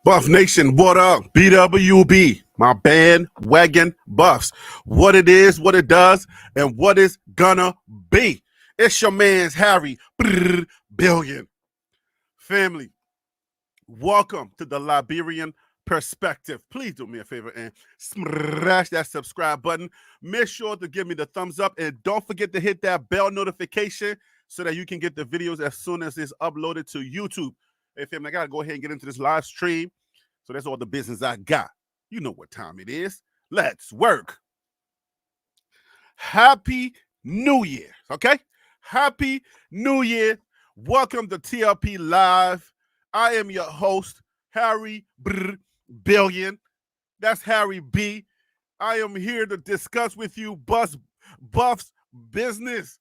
Buff Nation, what up? BWB, my bandwagon buffs. What it is, what it does, and what it's gonna be. It's your man's Harry Billion. Family, welcome to the Liberian Perspective. Please do me a favor and smash that subscribe button. Make sure to give me the thumbs up and don't forget to hit that bell notification so that you can get the videos as soon as it's uploaded to YouTube. Hey, family, I got to go ahead and get into this live stream. So that's all the business I got. You know what time it is. Let's work. Happy New Year, okay? Happy New Year. Welcome to TLP Live. I am your host, Harry Billion. That's Harry B. I am here to discuss with you Buffs business.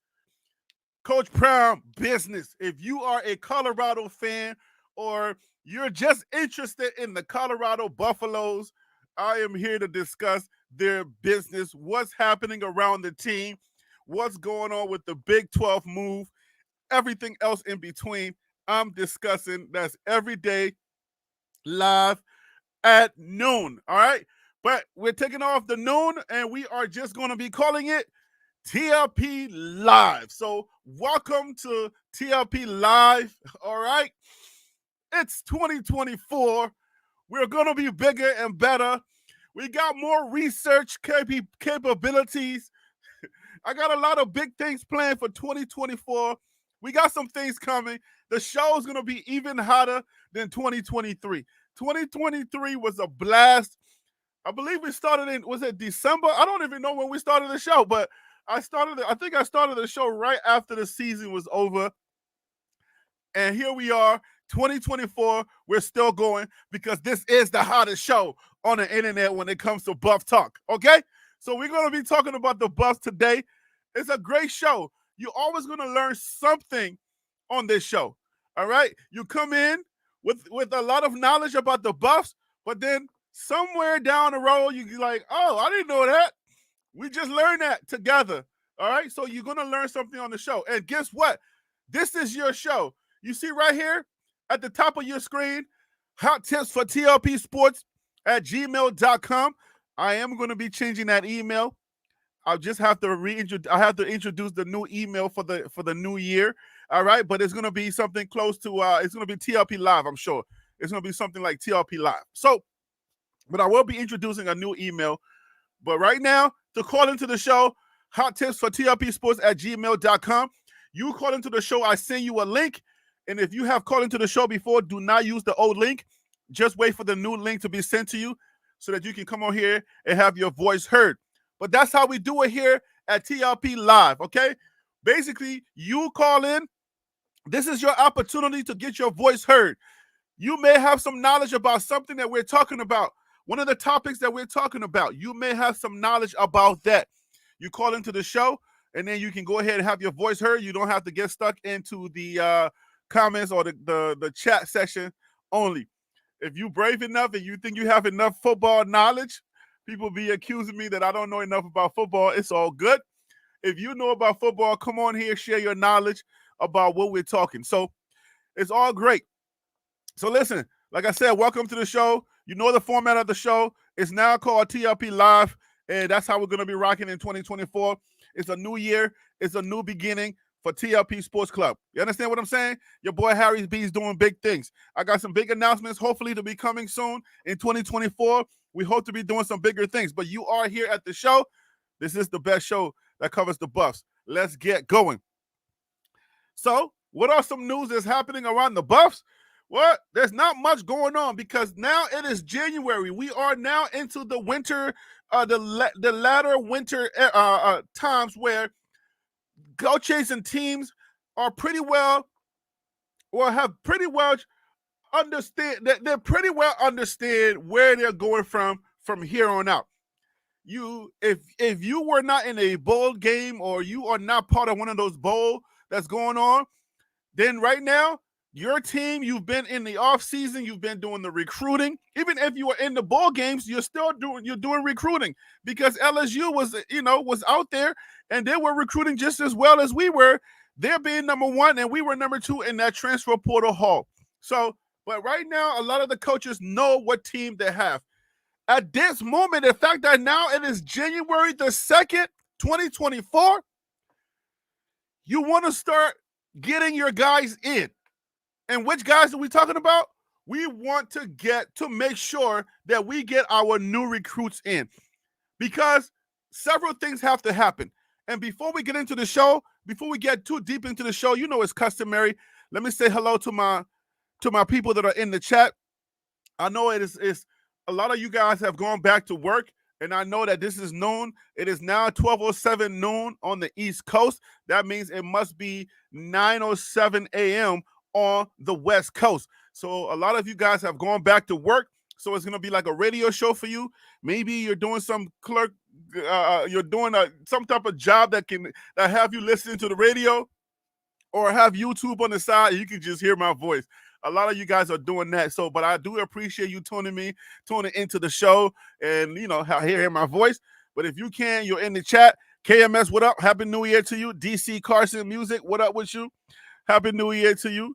Coach Prime business. If you are a Colorado fan or you're just interested in the Colorado Buffaloes, I am here to discuss their business, what's happening around the team, what's going on with the Big 12 move, everything else in between. I'm discussing. That's every day live at noon, all right? But we're taking off the noon, and we are just going to be calling it TLP Live. So welcome to TLP Live, all right? It's 2024. We're going to be bigger and better. We got more research capabilities. I got a lot of big things planned for 2024. We got some things coming. The show is going to be even hotter than 2023. 2023 was a blast. I believe we started in, was it December? I don't even know when we started the show, but I think I started the show right after the season was over. And here we are, 2024, we're still going because this is the hottest show on the internet when it comes to Buff Talk, okay? So we're going to be talking about the Buffs today. It's a great show. You're always going to learn something on this show, all right? You come in with a lot of knowledge about the Buffs, but then somewhere down the road, you're like, oh, I didn't know that. We just learned that together, all right? So you're going to learn something on the show. And guess what? This is your show. You see right here at the top of your screen, hot tips for TLP Sports at gmail.com. I am going to be changing that email. I'll just have to introduce the new email for the new year. All right, but it's going to be something close to it's going to be TLP Live, I'm sure. It's going to be something like TLP Live. So, but I will be introducing a new email. But right now, to call into the show, hot tips for TLP Sports at gmail.com. You call into the show, I send you a link. And if you have called into the show before, do not use the old link. Just wait for the new link to be sent to you so that you can come on here and have your voice heard. But that's how we do it here at TLP Live, okay? Basically, you call in. This is your opportunity to get your voice heard. You may have some knowledge about something that we're talking about. One of the topics that we're talking about, you may have some knowledge about that. You call into the show, and then you can go ahead and have your voice heard. You don't have to get stuck into the comments or the chat section only. If you brave enough and you think you have enough football knowledge, people be accusing me that I don't know enough about football. It's all good. If you know about football, come on here, share your knowledge about what we're talking. So it's all great. So listen, like I said, welcome to the show. You know the format of the show. It's now called TLP Live, and that's how we're going to be rocking in 2024. It's a new year. It's a new beginning for TLP Sports Club. You understand what I'm saying? Your boy Harry B is doing big things. I got some big announcements, hopefully, to be coming soon in 2024. We hope to be doing some bigger things, but you are here at the show. This is the best show that covers the Buffs. Let's get going. So, what are some news that's happening around the Buffs? Well, there's not much going on because now it is January. We are now into the winter, the latter winter times where coaches and teams are pretty well, or have pretty well understand that they're pretty well understand where they're going from here on out. If you were not in a bowl game or you are not part of one of those bowl that's going on, then right now your team, you've been in the off season, you've been doing the recruiting. Even if you were in the bowl games, you're doing recruiting because LSU was out there and they were recruiting just as well as we were. They're being number one and we were number two in that transfer portal haul. So But right now, a lot of the coaches know what team they have. At this moment, the fact that now it is January the 2nd, 2024, you want to start getting your guys in. And which guys are we talking about? We want to make sure that we get our new recruits in, because several things have to happen. And before we get into the show, before we get too deep into the show, you know it's customary. Let me say hello to my people that are in the chat. I know it's a lot of you guys have gone back to work, and I know that this is noon. It is now 12:07 noon on the East Coast. That means it must be 9:07 a.m. on the West Coast. So a lot of you guys have gone back to work. So it's gonna be like a radio show for you. Maybe you're doing some clerk, you're doing some type of job that have you listening to the radio, or have YouTube on the side. You can just hear my voice. A lot of you guys are doing that. So, but I do appreciate you tuning into the show, and hear my voice. But if you can, you're in the chat. KMS, what up? Happy New Year to you. DC Carson Music, what up with you? Happy New Year to you.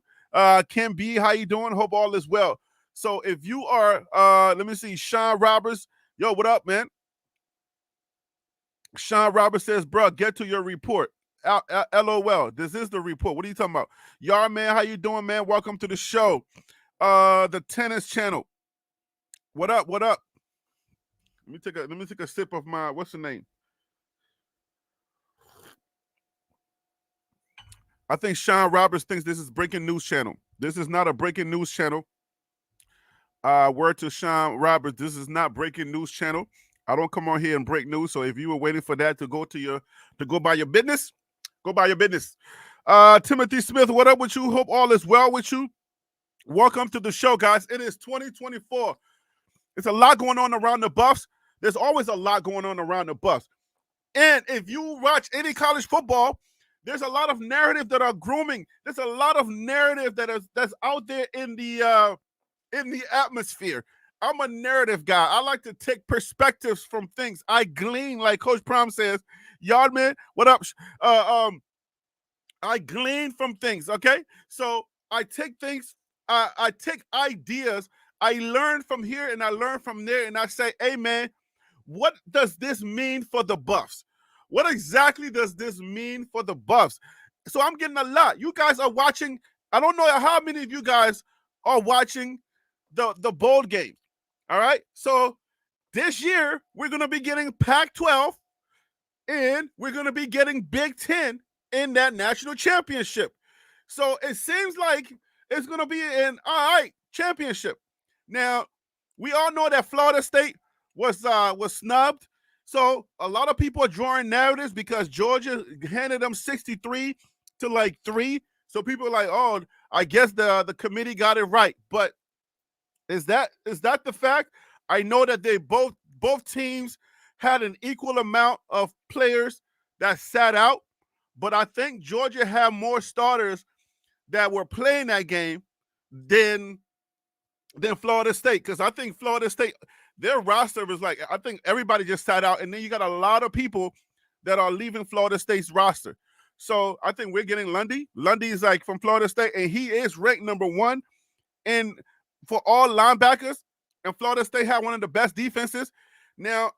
Kim B, how you doing? Hope all is well. So if you are, let me see, Sean Roberts. Yo, what up, man? Sean Roberts says, bro, get to your report. LOL. This is the report. What are you talking about? Yard man, how you doing, man? Welcome to the show. The tennis channel. What up? What up? Let me take a sip of my, what's the name? I think Sean Roberts thinks this is breaking news channel. This is not a breaking news channel. Word to Sean Roberts, this is not breaking news channel. I don't come on here and break news. So if you were waiting for that to go by your business, go by your business. Timothy Smith, what up with you? Hope all is well with you. Welcome to the show, guys. It is 2024. It's a lot going on around the Buffs. There's always a lot going on around the Buffs. And if you watch any college football, there's a lot of narrative that are grooming. There's a lot of narrative that's out there in the atmosphere. I'm a narrative guy. I like to take perspectives from things. I glean, like Coach Prom says. Yardman, what up? I glean from things, okay? So I take things, I take ideas, I learn from here and I learn from there, and I say, hey, man, what does this mean for the Buffs? What exactly does this mean for the Buffs? So I'm getting a lot. You guys are watching. I don't know how many of you guys are watching the bowl game. All right. So this year, we're going to be getting Pac-12, and we're going to be getting Big Ten in that national championship. So it seems like it's going to be an all right championship. Now, we all know that Florida State was snubbed. So a lot of people are drawing narratives because Georgia handed them 63 to like 3. So people are like, oh, I guess the committee got it right. But is that the fact? I know that they both teams had an equal amount of players that sat out, but I think Georgia had more starters that were playing that game than Florida State, because I think Florida State, their roster was like, I think everybody just sat out, and then you got a lot of people that are leaving Florida State's roster. So I think we're getting Lundy. Lundy is like from Florida State, and he is ranked number 1 in for all linebackers, and Florida State had one of the best defenses. Now,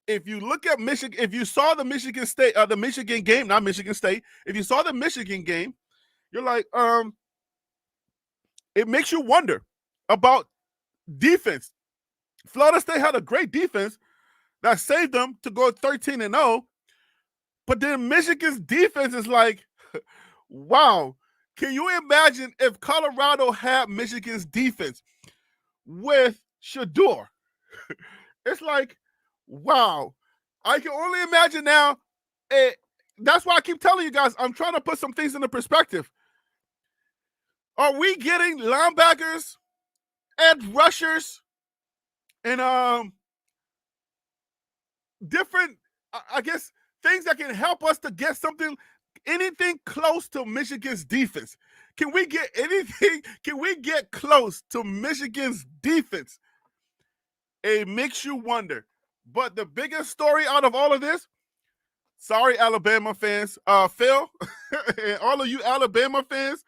if you look at Michigan, if you saw the Michigan game, not Michigan State, if you saw the Michigan game, you're like, it makes you wonder about defense. Florida State had a great defense that saved them to go 13-0, but then Michigan's defense is like, wow. Can you imagine if Colorado had Michigan's defense with Shador? It's like, wow. I can only imagine now. That's why I keep telling you guys, I'm trying to put some things into perspective. Are we getting linebackers, edge rushers, and different, I guess, things that can help us to get anything close to Michigan's defense? Can we get anything? Can we get close to Michigan's defense? It makes you wonder. But the biggest story out of all of this, sorry, Alabama fans, Phil, and all of you Alabama fans,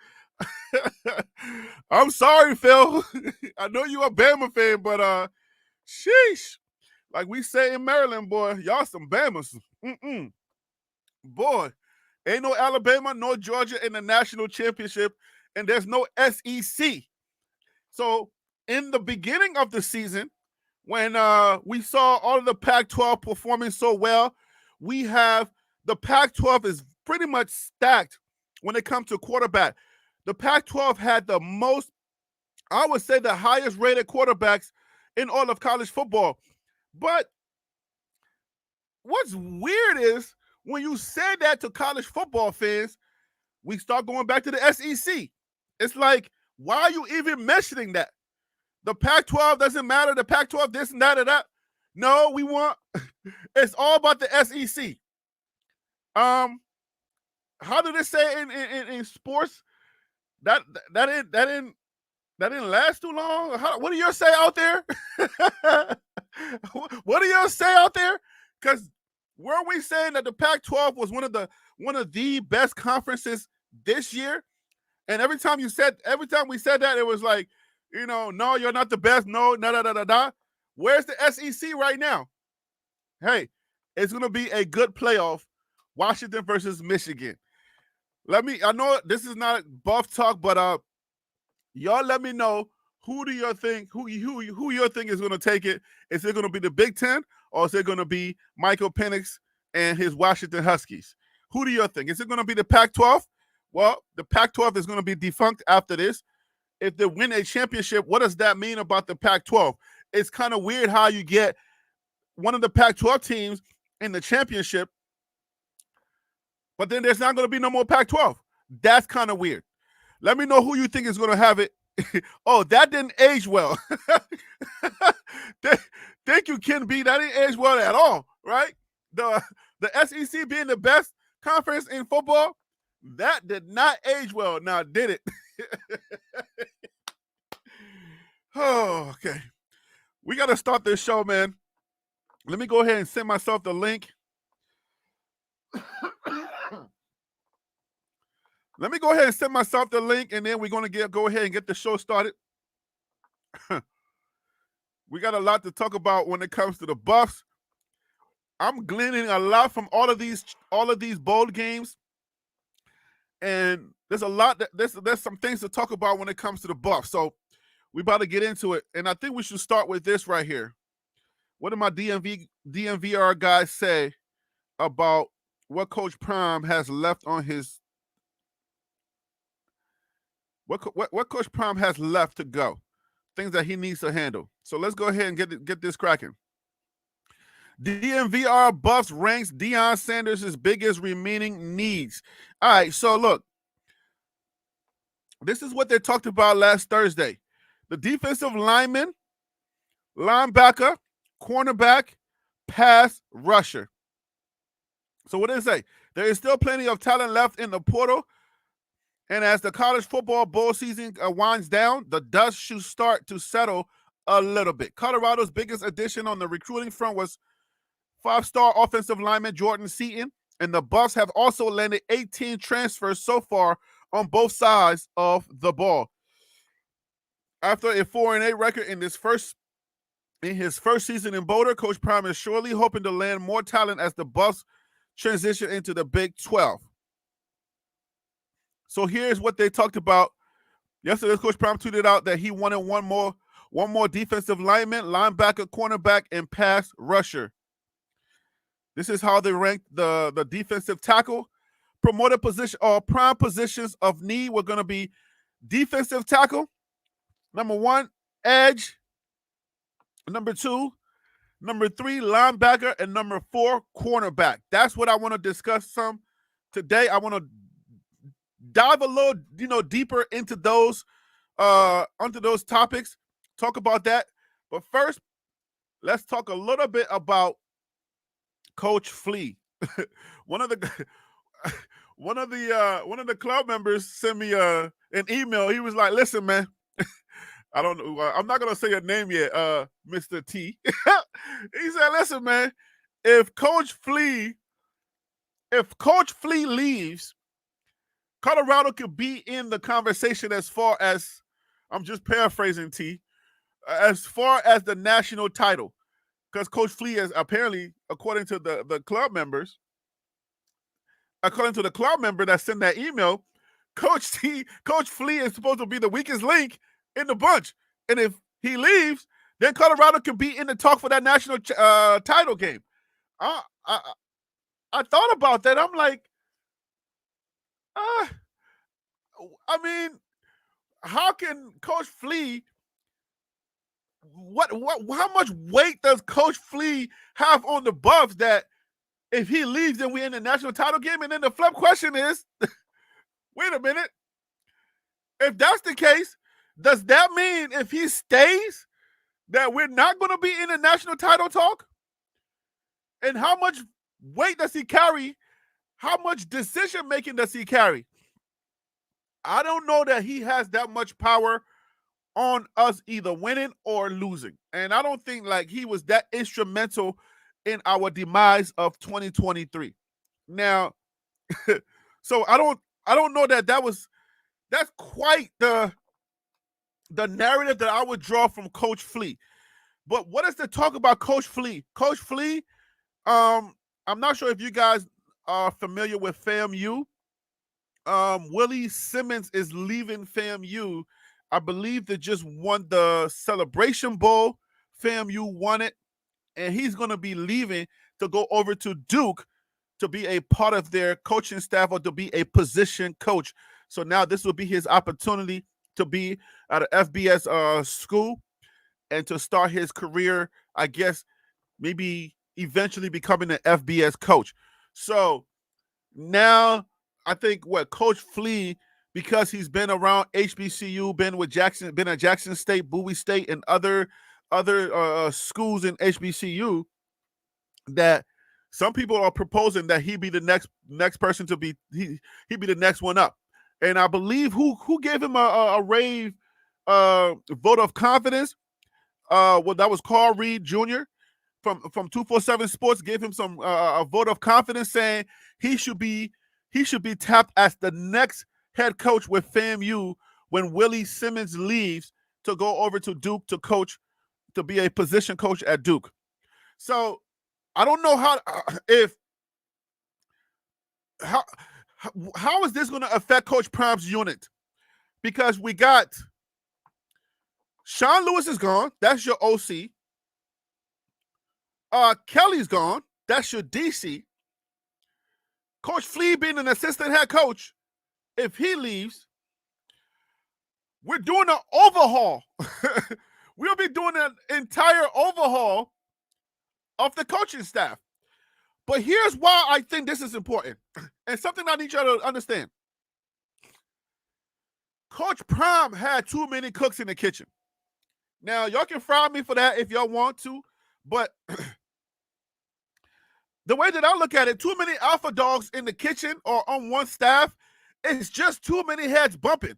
I'm sorry, Phil. I know you a Bama fan, but sheesh. Like we say in Maryland, boy, y'all some Bamas. Boy, ain't no Alabama, no Georgia in the national championship, and there's no SEC. So in the beginning of the season, when we saw all of the Pac-12 performing so well, we have the Pac-12 is pretty much stacked when it comes to quarterback. The Pac-12 had the most, I would say, the highest rated quarterbacks in all of college football. But what's weird is when you say that to college football fans, we start going back to the SEC. It's like, why are you even mentioning that? The Pac-12 doesn't matter. The Pac-12 this and that and that. No, we want. It's all about the SEC. How did it say in sports? That didn't last too long. What do you say out there? What do you say out there? Because weren't we saying that the Pac-12 was one of the best conferences this year? And every time we said that, it was like, no, you're not the best. No, da. Where's the SEC right now? Hey, it's gonna be a good playoff. Washington versus Michigan. I know this is not buff talk, but y'all let me know who you think is gonna take it. Is it gonna be the Big Ten or is it gonna be Michael Penix and his Washington Huskies? Who do you think? Is it gonna be the Pac-12? Well, the Pac-12 is gonna be defunct after this. If they win a championship, what does that mean about the Pac-12? It's kind of weird how you get one of the Pac-12 teams in the championship, but then there's not going to be no more Pac-12. That's kind of weird. Let me know who you think is going to have it. Oh, that didn't age well. Thank you, Ken B. That didn't age well at all, right? The SEC being the best conference in football, that did not age well. Now, did it? Oh, okay. We got to start this show, man. Let me go ahead and send myself the link. Let me go ahead and send myself the link, and then we're going to go ahead and get the show started. We got a lot to talk about when it comes to the Buffs. I'm gleaning a lot from all of these bowl games, and there's a lot there's some things to talk about when it comes to the Buffs. So we about to get into it, and I think we should start with this right here. What did my DMVR guys say about what Coach Prime has left on his what Coach Prime has left to go, things that he needs to handle. So let's go ahead and get this cracking. DMVR Buffs ranks Deion Sanders' biggest remaining needs. All right, so look, this is what they talked about last Thursday. The defensive lineman, linebacker, cornerback, pass rusher. So what did it say? There is still plenty of talent left in the portal. And as the college football bowl season winds down, the dust should start to settle a little bit. Colorado's biggest addition on the recruiting front was 5-star offensive lineman Jordan Seaton. And the Buffs have also landed 18 transfers so far on both sides of the ball. After a 4-8 record in his first season in Boulder, Coach Prime is surely hoping to land more talent as the Buffs transition into the Big 12. So here's what they talked about. Yesterday, Coach Prime tweeted out that he wanted one more defensive lineman, linebacker, cornerback, and pass rusher. This is how they ranked the defensive tackle. Promoted position or prime positions of need were going to be defensive tackle, number 1, edge, number 2, number 3, linebacker, and number 4, cornerback. That's what I want to discuss some today. I want to dive a little, deeper into those topics. Talk about that. But first, let's talk a little bit about Coach Flea. One of the club members sent me an email. He was like, "Listen, man, I don't know. I'm not gonna say your name yet, Mr. T." He said, "Listen, man, if Coach Flea leaves, Colorado could be in the conversation as far as, I'm just paraphrasing T, as far as the national title. Because Coach Flea is apparently, according to the club members, according to the club member that sent that email, Coach Flea is supposed to be the weakest link in the bunch. And if he leaves, then Colorado can be in the talk for that national title game. I, I I thought about that. I'm like, I mean, how can Coach Flea? What? How much weight does Coach Flea have on the Buffs that if he leaves, then we're in the national title game? And then the flip question is, wait a minute. If that's the case, does that mean if he stays, that we're not going to be in the national title talk? And how much weight does he carry? How much decision making does he carry? I don't know that he has that much power on us either winning or losing. And I don't think like he was that instrumental in our demise of 2023. Now, so I don't know that that's quite the narrative that I would draw from Coach Flea. But what is the talk about Coach Flea? Coach Flea, I'm not sure if you guys are familiar with FAMU. Willie Simmons is leaving FAMU. I believe they just won the Celebration Bowl. FAMU won it, and he's going to be leaving to go over to Duke to be a part of their coaching staff or to be a position coach. So now this will be his opportunity to be at an FBS school and to start his career, I guess, maybe eventually becoming an FBS coach. So now I think Coach Flea, because he's been around HBCU, been at Jackson State, Bowie State, and other schools in HBCU, that some people are proposing that he be the next person to be he be the next one up. And I believe who gave him a rave vote of confidence. Well, that was Carl Reed Jr. from 247 Sports, gave him some a vote of confidence, saying he should be tapped as the next head coach with FAMU when Willie Simmons leaves to go over to Duke to coach, to be a position coach at Duke. So I don't know how is this going to affect Coach Prom's unit, because we got Sean Lewis is gone. That's your OC. Kelly's gone. That's your DC. Coach Flea being an assistant head coach, if he leaves, we're doing an overhaul. We'll be doing an entire overhaul of the coaching staff. But here's why I think this is important, and something I need y'all to understand. Coach Prom had too many cooks in the kitchen. Now, y'all can fry me for that if y'all want to, but the way that I look at it, too many alpha dogs in the kitchen or on one staff, it's just too many heads bumping.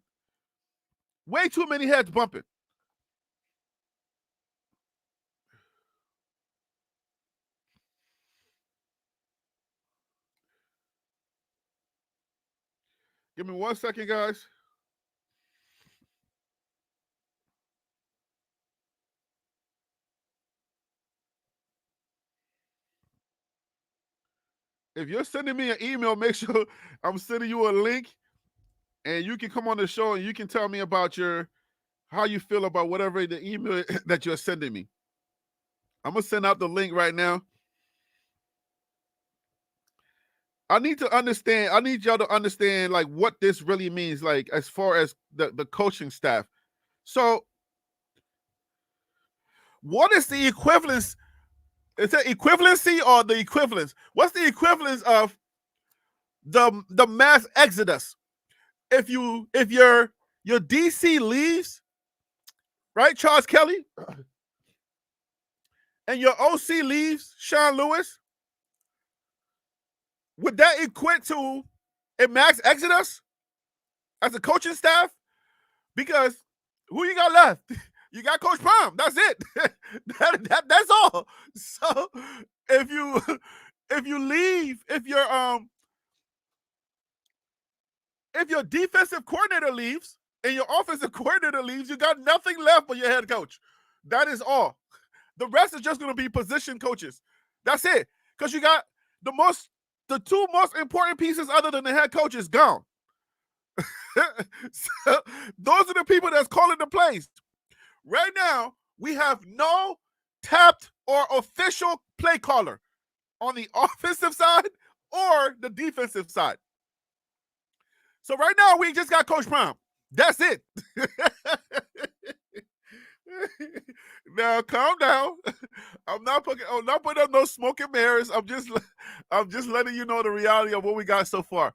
Way too many heads bumping. Give me 1 second, guys. If you're sending me an email, make sure I'm sending you a link, and you can come on the show and you can tell me about how you feel about whatever the email that you're sending me. I'm gonna send out the link right now. I need y'all to understand like what this really means, like as far as the coaching staff. So what is the equivalence? Is it equivalency or the equivalence? What's the equivalence of the mass exodus? If your DC leaves, right, Charles Kelly, and your OC leaves, Sean Lewis, would that equate to a mass exodus as a coaching staff? Because who you got left? You got Coach Prom. That's it. That's all. So if you leave, if you're if your defensive coordinator leaves and your offensive coordinator leaves, you got nothing left but your head coach. That is all. The rest is just going to be position coaches. That's it. Because you got the two most important pieces other than the head coach is gone. So, those are the people that's calling the plays. Right now, we have no tapped or official play caller on the offensive side or the defensive side. So right now, we just got Coach Prime. That's it. Now, calm down. I'm not putting up no smoke and mirrors. I'm just letting you know the reality of what we got so far.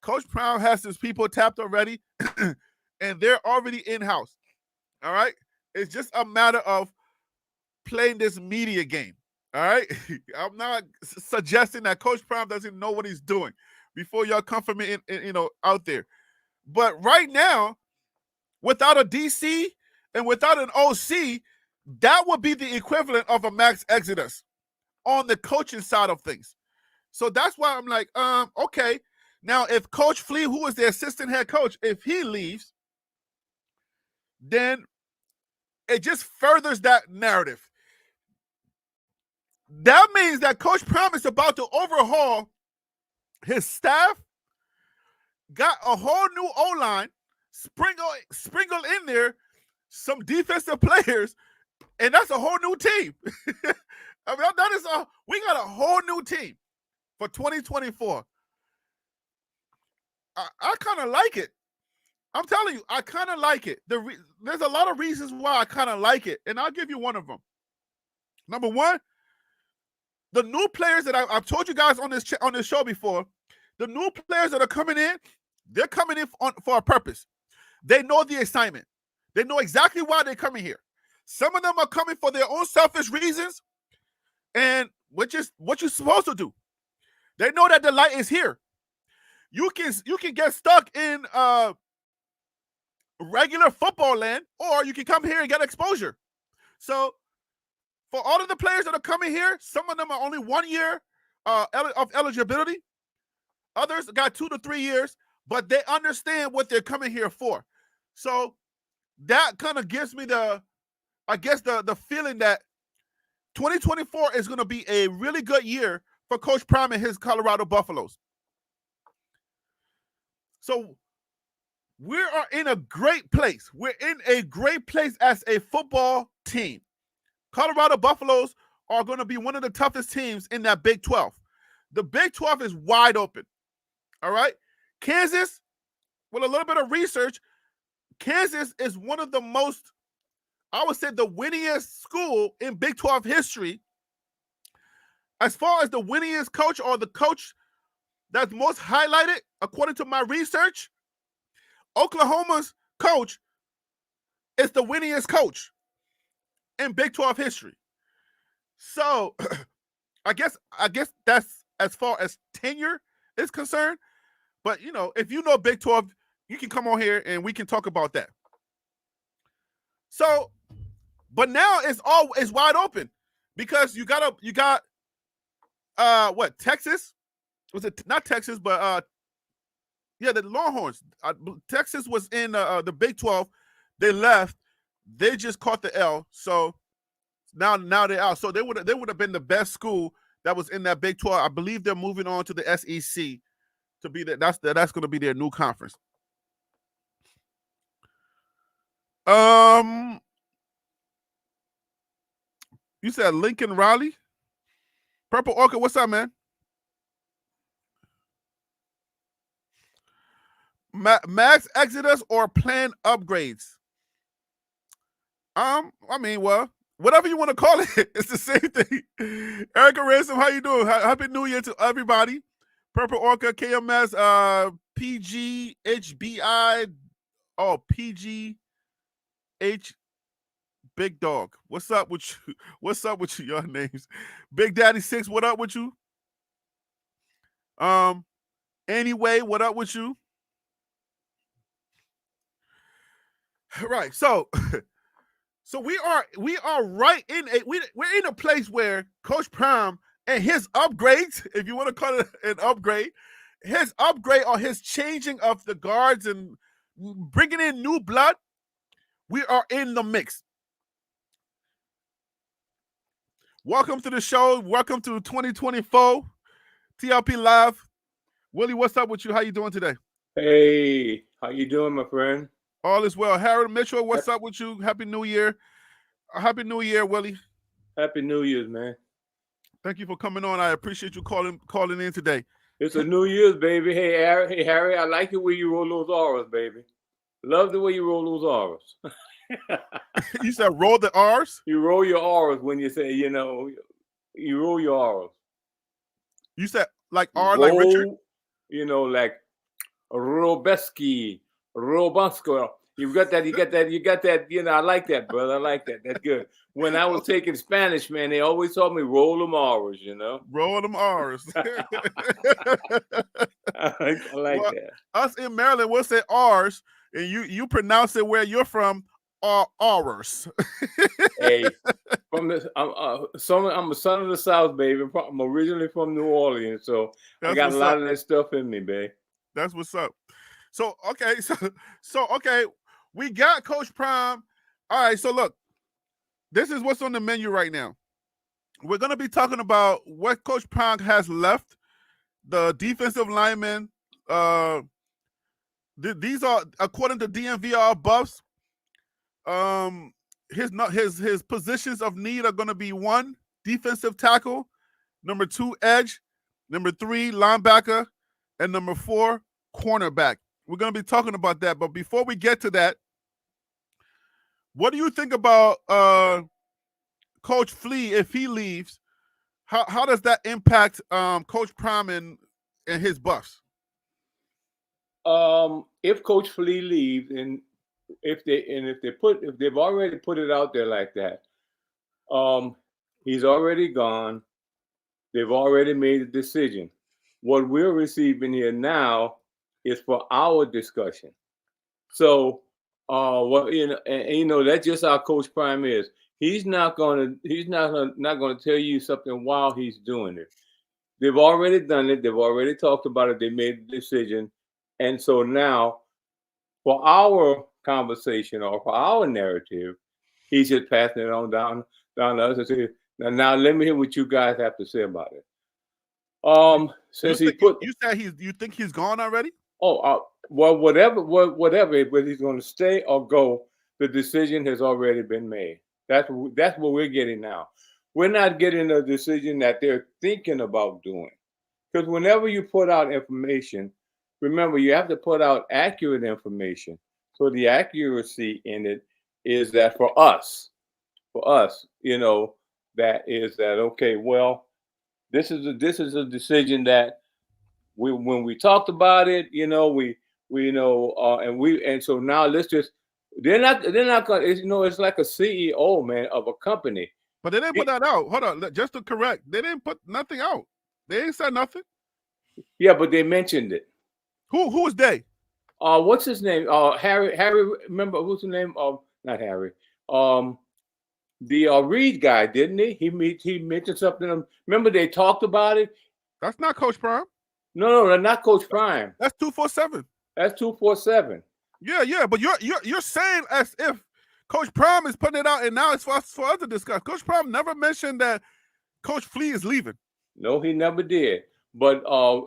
Coach Prime has his people tapped already, and they're already in-house. All right? It's just a matter of playing this media game. All right? I'm not suggesting that Coach Prime doesn't know what he's doing before y'all come for me out there. But right now, without a DC and without an OC, that would be the equivalent of a max exodus on the coaching side of things. So that's why I'm like, okay. Now, if Coach Flea, who is the assistant head coach, if he leaves, then it just furthers that narrative. That means that Coach Prime is about to overhaul his staff, got a whole new O-line, sprinkle in there some defensive players, and that's a whole new team. I mean, we got a whole new team for 2024. I kind of like it. I'm telling you, I kind of like it. There's a lot of reasons why I kind of like it, and I'll give you one of them. Number one, the new players that I've told you guys on this show before, the new players that are coming in, they're coming in for a purpose. They know the assignment. They know exactly why they're coming here. Some of them are coming for their own selfish reasons, and which is what you're supposed to do. They know that the light is here. You can get stuck in regular football land, or you can come here and get exposure. So for all of the players that are coming here, some of them are only 1 year of eligibility. Others got 2 to 3 years, but they understand what they're coming here for. So that kind of gives me the feeling that 2024 is going to be a really good year for Coach Prime and his Colorado Buffaloes. So we are in a great place. We're in a great place as a football team. Colorado Buffaloes are going to be one of the toughest teams in that Big 12. The Big 12 is wide open. All right? Kansas, with a little bit of research, Kansas is one of the most, I would say, the winningest school in Big 12 history. As far as the winningest coach or the coach that's most highlighted, according to my research, Oklahoma's coach is the winningest coach in Big 12 history. So I guess that's as far as tenure is concerned. But, if you know Big 12, you can come on here and we can talk about that. So, but now it's wide open because you got Texas? Was it not Texas, but the Longhorns. Texas was in the Big 12. They left. They just caught the L. So now they're out. So they would have been the best school that was in that Big 12. I believe they're moving on to the SEC to be that. That's going to be their new conference. You said Lincoln Riley? Purple Orchid, what's up, man? Max Exodus or planned upgrades? I mean, well, whatever you want to call it, it's the same thing. Erica Ransom, how you doing? Happy New Year to everybody. Purple Orca, KMS, PGHBI, PGH Big Dog. What's up with you? What's up with you, your names? Big Daddy 6, what up with you? Anyway, what up with you? Right. So we are right in we're in a place where Coach Prime and his upgrades, if you want to call it an upgrade, his upgrade or his changing of the guards and bringing in new blood, we are in the mix. Welcome to the show. Welcome to 2024 TLP Live. Willie, what's up with you? How you doing today? Hey, how you doing, my friend? All is well. Harold Mitchell, what's up with you? Happy New Year. Happy New Year, Willie. Happy New Year's, man. Thank you for coming on. I appreciate you calling in today. It's a New Year's, baby. Hey, Harry, I like the way you roll those R's, baby. Love the way you roll those R's. You said roll the R's? You roll your R's when you say, you roll your R's. You said like R, roll, like Richard? Like Robeski, Robunsko. You got that. I like that, brother. I like that. That's good. When I was taking Spanish, man, they always told me roll them R's, Roll them R's. I like that. Us in Maryland, we'll say R's, and you pronounce it where you're from, R's. Hey, I'm a son of the South, baby. I'm originally from New Orleans, so I got a lot of that stuff in me, babe. That's what's up. So okay, we got Coach Prime. All right, so look, this is what's on the menu right now. We're gonna be talking about what Coach Prime has left. The defensive linemen. These are, according to DMVR buffs. His positions of need are going to be 1, defensive tackle, number 2, edge, number 3, linebacker, and number 4, cornerback. We're going to be talking about that. But before we get to that, what do you think about Coach Flea if he leaves? How does that impact Coach Prime and his buffs? If Coach Flea leaves, and if they've already put it out there like that, he's already gone. They've already made a decision. What we're receiving here now is for our discussion. So, that's just how Coach Prime is. He's not gonna tell you something while he's doing it. They've already done it. They've already talked about it. They made a decision, and so now, for our conversation or for our narrative, he's just passing it on down to us and say, now let me hear what you guys have to say about it. You think he's gone already? Oh, well, whatever, whether he's going to stay or go, the decision has already been made. That's what we're getting now. We're not getting a decision that they're thinking about doing, because whenever you put out information, remember, you have to put out accurate information. So the accuracy in it is that for us, that okay, well, this is a decision that when we talked about it, and so now let's just, they're not gonna, it's like a CEO, man, of a company. But they didn't put that out. Hold on, just to correct, they didn't put nothing out. They ain't said nothing. Yeah, but they mentioned it. Who is they? What's his name? Harry. Remember who's the name? Not Harry. The Reed guy, didn't he? He mentioned something. Remember they talked about it. That's not Coach Prime. No, not Coach Prime. That's 247. That's 247. Yeah. But you're saying as if Coach Prime is putting it out, and now it's for us to discuss. Coach Prime never mentioned that Coach Flea is leaving. No, he never did. But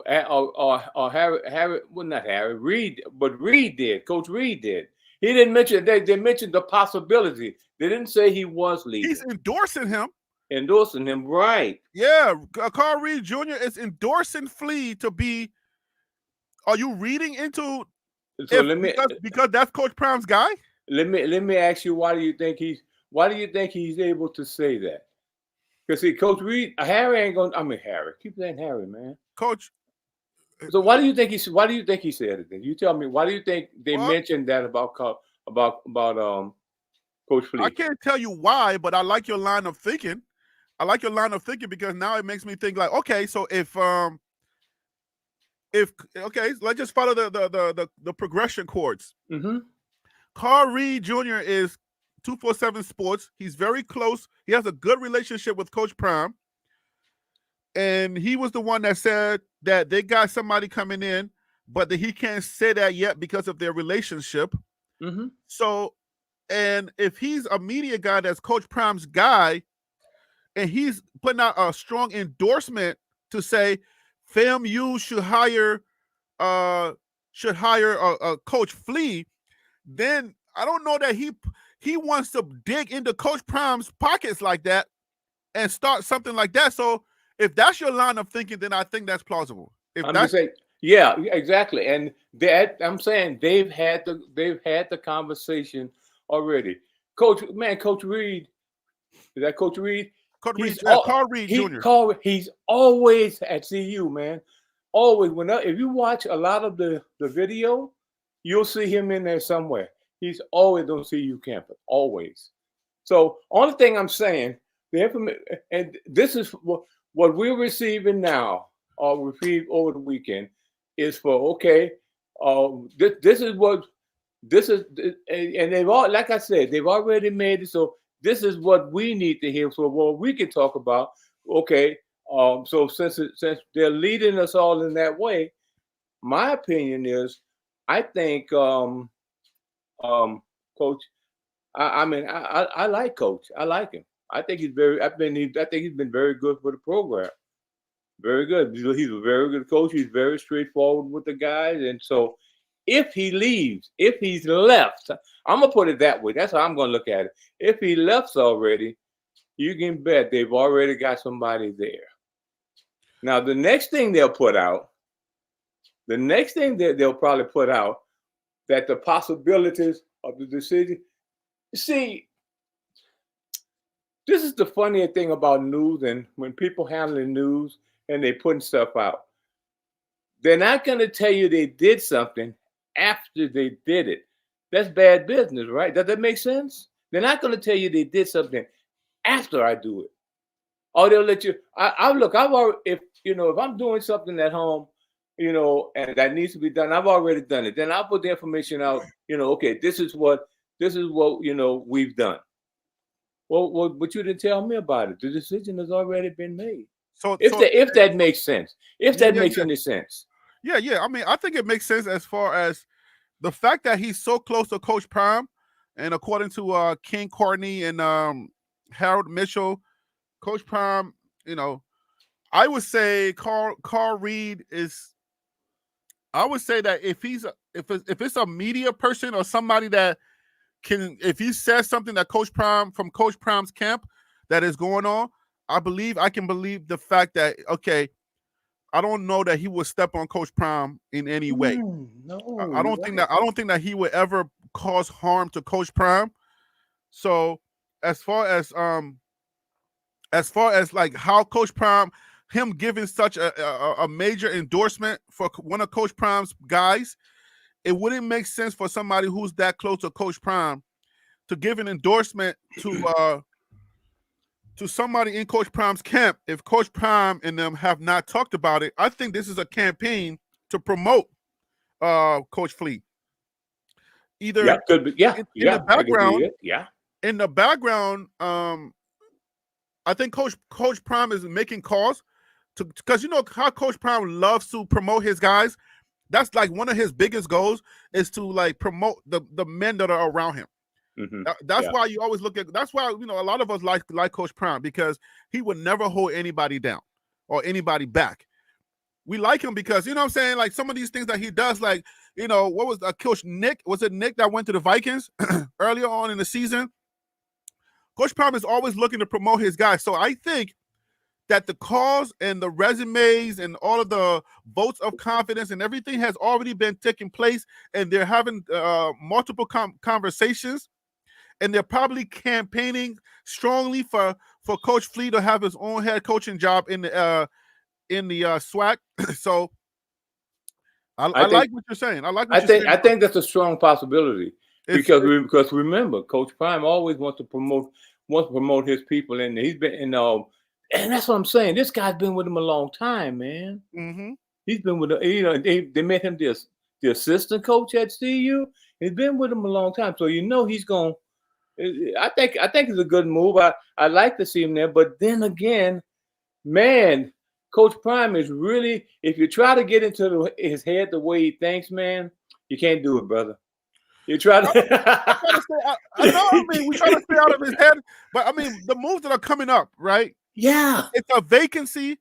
Harry, well, not Harry, Reed, but Reed did. Coach Reed did. He didn't mention that. They mentioned the possibility. They didn't say he was leaving. He's endorsing him. Endorsing him, right? Yeah, Carl Reed Jr. is endorsing Flea to be. Are you reading into? So because that's Coach Prime's guy. Let me ask you, why do you think he's able to say that? Because see, Coach Reed, Harry ain't going. I mean, Harry, keep saying Harry, man. Coach. So why do you think he said it then? You tell me. Why do you think they mentioned that about Coach Flea? I can't tell you why, but I like your line of thinking. Because now it makes me think like, okay, so if let's just follow the progression chords. Mm-hmm. Carl Reed Jr. is 247 Sports. He's very close. He has a good relationship with Coach Prime. And he was the one that said that they got somebody coming in, but that he can't say that yet because of their relationship. Mm-hmm. So, and if he's a media guy that's Coach Prime's guy, and he's putting out a strong endorsement to say FAMU should hire a Coach Flea, then I don't know that he wants to dig into Coach Prime's pockets like that and start something like that. So if that's your line of thinking, then I think that's plausible. If I'm that's just saying, yeah, exactly. And that I'm saying they've had the conversation already. Coach Reed, is that Coach Reed? Coach Reed, Carl Reed Jr. He's always at CU, man. Always. If you watch a lot of the video, you'll see him in there somewhere. He's always on CU campus, always. So only thing I'm saying, the information, and this is what we're receiving now, or received over the weekend, is for this is what this is, and they've all, like I said, they've already made it. So this is what we need to hear. So what we can talk about. Okay, so since they're leading us all in that way, my opinion is, I think, Coach. I like Coach. I like him. I think he's very. I think he's been very good for the program. Very good. He's a very good coach. He's very straightforward with the guys, and so if he leaves, if he's left, I'm gonna put it that way. That's how I'm gonna look at it. If he left already, you can bet they've already got somebody there. Now, the next thing they'll put out, they'll probably put out, that the possibilities of the decision. See, this is the funny thing about news, and when people handling news and they putting stuff out, they're not going to tell you they did something after they did it. That's bad business, right? Does that make sense? They're not going to tell you they did something after I do it. Or they'll let you. I've already, if I'm doing something at home, and that needs to be done, I've already done it. Then I'll put the information out. Okay, this is what we've done. Well, but you didn't tell me about it. The decision has already been made. So if that makes sense, if that makes any sense. Yeah. I mean, I think it makes sense as far as the fact that he's so close to Coach Prime, and according to King Courtney and Harold Mitchell, Coach Prime, I would say Carl Reed is. I would say that if it's a media person or somebody that can, if he says something that Coach Prime's camp that is going on, I can believe the fact that, okay, I don't know that he would step on Coach Prime in any way. No, I don't think that he would ever cause harm to Coach Prime. So as far as like how Coach Prime, him giving such a major endorsement for one of Coach Prime's guys, it wouldn't make sense for somebody who's that close to Coach Prime to give an endorsement to somebody in Coach Prime's camp if Coach Prime and them have not talked about it. I think this is a campaign to promote Coach Flea. Either could be, in the background, yeah. In the background, I think Coach Prime is making calls because how Coach Prime loves to promote his guys. That's like one of his biggest goals is to like promote the men that are around him. Mm-hmm. That's why you always look at. That's why a lot of us like Coach Prime, because he would never hold anybody down or anybody back. We like him because what I'm saying, like some of these things that he does, like what was Coach Nick? Was it Nick that went to the Vikings earlier on in the season? Coach Prime is always looking to promote his guys. So I think that the calls and the resumes and all of the votes of confidence and everything has already been taking place, and they're having multiple conversations, and they're probably campaigning strongly for Coach Flea to have his own head coaching job in the SWAC. So I like what you're saying. I think that's a strong possibility because remember, Coach Prime always wants to promote his people, and he's been and that's what I'm saying. This guy's been with him a long time, man. Mm-hmm. He's been with they made him the assistant coach at CU. He's been with him a long time, so he's going. I think it's a good move. I like to see him there, but then again, man, Coach Prime is really, if you try to get into his head the way he thinks, man, you can't do it, brother. You try I try to to. stay. I know. I mean, we try to stay out of his head, but I mean, the moves that are coming up, right? Yeah. It's a vacancy.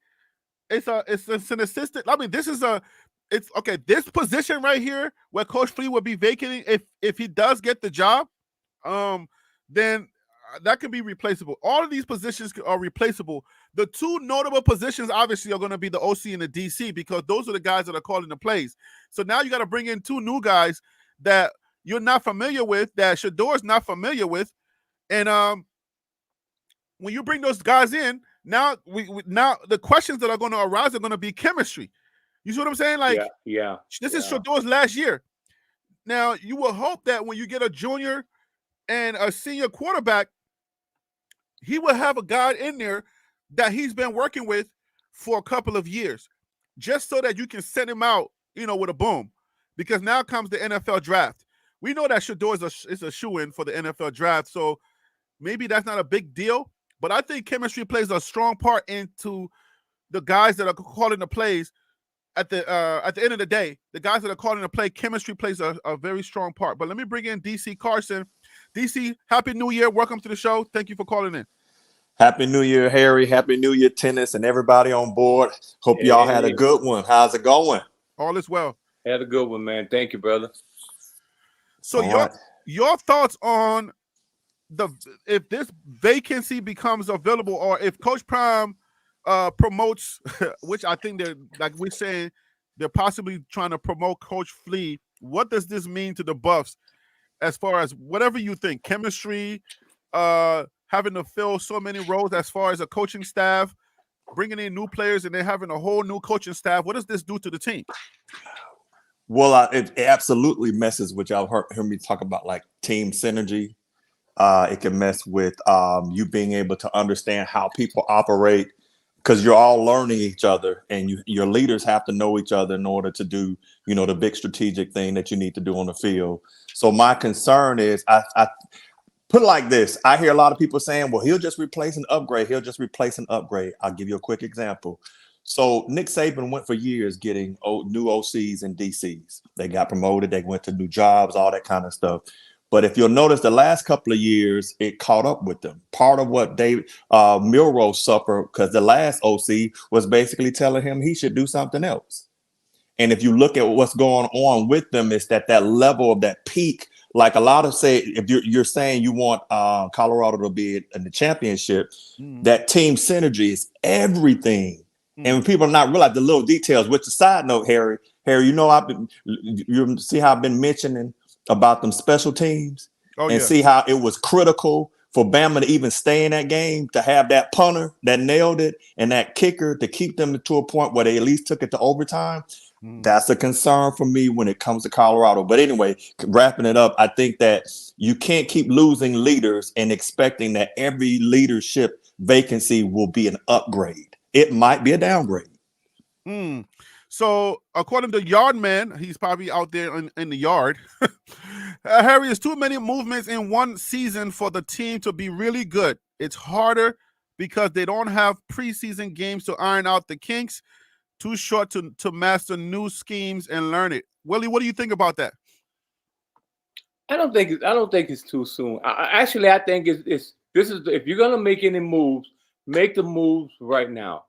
It's an assistant. I mean, it's okay. This position right here, where Coach Flea would be vacating, if he does get the job, then that can be replaceable. All of these positions are replaceable. The two notable positions, obviously, are going to be the OC and the DC, because those are the guys that are calling the plays. So now you got to bring in two new guys that you're not familiar with, that Shador's not familiar with, and when you bring those guys in, now now the questions that are going to arise are going to be chemistry. You see what I'm saying? Like, Yeah. this is Shador's last year. Now, you will hope that when you get a junior and a senior quarterback, he will have a guy in there that he's been working with for a couple of years, just so that you can send him out, with a boom. Because now comes the NFL draft. We know that Shador is a shoe-in for the NFL draft, so maybe that's not a big deal. But I think chemistry plays a strong part into the guys that are calling the plays. At the end of the day, the guys that are calling the play, chemistry plays a very strong part. But let me bring in DC Carson. DC, Happy New Year. Welcome to the show. Thank you for calling in. Happy New Year, Harry. Happy New Year, Tennis, and everybody on board. Hope y'all had a good one. How's it going? All is well. Had a good one, man. Thank you, brother. So your thoughts on if this vacancy becomes available, or if Coach Prime promotes, which I think they're, like we're saying, they're possibly trying to promote Coach Flea. What does this mean to the Buffs, as far as whatever you think, chemistry, having to fill so many roles as far as a coaching staff, bringing in new players, and then having a whole new coaching staff? What does this do to the team? Well, it absolutely messes with y'all. Heard me talk about like team synergy. It can mess with you being able to understand how people operate, because you're all learning each other, and your leaders have to know each other in order to do, the big strategic thing that you need to do on the field. So my concern is, I put it like this. I hear a lot of people saying, well, he'll just replace an upgrade. He'll just replace an upgrade. I'll give you a quick example. So Nick Saban went for years getting new OCs and DCs. They got promoted. They went to new jobs, all that kind of stuff. But if you'll notice, the last couple of years, it caught up with them. Part of what David Milroe suffered, because the last OC was basically telling him he should do something else. And if you look at what's going on with them, it's that level of that peak. Like a lot of say, if you're saying you want Colorado to be in the championship, that team synergy is everything. And when people are not realize the little details, which a side note, Harry, you see how I've been mentioning about them special teams, see how it was critical for Bama to even stay in that game, to have that punter that nailed it and that kicker to keep them to a point where they at least took it to overtime. That's a concern for me when it comes to Colorado. But anyway, wrapping it up, I think that you can't keep losing leaders and expecting that every leadership vacancy will be an upgrade. It might be a downgrade. So, according to Yardman, he's probably out there in the yard. Harry, it's too many movements in one season for the team to be really good. It's harder because they don't have preseason games to iron out the kinks. Too short to master new schemes and learn it. Willie, what do you think about that? I don't think it's too soon. I think it's if you're gonna make any moves, make the moves right now,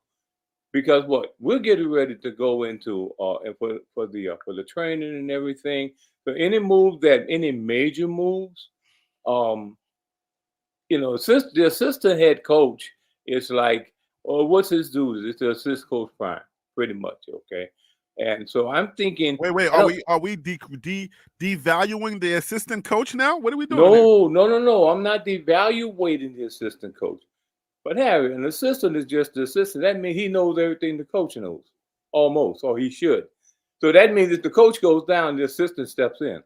because we're getting ready to go into for the training and everything. So any major moves, since the assistant head coach is like, what's his duties? It's the assistant coach prime, pretty much, okay. And so I'm thinking, wait, are we devaluing the assistant coach now? What are we doing? No. I'm not devaluating the assistant coach. But Harry, an assistant is just the assistant. That means he knows everything the coach knows, almost, or he should. So that means if the coach goes down, the assistant steps in.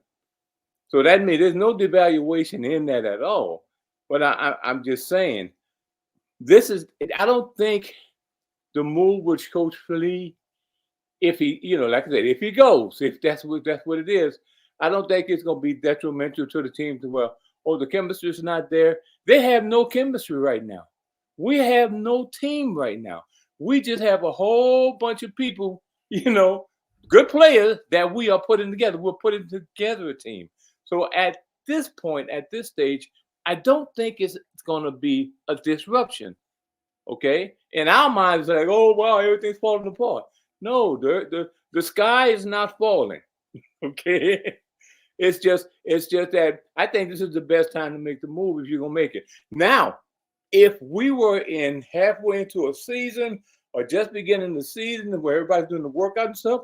So that means there's no devaluation in that at all. But I'm just saying, I don't think the move with Coach Flea, if he, like I said, if he goes, if that's what it is, I don't think it's going to be detrimental to the team the chemistry is not there. They have no chemistry right now. We have no team right now. We just have a whole bunch of people, good players that we are putting together. We're putting together a team. So at this point, at this stage, I don't think it's going to be a disruption. Okay, in our minds, like, oh wow, everything's falling apart. No, the sky is not falling. Okay, it's just that I think this is the best time to make the move if you're gonna make it. Now, if we were in halfway into a season or just beginning the season where everybody's doing the workout and stuff,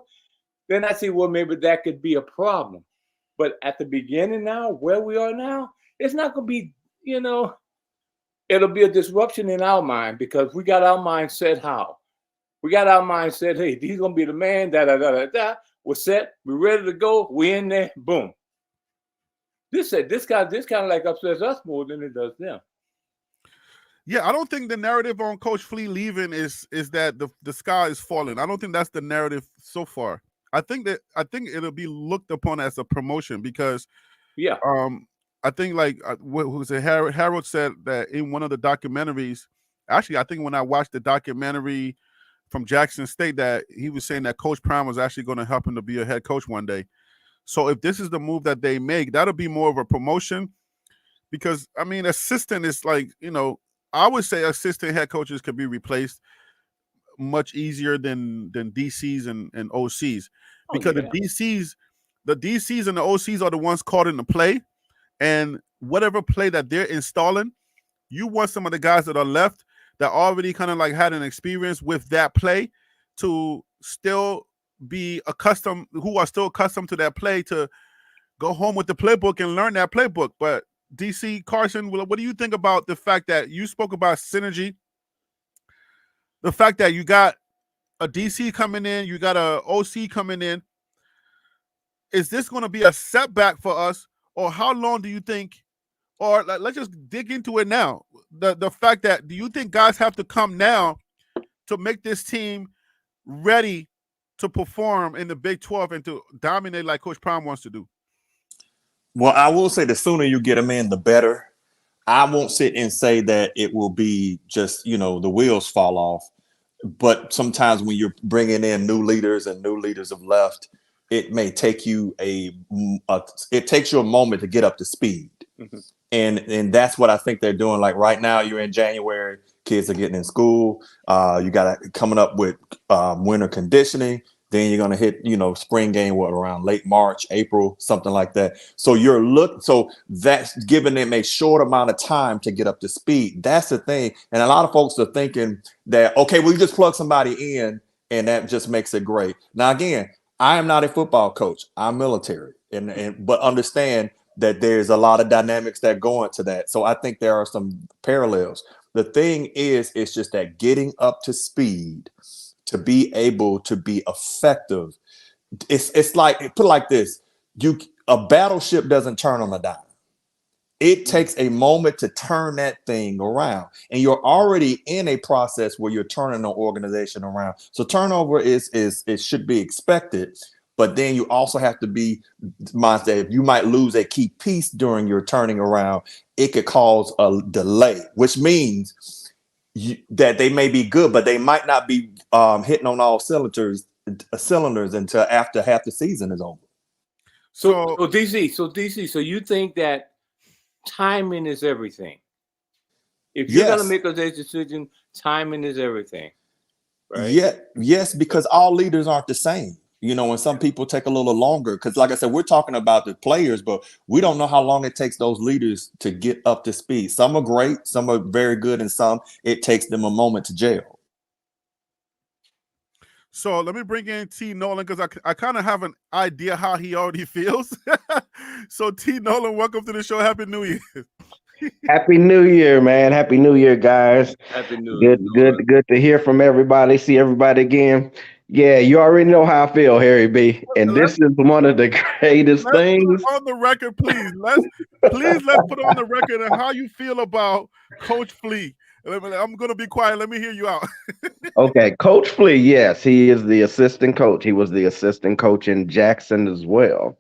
then I see, well, maybe that could be a problem. But at the beginning now, where we are now, it's not gonna be, it'll be a disruption in our mind because we got our mind set how. We got our mind set, hey, he's gonna be the man, da da da da da. We're set, we're ready to go, we're in there, boom. This kind of like upsets us more than it does them. Yeah, I don't think the narrative on Coach Flea leaving is that the sky is falling. I don't think that's the narrative so far. I think it'll be looked upon as a promotion because I think like what was it? Harold said that in one of the documentaries. Actually, I think when I watched the documentary from Jackson State, that he was saying that Coach Prime was actually going to help him to be a head coach one day. So if this is the move that they make, that'll be more of a promotion. Because I mean, assistant is like, I would say assistant head coaches could be replaced much easier than DCs and OCs. Because the DCs and the OCs are the ones caught in the play. And whatever play that they're installing, you want some of the guys that are left that already kind of like had an experience with that play to still be accustomed, who are still accustomed to that play, to go home with the playbook and learn that playbook. But DC Carson, what do you think about the fact that you spoke about synergy? The fact that you got a DC coming in, you got a OC coming in. Is this going to be a setback for us? Or how long do you think, or let's just dig into it now. The fact that, do you think guys have to come now to make this team ready to perform in the Big 12 and to dominate like Coach Prime wants to do? Well, I will say the sooner you get them in, the better. I won't sit and say that it will be just, the wheels fall off. But sometimes when you're bringing in new leaders and new leaders have left, it may take you it takes you a moment to get up to speed. Mm-hmm. And that's what I think they're doing. Like right now, you're in January, kids are getting in school. You got coming up with winter conditioning. Then you're going to hit, spring game, around late March, April, something like that. So so that's giving them a short amount of time to get up to speed. That's the thing. And a lot of folks are thinking that, okay, we just plug somebody in and that just makes it great. Now, again, I am not a football coach. I'm military, but understand that there's a lot of dynamics that go into that. So I think there are some parallels. The thing is, it's just that getting up to speed to be able to be effective. It's like, put it like this: a battleship doesn't turn on a dime. It takes a moment to turn that thing around, and you're already in a process where you're turning an organization around. So turnover is it should be expected, but then you also have to be mindful that if you might lose a key piece during your turning around, it could cause a delay, which means that they may be good, but they might not be hitting on all cylinders until after half the season is over. So DC, so you think that timing is everything? If you're going to make a decision, timing is everything, right? Yeah, yes, because all leaders aren't the same. And some people take a little longer because, like I said, we're talking about the players, but we don't know how long it takes those leaders to get up to speed. Some are great, some are very good, and some it takes them a moment to gel. So let me bring in T. Nolan because I kind of have an idea how he already feels. So T. Nolan, welcome to the show. Happy New Year. Happy New Year, man. Happy New Year, guys. Happy New Year. Good to hear from everybody. See everybody again. Yeah, you already know how I feel, Harry B. And this is one of the greatest things. Put on the record, please. Let's put on the record and how you feel about Coach Flea. I'm going to be quiet. Let me hear you out. Okay, Coach Flea, yes, he is the assistant coach. He was the assistant coach in Jackson as well.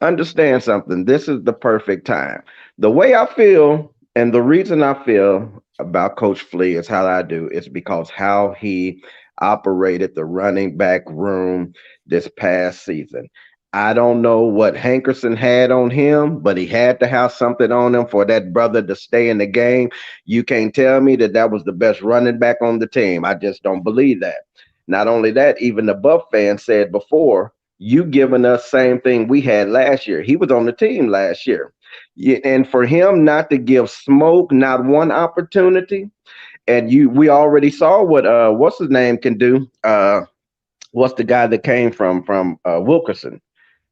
Understand something. This is the perfect time. The way I feel and the reason I feel about Coach Flea is how I do. It's because how he operated the running back room this past season. I don't know what Hankerson had on him, but he had to have something on him for that brother to stay in the game. You can't tell me that that was the best running back on the team. I just don't believe that. Not only that, even the Buff fans said before, you giving us same thing we had last year. He was on the team last year. Yeah, and for him not to give Smoke not one opportunity, and we already saw what what's his name can do. What's the guy that came from Wilkerson?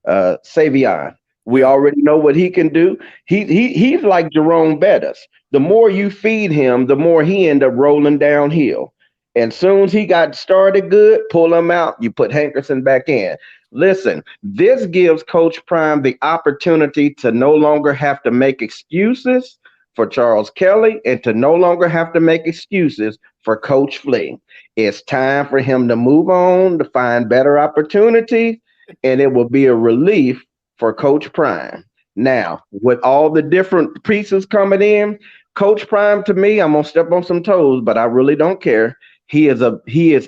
Savion. We Yeah. already know what he can do. He's like Jerome Bettis. The more you feed him, the more he end up rolling downhill. And soon as he got started good, pull him out. You put Hankerson back in. Listen, this gives Coach Prime the opportunity to no longer have to make excuses for Charles Kelly and to no longer have to make excuses for Coach Flea. It's time for him to move on, to find better opportunities, and it will be a relief for Coach Prime. Now, with all the different pieces coming in, Coach Prime to me, I'm gonna step on some toes, but I really don't care. He is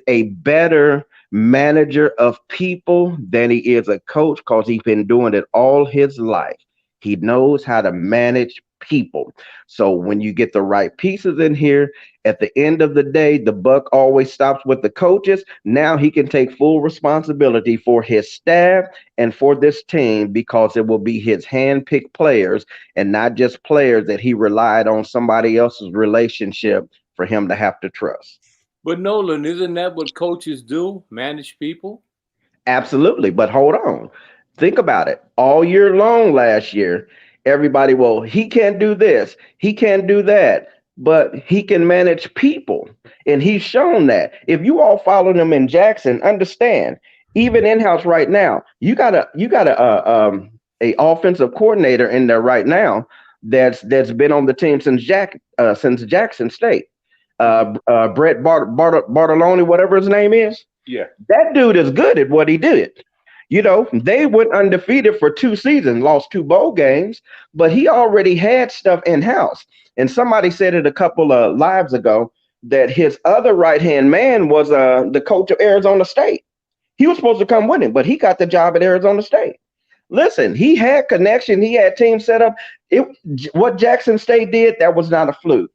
a better manager of people than he is a coach because he's been doing it all his life. He knows how to manage people. So when you get the right pieces in here, at the end of the day, the buck always stops with the coaches. Now he can take full responsibility for his staff and for this team because it will be his hand-picked players and not just players that he relied on somebody else's relationship for him to have to trust. But Nolan, isn't that what coaches do? Manage people? Absolutely. But hold on. Think about it. All year long last year, everybody, well, he can't do this, he can't do that, but he can manage people. And he's shown that. If you all follow him in Jackson, understand, even in-house right now, you got a offensive coordinator in there right now that's been on the team since Jackson State. Brett Bartolone, whatever his name is. Yeah. That dude is good at what he did. You know, they went undefeated for 2 seasons, lost 2 bowl games, but he already had stuff in house. And somebody said it a couple of lives ago that his other right hand man was the coach of Arizona State. He was supposed to come with him, but he got the job at Arizona State. Listen, he had connection, he had team set up. What Jackson State did, that was not a fluke.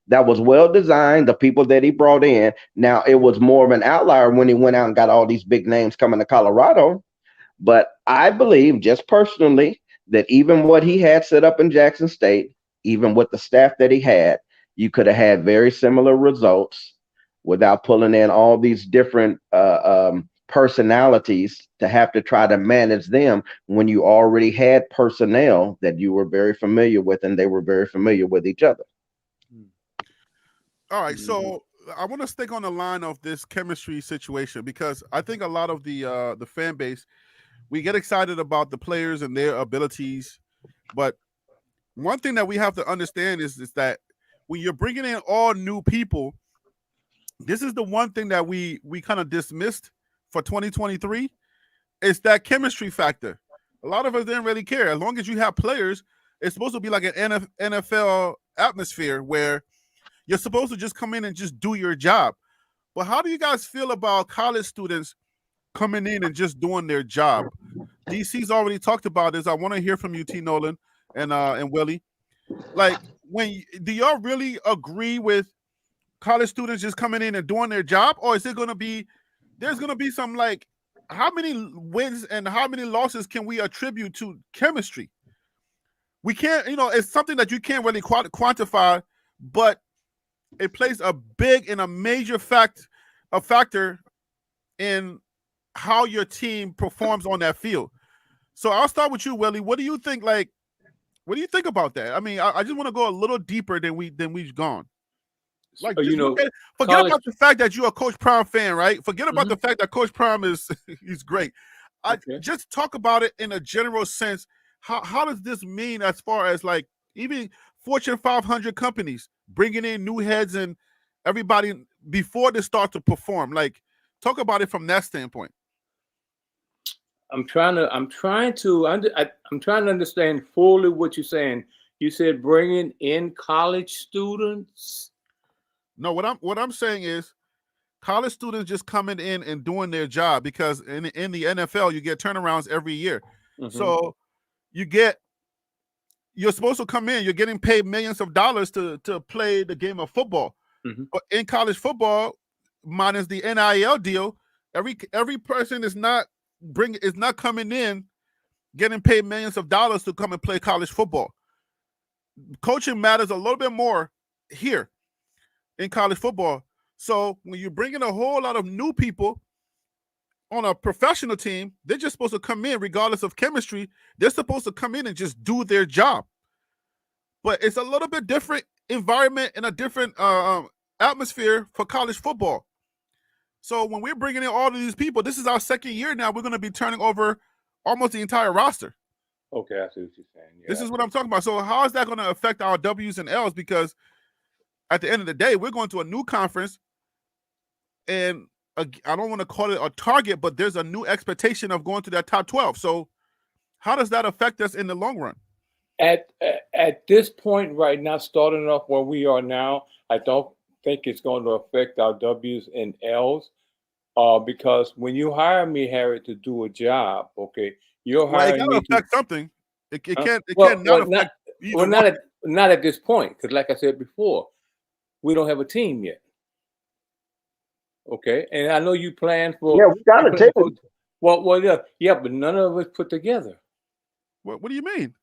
That was well designed, the people that he brought in. Now, it was more of an outlier when he went out and got all these big names coming to Colorado. But I believe, just personally, that even what he had set up in Jackson State, even with the staff that he had, you could have had very similar results without pulling in all these different personalities to have to try to manage them when you already had personnel that you were very familiar with and they were very familiar with each other. All right, so I want to stick on the line of this chemistry situation because I think a lot of the fan base, we get excited about the players and their abilities, but one thing that we have to understand is that when you're bringing in all new people, this is the one thing that we kind of dismissed for 2023. It's that chemistry factor. A lot of us didn't really care. As long as you have players, it's supposed to be like an NFL atmosphere where you're supposed to just come in and just do your job. But how do you guys feel about college students coming in and just doing their job? DC's already talked about this. I want to hear from you, T. Nolan and Willie. Like, do y'all really agree with college students just coming in and doing their job, or is it going to be there's going to be some like how many wins and how many losses can we attribute to chemistry? We can't, it's something that you can't really quantify, but it plays a big and a major factor in how your team performs on that field. So I'll start with you, Willie. What do you think? Like, what do you think about that? I mean, I just want to go a little deeper than we've gone. Like, forget about the fact that you're a Coach Prime fan, right? Forget about the fact that Coach Prime he's great. Just talk about it in a general sense. How does this mean as far as like even Fortune 500 companies bringing in new heads and everybody before they start to perform? Like, talk about it from that standpoint. I'm trying to understand fully what you're saying. You said bringing in college students. No, what I'm saying is college students just coming in and doing their job because in the NFL you get turnarounds every year. Mm-hmm. So you're supposed to come in, you're getting paid millions of dollars to play the game of football. Mm-hmm. But in college football, minus the NIL deal, every person is not coming in getting paid millions of dollars to come and play college football. Coaching matters a little bit more here in college football. So when you bring in a whole lot of new people on a professional team, they're just supposed to come in regardless of chemistry. They're supposed to come in and just do their job. But it's a little bit different environment and a different atmosphere for college football. So when we're bringing in all of these people, this is our second year now. We're going to be turning over almost the entire roster. Okay, I see what you're saying. Yeah, this is what I'm talking about. So how is that going to affect our W's and L's? Because at the end of the day, we're going to a new conference, and I don't want to call it a target, but there's a new expectation of going to that top 12. So how does that affect us in the long run? At this point right now, starting off where we are now, I don't think it's going to affect our W's and L's. Because when you hire me, Harry, to do a job, okay, you're Well, it hiring got to me affect to. something. It Huh? can't Well, not affect either well, one. not at this point, because like I said before, we don't have a team yet. Okay, and I know you plan for. Yeah, we got you a plan team. for yeah, but none of us put together. What do you mean?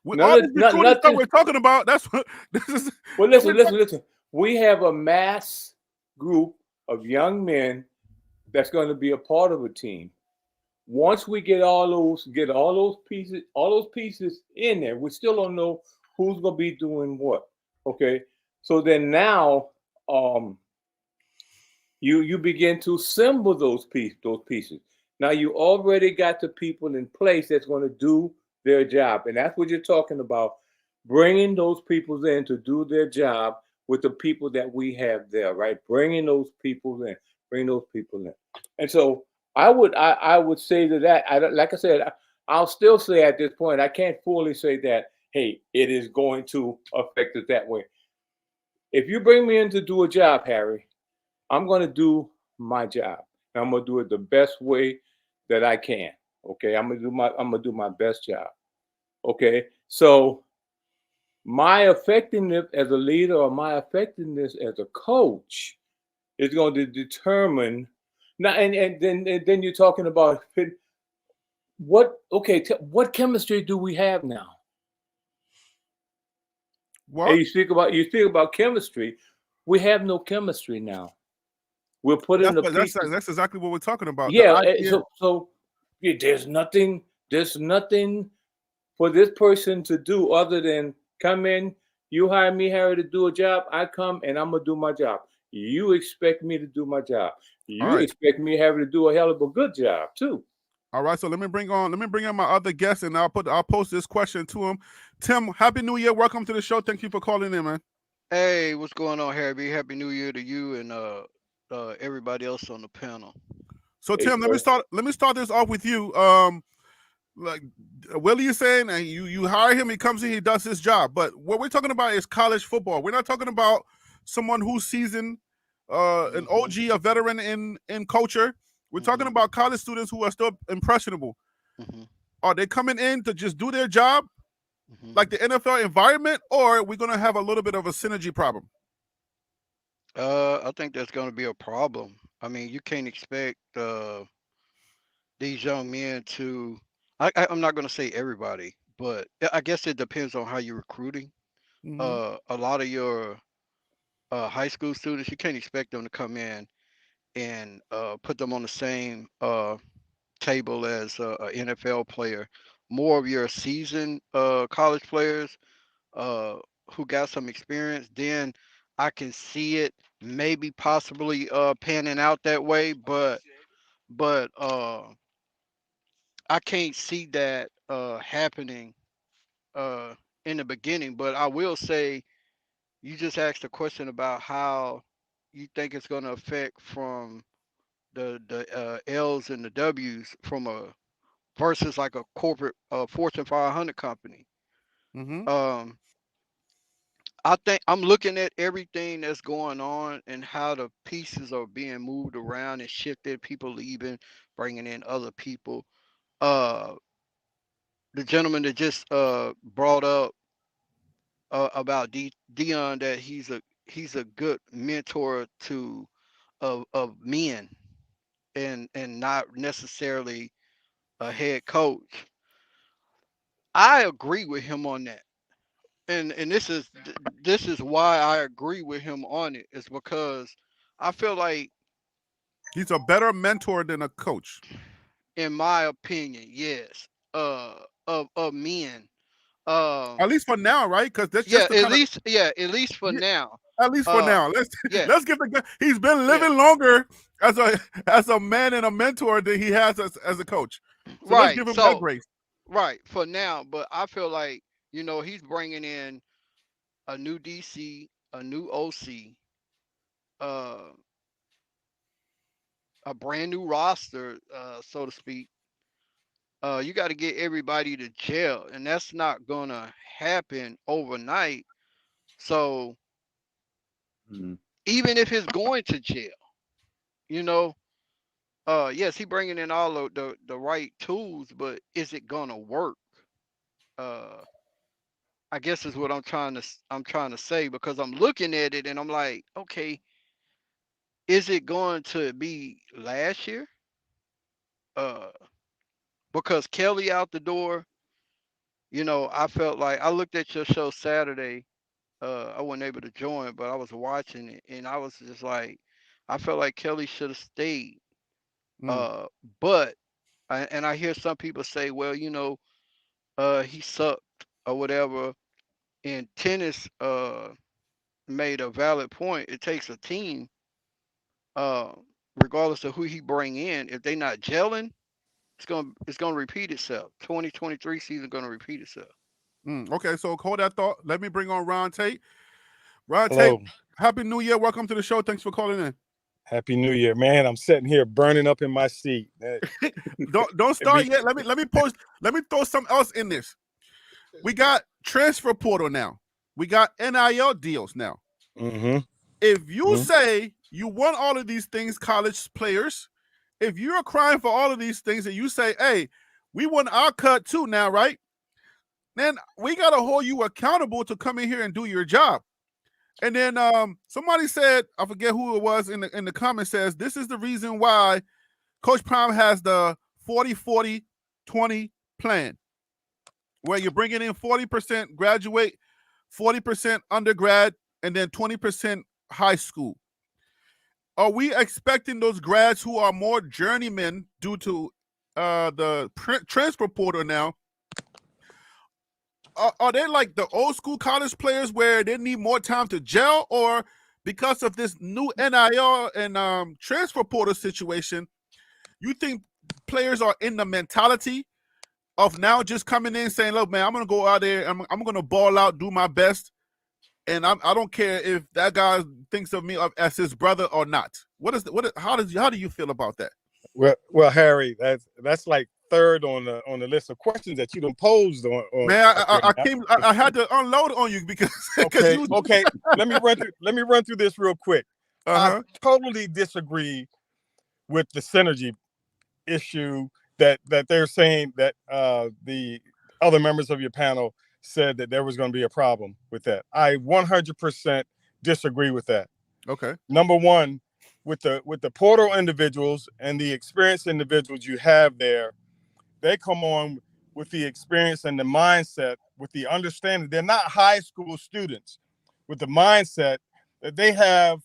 With all None this of recruiting stuff nothing. we're talking about, that's what this is. Well, listen. We have a mass group of young men that's going to be a part of a team. Once we get all those pieces in there, we still don't know who's going to be doing what. Okay, so then now, you begin to assemble those pieces. Now you already got the people in place that's going to do their job, and that's what you're talking about, bringing those people in to do their job with the people that we have there, right? Bring those people in, and so I would say to that, like I said, I'll still say at this point I can't fully say that, hey, it is going to affect us that way. If you bring me in to do a job, Harry, I'm going to do my job. And I'm going to do it the best way that I can. Okay, I'm going to do my best job. Okay, so my effectiveness as a leader or my effectiveness as a coach is going to determine now. And then you're talking about what? Okay, what chemistry do we have now? Hey, Well, you speak about chemistry. We have no chemistry now. We're putting the pieces. that's exactly what we're talking about. The Yeah, idea. so yeah, there's nothing for this person to do other than come in. You hire me, Harry, to do a job. I come and I'm gonna do my job. You expect me to do my job. All You right. expect me, Harry, to do a hell of a good job too. All right, so let me bring in my other guest, and I'll post this question to him. Tim, Happy New Year! Welcome to the show. Thank you for calling in, man. Hey, what's going on, Harry? Happy New Year to you and everybody else on the panel. So Hey, Tim, sir. let me start this off with you. Like Willie is saying, and you hire him, he comes in, he does his job. But what we're talking about is college football. We're not talking about someone who's seasoned, an OG, a veteran in culture. We're talking about college students who are still impressionable. Are they coming in to just do their job, like the NFL environment, or are we going to have a little bit of a synergy problem? I think that's going to be a problem. I mean, you can't expect these young men to. I'm not going to say everybody, but I guess it depends on how you're recruiting. Mm-hmm. A lot of your high school students, you can't expect them to come in and put them on the same table as a NFL player. More of your seasoned college players uh, who got some experience, then I can see it maybe possibly panning out that way. But I can't see that happening uh, in the beginning. But I will say, you just asked a question about how you think it's going to affect from the L's and the W's from a versus like a corporate Fortune 500 company. Mm-hmm. I think I'm looking at everything that's going on and how the pieces are being moved around and shifted, people leaving, bringing in other people. Uh, the gentleman that just brought up about Dion, that he's a good mentor to of men and not necessarily a head coach. I agree with him on that. And this is why I agree with him on it, is because I feel like, He's a better mentor than a coach. in my opinion, yes, of men. At least for now, right? Because that's Yeah, just the kind of at least for now. at least for Uh, now. Let's yeah, let's give the guy. He's been yeah, living longer as a man and a mentor than he has as a coach. So let's right. give him that So grace. right for now, but I feel like, he's bringing in a new DC, a new OC, uh, a brand new roster, so to speak. You got to get everybody to jail, and that's not gonna happen overnight. So Mhm. even if it's going to jail, you know, yes, he bringing in all of the right tools, but is it gonna work? Uh, I guess is what I'm trying to say, because I'm looking at it and I'm like, okay, is it going to be last year? Uh, because Kelly out the door, I felt like I looked at your show Saturday. I wasn't able to join, but I was watching it, and I was just like, I felt like Kelly should have stayed. Mm. Uh, but and I hear some people say, well, he sucked or whatever. And tennis made a valid point. It takes a team, uh, regardless of who he bring in. If they not gelling, it's gonna repeat itself. 2023 season gonna repeat itself. Okay, so hold that thought. Let me bring on Ron Tate. Ron Tate, Hello. Happy New Year. Welcome to the show. Thanks for calling in. Happy New Year, man. I'm sitting here burning up in my seat. Don't start yet. Let me throw something else in this. We got transfer portal now. We got NIL deals now. Mm-hmm. If you Mhm. say you want all of these things, college players, if you're crying for all of these things and you say, hey, we want our cut too now, right? Then we got to hold you accountable to come in here and do your job. And then somebody said, I forget who it was in the comments, says this is the reason why Coach Prime has the 40-40-20 plan, where you're bringing in 40% graduate, 40% undergrad, and then 20% high school. Are we expecting those grads who are more journeymen due to the transfer portal now? Are they like the old school college players where they need more time to gel, or because of this new NIL and transfer portal situation, you think players are in the mentality of now just coming in saying, look, man, I'm going to go out there, I'm going to ball out, do my best, and I don't care if that guy thinks of me as his brother or not. How do you feel about that? Well, Harry, that's like third on the list of questions that you done posed on. Man, I had to unload on you because Okay, you. okay. Let me run through this real quick. Uh-huh. I totally disagree with the synergy issue that they're saying that the other members of your panel said that there was going to be a problem with that. I 100% disagree with that. Okay. Number one, with the portal individuals and the experienced individuals you have there, they come on with the experience and the mindset, with the understanding they're not high school students, with the mindset that they have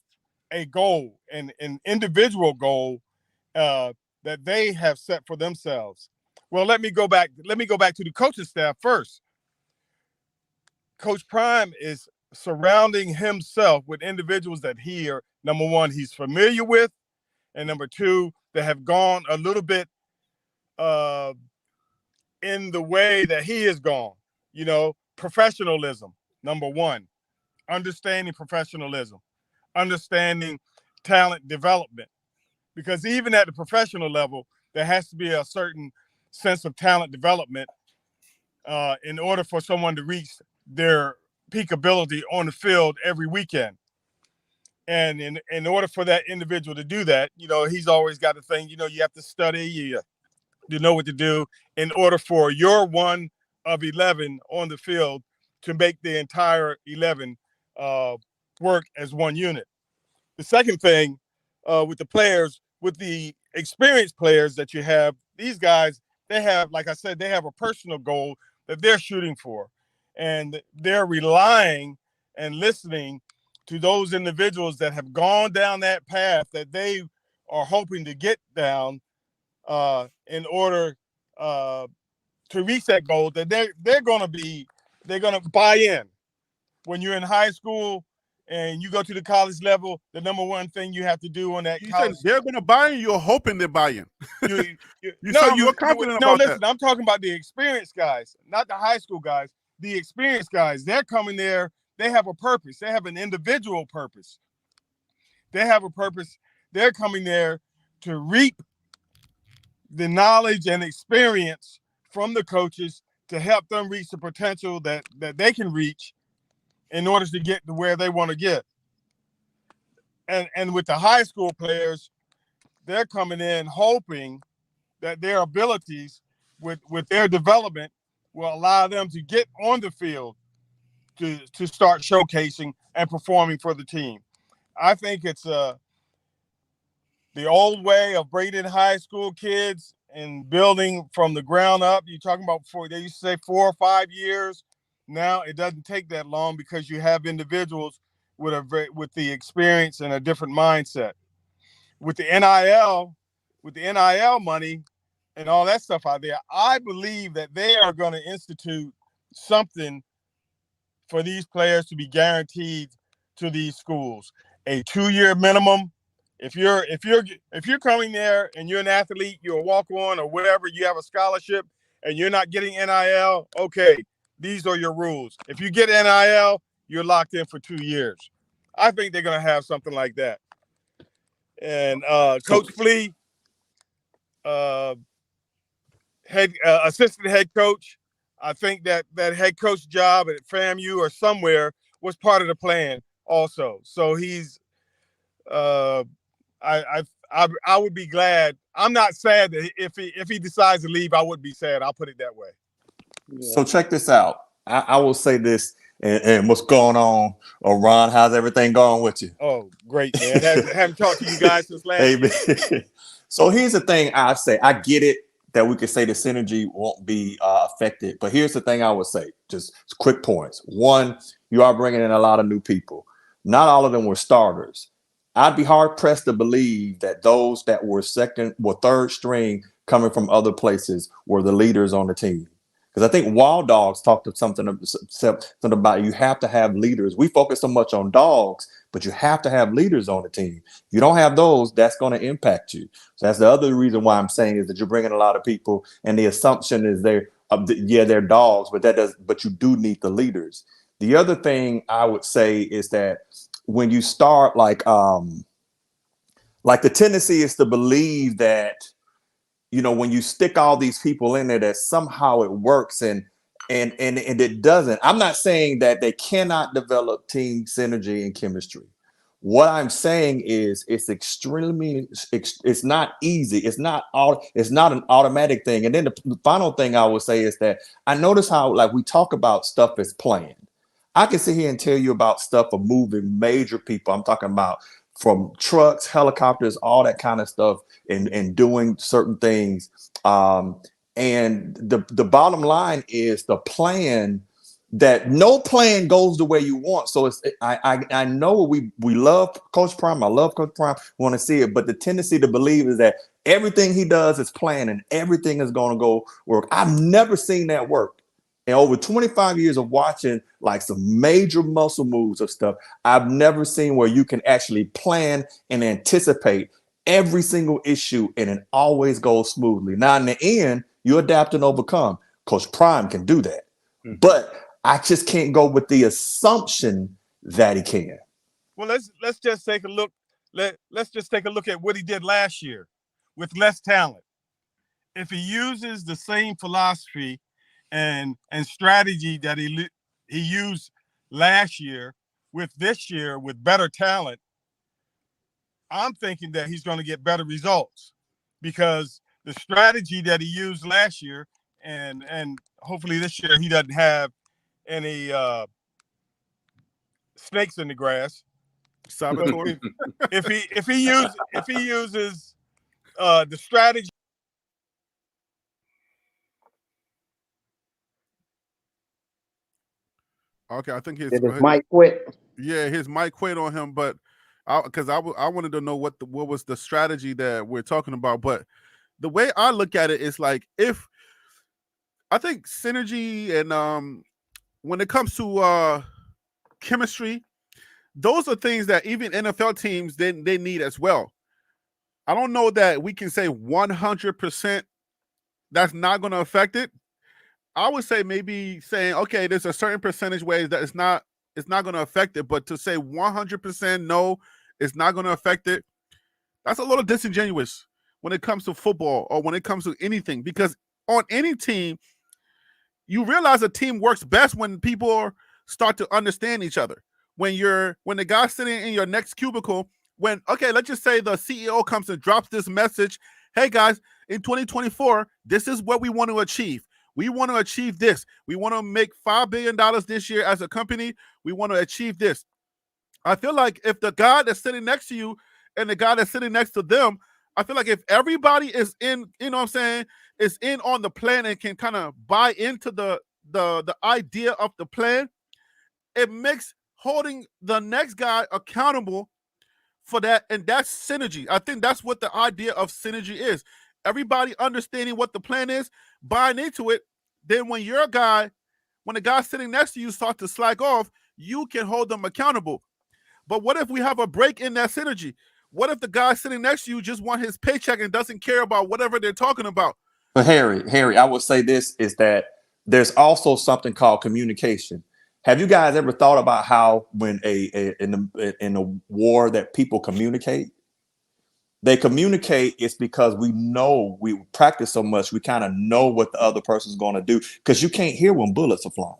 a goal, an individual goal that they have set for themselves. Well, let me go back to the coaching staff first. Coach Prime is surrounding himself with individuals that number one, he's familiar with, and number two, that have gone a little bit in the way that he has gone. Professionalism, number one, understanding professionalism, understanding talent development, because even at the professional level, there has to be a certain sense of talent development in order for someone to reach their peak ability on the field every weekend. And in order for that individual to do that, he's always got the thing, you have to study, you know what to do in order for your one of 11 on the field to make the entire 11 work as one unit. The second thing with the players, with the experienced players that you have, these guys, they have, like I said, they have a personal goal that they're shooting for. And they're relying and listening to those individuals that have gone down that path that they are hoping to get down in order to reach that goal, that they're going to buy in. When you're in high school and you go to the college level, the number one thing you have to do on that You college. said they're going to buy in. You're hoping they're buying. You sound more confident no, about listen, that. I'm talking about the experienced guys, not the high school guys. The experienced guys, they're coming there. They have a purpose. They have an individual purpose. They have a purpose. They're coming there to reap the knowledge and experience from the coaches to help them reach the potential that they can reach in order to get to where they want to get. And with the high school players, they're coming in hoping that their abilities with their development will allow them to get on the field to start showcasing and performing for the team. I think it's the old way of bringing high school kids and building from the ground up. You're talking about before, they used to say 4 or 5 years. Now it doesn't take that long because you have individuals with the experience and a different mindset. With the NIL money and all that stuff out there, I believe that they are going to institute something for these players to be guaranteed to these schools. A 2-year minimum. If you're coming there and you're an athlete, you're a walk-on or whatever, you have a scholarship and you're not getting NIL, okay, these are your rules. If you get NIL, you're locked in for 2 years. I think they're going to have something like that. And Coach Flea, assistant head coach, I think that head coach job at FAMU or somewhere was part of the plan also. So he's I would be glad. I'm not sad that if he decides to leave, I would be sad. I'll put it that way. Yeah. So check this out. I will say this, and what's going on? Oh, Ron, how's everything going with you? Oh, great, man. Haven't talked to you guys since last year. So here's the thing I say. I get it that we could say the synergy won't be affected, but here's the thing I would say. Just quick points. One, you are bringing in a lot of new people. Not all of them were starters. I'd be hard pressed to believe that those that were third string coming from other places were the leaders on the team. Because I think Wild Dogs talked to something about you have to have leaders. We focus so much on dogs, but you have to have leaders on the team. If you don't have those, that's going to impact you. So that's the other reason why I'm saying is that you're bringing a lot of people, and the assumption is they're dogs, but you do need the leaders. The other thing I would say is that when you start like the tendency is to believe that, when you stick all these people in there, that somehow it works and it doesn't. I'm not saying that they cannot develop team synergy and chemistry. What I'm saying is it's not easy. It's not an automatic thing. And then the final thing I would say is that I notice how like we talk about stuff as planned. I can sit here and tell you about stuff of moving major people. I'm talking about from trucks, helicopters, all that kind of stuff, and doing certain things. And the bottom line is the plan, that no plan goes the way you want. So I know we love Coach Prime. I love Coach Prime. Want to see it, but the tendency to believe is that everything he does is planned and everything is going to go work. I've never seen that work. And over 25 years of watching like some major muscle moves of stuff, I've never seen where you can actually plan and anticipate every single issue and it always goes smoothly. Now, in the end, you adapt and overcome. Coach Prime can do that. Mm-hmm. But I just can't go with the assumption that he can. Well, let's just take a look. Let's just take a look at what he did last year with less talent. If he uses the same philosophy and strategy that he used last year with this year with better talent, I'm thinking that he's going to get better results because the strategy that he used last year and hopefully this year he doesn't have any snakes in the grass. But Saboteur. if he uses the strategy. Okay, I think Did his mic quit? yeah, his mic quit on him, but I wanted to know what was the strategy that we're talking about. But the way I look at it is like if I think synergy and when it comes to chemistry, those are things that even NFL teams they need as well. I don't know that we can say 100% that's not going to affect it. I would say maybe saying okay, there's a certain percentage ways that it's not going to affect it, but to say 100% no, it's not going to affect it. That's a little disingenuous when it comes to football or when it comes to anything because on any team you realize a team works best when people start to understand each other. When the guy's sitting in your next cubicle, when okay, let's just say the CEO comes and drops this message, hey guys, in 2024, this is what we want to achieve. We want to achieve this. We want to make $5 billion this year as a company. We want to achieve this. I feel like if the guy that's sitting next to you and the guy that's sitting next to them, I feel like if everybody is in, you know what I'm saying, is in on the plan and can kind of buy into the idea of the plan, it makes holding the next guy accountable for that, and that's synergy. I think that's what the idea of synergy is. Everybody understanding what the plan is, buying into it. Then when the guy sitting next to you starts to slack off, you can hold them accountable. But what if we have a break in that synergy? What if the guy sitting next to you just want his paycheck and doesn't care about whatever they're talking about? But Harry, I would say this is that there's also something called communication. Have you guys ever thought about how when in a war that people communicate? They communicate it's because we practice so much we kind of know what the other person's going to do because you can't hear when bullets are flying.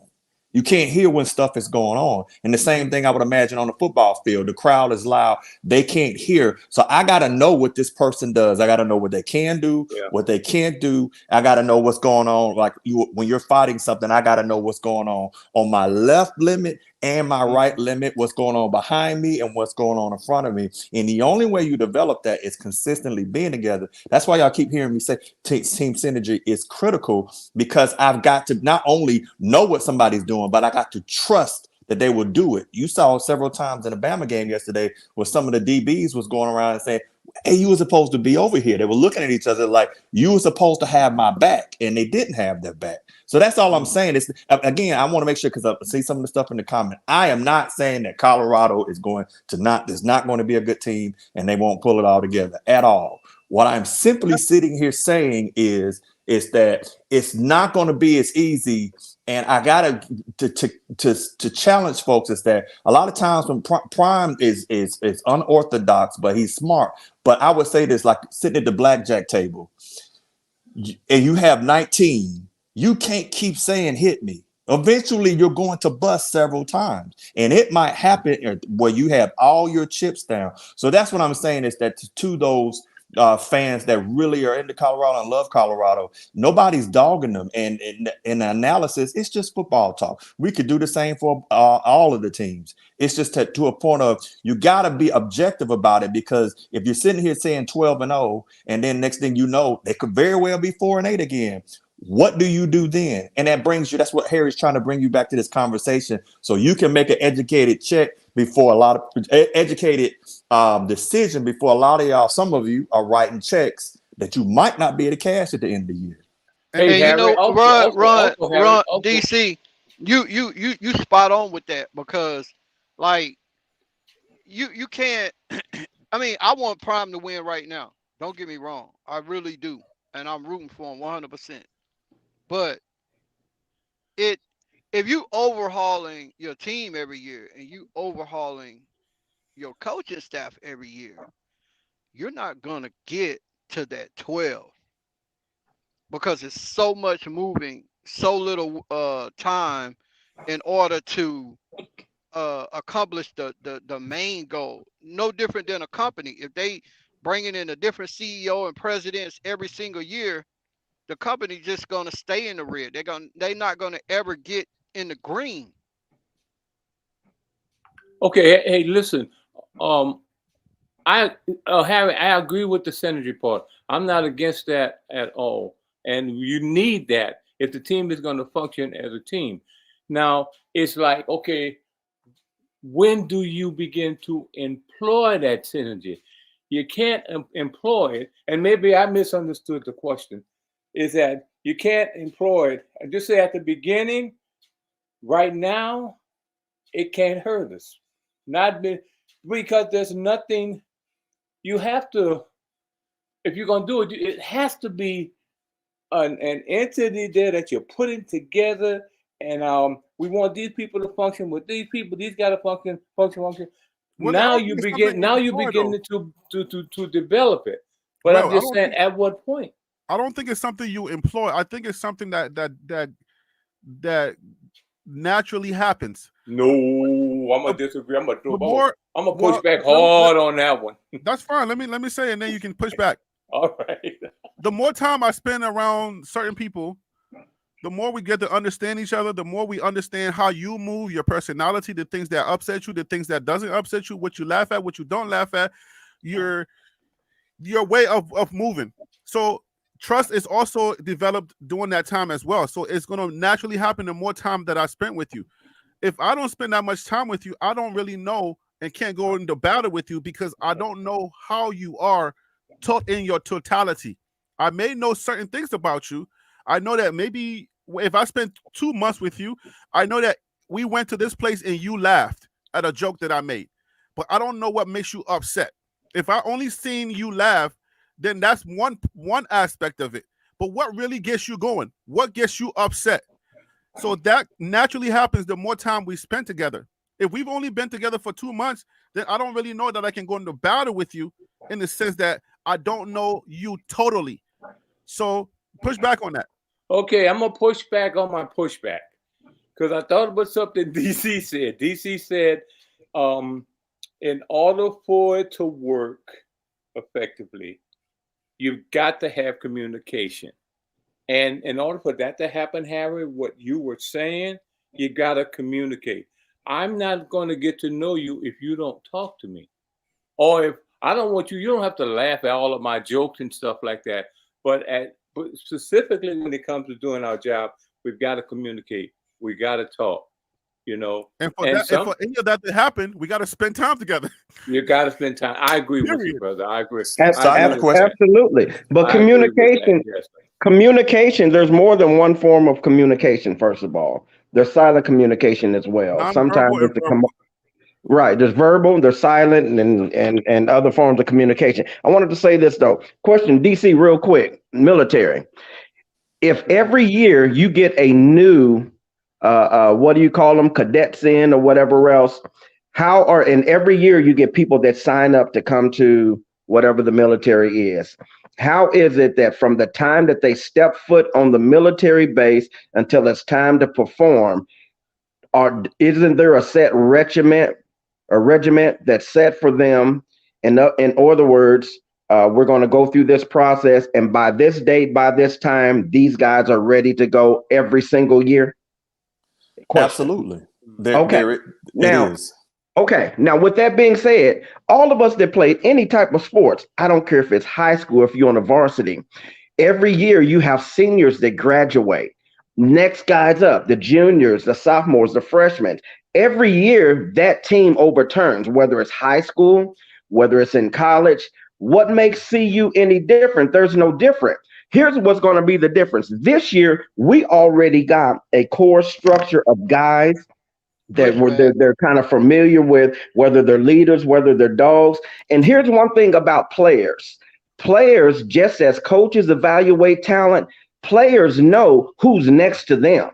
You can't hear when stuff is going on. And the same thing I would imagine on the football field. The crowd is loud. They can't hear. So I got to know what this person does. I got to know what they can do, Yeah. what they can't do. I got to know what's going on. Like when you're fighting something, I got to know what's going on my left limit and my right limit, what's going on behind me and what's going on in front of me. And the only way you develop that is consistently being together. That's why y'all keep hearing me say team synergy is critical because I've got to not only know what somebody's doing, but I got to trust that they will do it. You saw several times in the Bama game yesterday where some of the DBs was going around and saying, hey, you were supposed to be over here. They were looking at each other like you were supposed to have my back, and they didn't have their back. So that's all I'm saying. Is again, I want to make sure because I see some of the stuff in the comment. I am not saying that Colorado is not going to be a good team and they won't pull it all together at all. What I'm simply sitting here saying is that it's not going to be as easy. And I gotta to challenge folks is that a lot of times when Prime is unorthodox, but he's smart. But I would say this, like sitting at the blackjack table, and you have 19, you can't keep saying hit me. Eventually, you're going to bust several times, and it might happen where you have all your chips down. So that's what I'm saying is that to those fans that really are into Colorado and love Colorado, nobody's dogging them. And in the analysis, it's just football talk. We could do the same for all of the teams. It's just to a point of you got to be objective about it because if you're sitting here saying 12-0, and then next thing you know, they could very well be 4-8 again. What do you do then? And that's what Harry's trying to bring you back to this conversation so you can make an educated check before a lot of educated decision before a lot of y'all, some of you are writing checks that you might not be able to cash at the end of the year. Hey, And you Harry, know, Harry, DC, you spot on with that because like you can't. I mean, I want Prime to win right now. Don't get me wrong, I really do, and I'm rooting for him 100%. But it if you overhauling your team every year and you overhauling your coaching staff every year, you're not gonna get to that 12 because it's so much moving so little time in order to accomplish the main goal. No different than a company. If they bringing in a different CEO and presidents every single year, the company just gonna stay in the red. They're not gonna ever get in the green. Okay, hey, listen. Harry, I agree with the synergy part. I'm not against that at all, and you need that if the team is going to function as a team. Now, it's like, okay, when do you begin to employ that synergy? You can't employ it, and maybe I misunderstood the question. Is that you can't employ it? I just say at the beginning, right now, it can't hurt us. Not be, because there's nothing. You have to, if you're gonna do it, it has to be an entity there that you're putting together. And we want these people to function with these people. These got to function. Well, Now you begin. Now you begin to develop it. But Well, I'm just saying, at what point? I don't think it's something you employ. I think it's something that naturally happens. No, I'm gonna disagree. I'm gonna push back well, hard on that one. That's fine. Let me say it, and then you can push back. All right. The more time I spend around certain people, the more we get to understand each other, the more we understand how you move, your personality, the things that upset you, the things that doesn't upset you, what you laugh at, what you don't laugh at, your way of moving. So trust is also developed during that time as well. So it's going to naturally happen the more time that I spent with you. If I don't spend that much time with you, I don't really know and can't go into battle with you because I don't know how you are in your totality. I may know certain things about you. I know that maybe if I spent 2 months with you, I know that we went to this place and you laughed at a joke that I made, but I don't know what makes you upset. If I only seen you laugh, then that's one aspect of it. But what really gets you going? What gets you upset? So that naturally happens the more time we spend together. If we've only been together for 2 months, then I don't really know that I can go into battle with you in the sense that I don't know you totally. So push back on that. Okay, I'm gonna push back on my pushback because I thought about something DC said. DC said, in order for it to work effectively, you've got to have communication. And in order for that to happen, Harry, what you were saying, you got to communicate. I'm not going to get to know you if you don't talk to me. Or if I don't want you don't have to laugh at all of my jokes and stuff like that. But specifically when it comes to doing our job, we've got to communicate. We got to talk, you know. And for any of that to happen, we got to spend time together. You got to spend time. I agree with you, brother. I agree. Absolutely. But communication, there's more than one form of communication, first of all. There's silent communication as well. Sometimes it's right. There's verbal, there's silent, and other forms of communication. I wanted to say this though. Question, DC, real quick. Military. If every year you get a new what do you call them, cadets in or whatever else, and every year you get people that sign up to come to whatever the military is. How is it that from the time that they step foot on the military base until it's time to perform, isn't there a set regiment that's set for them? In other words, we're going to go through this process, and by this date, by this time, these guys are ready to go every single year? Question. Absolutely. Okay. Now, with that being said, all of us that played any type of sports, I don't care if it's high school, if you're on a varsity, every year you have seniors that graduate. Next guys up, the juniors, the sophomores, the freshmen. Every year that team overturns, whether it's high school, whether it's in college. What makes CU any different? There's no different. Here's what's going to be the difference. This year, we already got a core structure of guys that they're kind of familiar with, whether they're leaders, whether they're dogs. And here's one thing about players. Players, just as coaches evaluate talent, players know who's next to them.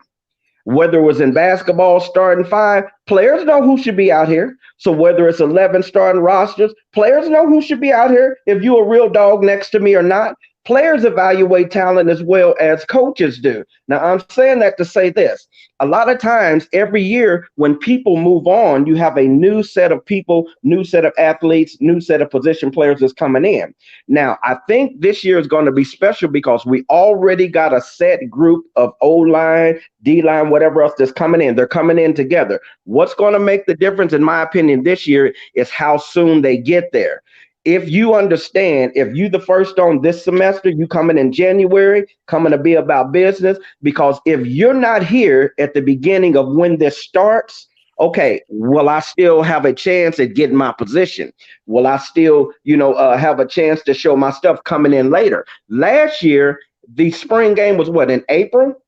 Whether it was in basketball starting 5, players know who should be out here. So whether it's 11 starting rosters, players know who should be out here. If you're a real dog next to me or not, Players evaluate talent as well as coaches do. Now, I'm saying that to say this. A lot of times, every year, when people move on, you have a new set of people, new set of athletes, new set of position players that's coming in. Now, I think this year is going to be special because we already got a set group of O-line, D-line, whatever else that's coming in. They're coming in together. What's going to make the difference, in my opinion, this year is how soon they get there. If you understand, if you the first on this semester, you coming in January, coming to be about business, because if you're not here at the beginning of when this starts, okay, will I still have a chance at getting my position? Will I still, have a chance to show my stuff coming in later? Last year, the spring game was what, in April?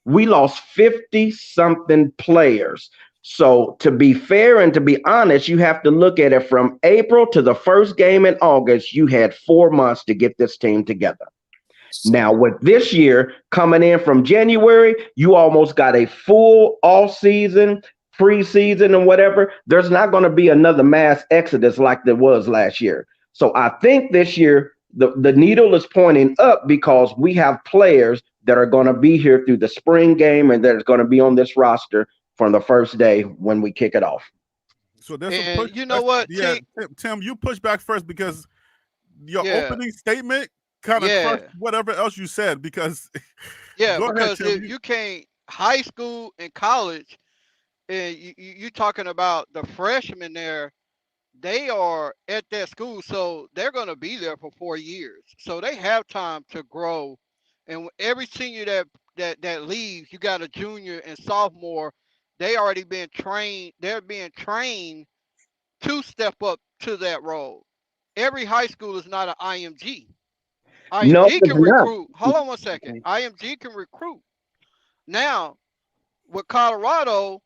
We lost 50 something players. So to be fair and to be honest, you have to look at it from April to the first game in August. You had 4 months to get this team together. Now, with this year coming in from January, you almost got a full off season, preseason, and whatever. There's not going to be another mass exodus like there was last year. So I think this year the needle is pointing up because we have players that are going to be here through the spring game and that are going to be on this roster from the first day when we kick it off. So there's And some push, you know what, yeah, Tim, you push back first because your opening statement kind of crushed whatever else you said because because if you can't high school and college, and you talking about the freshmen there, they are at that school, so they're going to be there for 4 years, so they have time to grow. And every senior that leaves, you got a junior and sophomore. They already been trained. They're being trained to step up to that role. Every high school is not an IMG. No, IMG it's can not. recruit. Hold on one second. IMG can recruit. Now, with Colorado,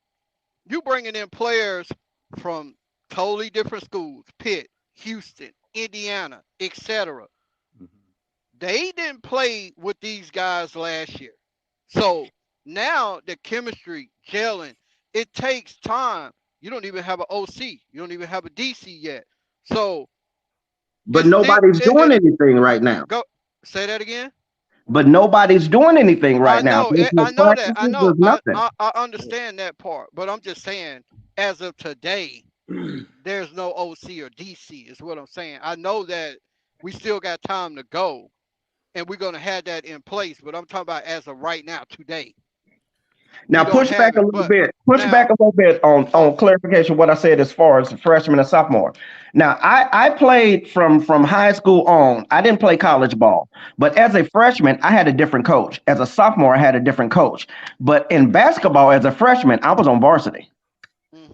you bringing in players from totally different schools: Pitt, Houston, Indiana, etc. They didn't play with these guys last year. So now the chemistry, gelling, it takes time. You don't even have an OC. You don't even have a DC yet. So But nobody's doing anything right now. Go say that again. But nobody's doing anything right now. There's no I know that. practices, there's nothing. I understand that part. But I'm just saying, as of today, there's no OC or DC, is what I'm saying. I know that we still got time to go, and we're gonna have that in place. But I'm talking about as of right now, today. Now push back a little bit. Back a little bit on clarification what I said as far as freshman and sophomore. Now I played from high school on. I didn't play college ball, but as a freshman, I had a different coach. As a sophomore, I had a different coach. But in basketball, as a freshman, I was on varsity.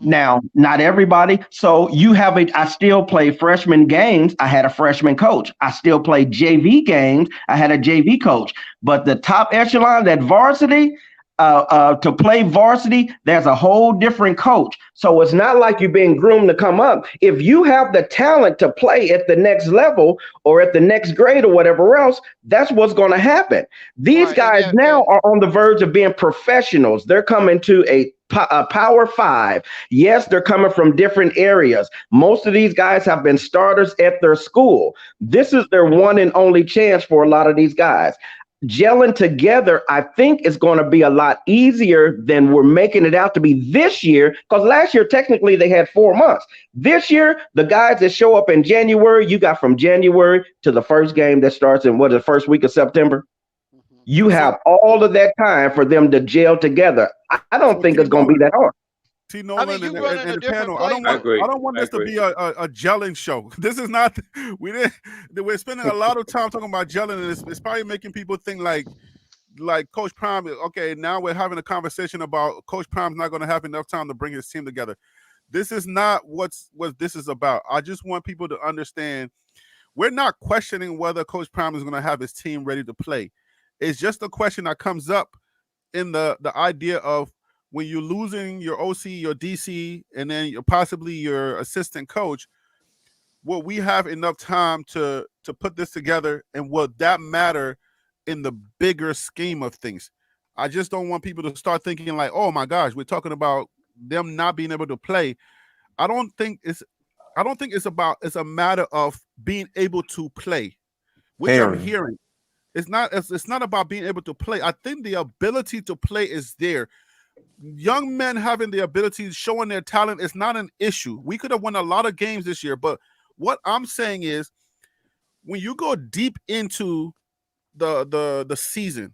Now, not everybody. So I still play freshman games. I had a freshman coach. I still play JV games. I had a JV coach. But the top echelon, that varsity, to play varsity, there's a whole different coach. So it's not like you're being groomed to come up. If you have the talent to play at the next level or at the next grade or whatever else, that's what's going to happen. These guys now are on the verge of being professionals. They're coming to a Power 5. Yes, they're coming from different areas. Most of these guys have been starters at their school. This is their one and only chance for a lot of these guys. Gelling together, I think, is going to be a lot easier than we're making it out to be this year, because last year, technically, they had 4 months. This year, the guys that show up in January, you got from January to the first game that starts in the first week of September. You have all of that time for them to gel together. I don't think it's going to be that hard. T. Nolan and the panel. I don't want this to be a gelling show. This is not. We're spending a lot of time talking about gelling, and it's probably making people think like Coach Prime. Okay, now we're having a conversation about Coach Prime's not going to have enough time to bring his team together. This is not what this is about. I just want people to understand we're not questioning whether Coach Prime is going to have his team ready to play. It's just a question that comes up in the idea of when you're losing your OC, your DC, and then possibly your assistant coach, will we have enough time to put this together, and will that matter in the bigger scheme of things? I just don't want people to start thinking like, oh my gosh, we're talking about them not being able to play. I don't think it's a matter of being able to play, which I'm hearing. It's not about being able to play. I think the ability to play is there. Young men having the ability, showing their talent is not an issue. We could have won a lot of games this year, but what I'm saying is, when you go deep into the season,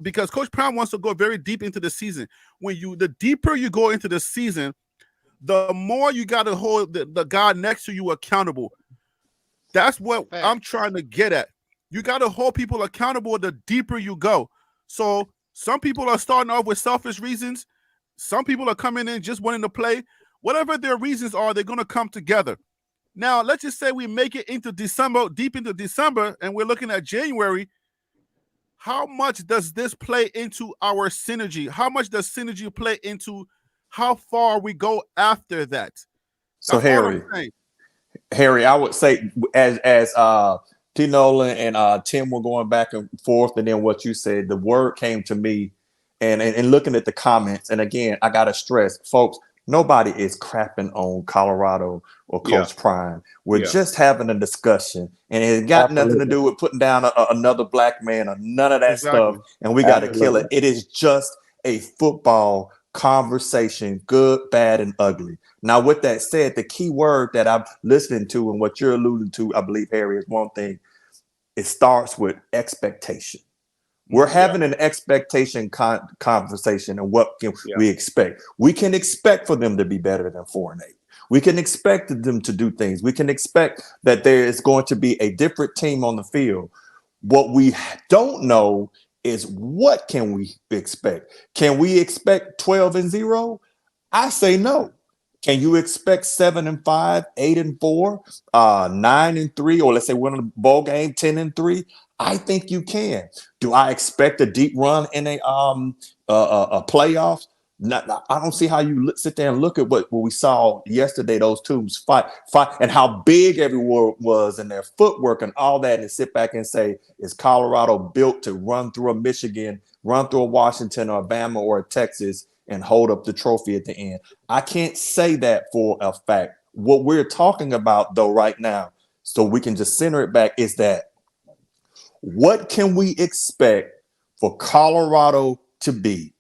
because Coach Prime wants to go very deep into the season. The deeper you go into the season, the more you got to hold the guy next to you accountable. That's what I'm trying to get at. You got to hold people accountable the deeper you go. So some people are starting off with selfish reasons. Some people are coming in just wanting to play. Whatever their reasons are, they're going to come together. Now, let's just say we make it into December, deep into December, and we're looking at January. How much does this play into our synergy? How much does synergy play into how far we go after that? So That's all I'm saying. Harry, I would say as T. Nolan and Tim were going back and forth, and then what you said, the word came to me, and looking at the comments, and again, I gotta stress, folks, nobody is crapping on Colorado or Coach Prime. We're just having a discussion, and it got nothing to do with putting down another black man or none of that stuff, and we got to kill it. It is just a football conversation, good, bad, and ugly. Now, with that said, the key word that I'm listening to and what you're alluding to, I believe, Harry, is one thing. It starts with expectation. We're having an expectation conversation, and what can we expect? We can expect for them to be better than 4-8. We can expect them to do things. We can expect that there is going to be a different team on the field. What we don't know is what can we expect? Can we expect 12-0? I say no. Can you expect 7-5, 8-4, 9-3, or let's say win a bowl game 10-3? I think you can. Do I expect a deep run in a playoffs? I don't see how you sit there and look at what we saw yesterday. Those teams fight, and how big everyone was, and their footwork and all that, and sit back and say, is Colorado built to run through a Michigan, run through a Washington or a Bama or a Texas and hold up the trophy at the end? I can't say that for a fact. What we're talking about, though, right now, so we can just center it back, is that what can we expect for Colorado to be?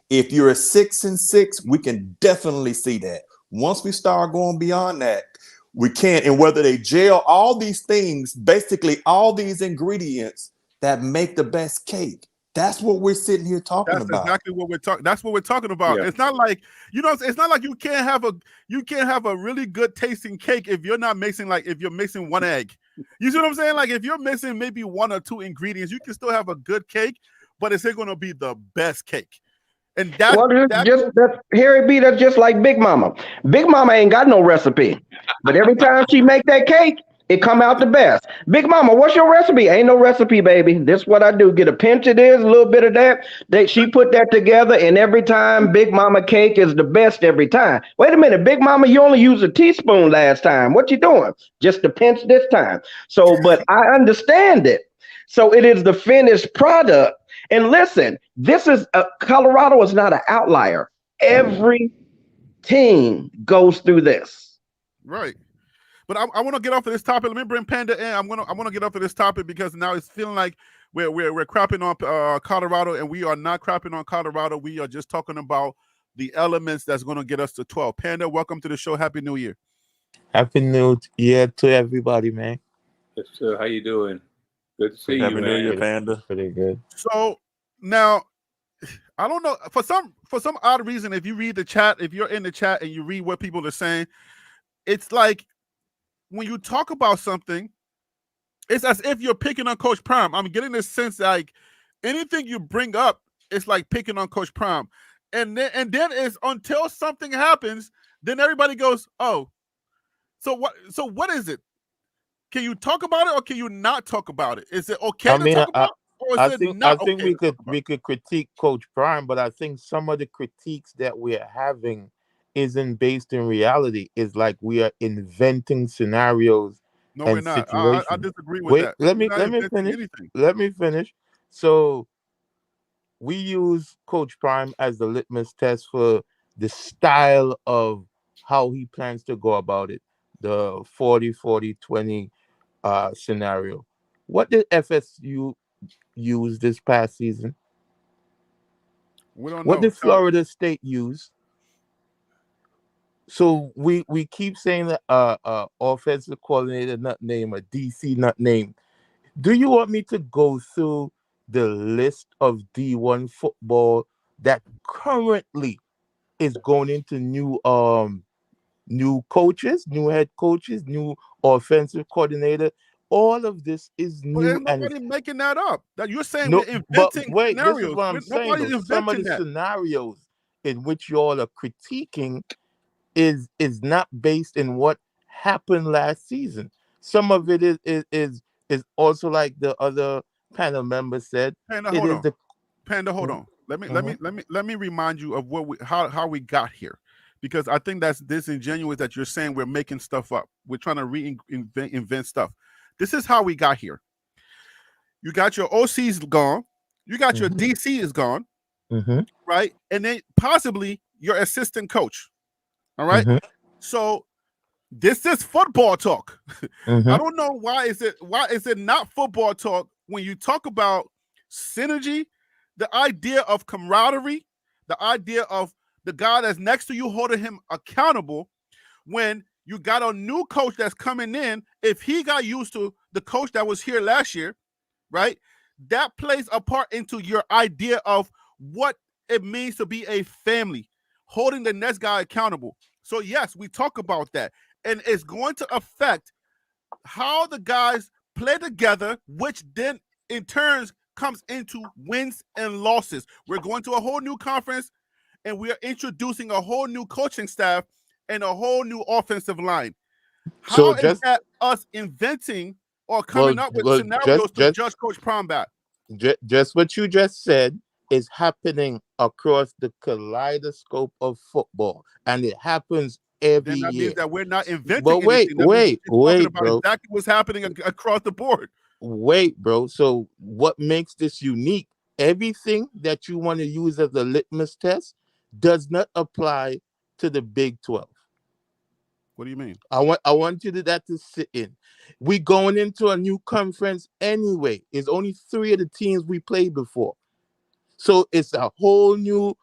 If you're a 6-6, we can definitely see that. Once we start going beyond that, we can't. And whether they gel, all these things, basically all these ingredients that make the best cake. That's what we're sitting here talking about. That's exactly what we're talking. That's what we're talking about. Yeah. It's not like, it's not like you can't have a really good tasting cake if you're not mixing, if you're mixing one egg. You see what I'm saying? Like, if you're missing maybe one or two ingredients, you can still have a good cake, but it's not going to be the best cake. And that's Harry B, that's just like Big Mama. Big Mama ain't got no recipe, but every time she make that cake, it come out the best. Big Mama, what's your recipe? Ain't no recipe, baby. This is what I do. Get a pinch of this, a little bit of that. She put that together, and every time Big Mama cake is the best every time. Wait a minute, Big Mama, you only used a teaspoon last time. What you doing? Just a pinch this time. So, but I understand it. So it is the finished product. And listen, Colorado is not an outlier. Every team goes through this. Right. But I want to get off of this topic. Let me bring Panda in. I want to get off of this topic because now it's feeling like we're crapping on Colorado, and we are not crapping on Colorado. We are just talking about the elements that's going to get us to 12. Panda, welcome to the show. Happy New Year. Happy New Year to everybody, man. Yes, sir. How you doing? Good to see you, man. Happy New Year, Panda. Pretty good. So now, I don't know, for some odd reason, if you read the chat, if you're in the chat and you read what people are saying, it's like when you talk about something, it's as if you're picking on Coach Prime. I'm getting this sense like anything you bring up, it's like picking on Coach Prime. And then it's until something happens, then everybody goes, oh, so what is it? Can you talk about it or can you not talk about it? Is it okay to talk about it? I think we could critique Coach Prime, but I think some of the critiques that we're having isn't based in reality. It's like we are inventing scenarios. No, we're not. I disagree with that. Let me finish. So we use Coach Prime as the litmus test for the style of how he plans to go about it. The 40-40-20 scenario. What did FSU use this past season? We don't What know. did Florida State use? So we keep saying that offensive coordinator not name, a DC not name. Do you want me to go through the list of D1 football that currently is going into new coaches, new head coaches, new offensive coordinator? All of this is But new ain't and it's nobody making that up. That you're saying no, we're but inventing wait, this is scenarios. what I'm saying Nobody's though. Some of inventing the that. scenarios in which you all are critiquing is not based in what happened last season. Some of it is also like the other panel member said. Panda, It hold is on. the Panda, hold Mhm, on. Let me let mhm, me let me let me remind you of what how we got here, because I think that's disingenuous that you're saying we're making stuff up. We're trying to invent stuff. This is how we got here. You got your OC's gone. You got your mhm, DC is gone, mhm, right? And then possibly your assistant coach. All right. mhm, So this is football talk. I mhm. don't know why is it not football talk when you talk about synergy, the idea of camaraderie, the idea of the guy that's next to you holding him accountable. When you got a new coach that's coming in, if he got used to the coach that was here last year, right? That plays a part into your idea of what it means to be a family, holding the next guy accountable. So yes, we talk about that, and it's going to affect how the guys play together, which then in turns comes into wins and losses. We're going to a whole new conference, and we are introducing a whole new coaching staff and a whole new offensive line. So How is that us inventing or coming up with well scenarios to judge Coach Prombat? just what you just said is happening across the kaleidoscope of football, and it happens every Then that means year. that we're not But inventing anything. That means we're just talking wait, about bro. exactly what's happening across the board. Wait, bro. So what makes this unique? Everything that you want to use as a litmus test does not apply to the Big 12. What do you mean? I want you to that to sit in. We going into a new conference anyway. It's only three of the teams we played before. So it's a whole new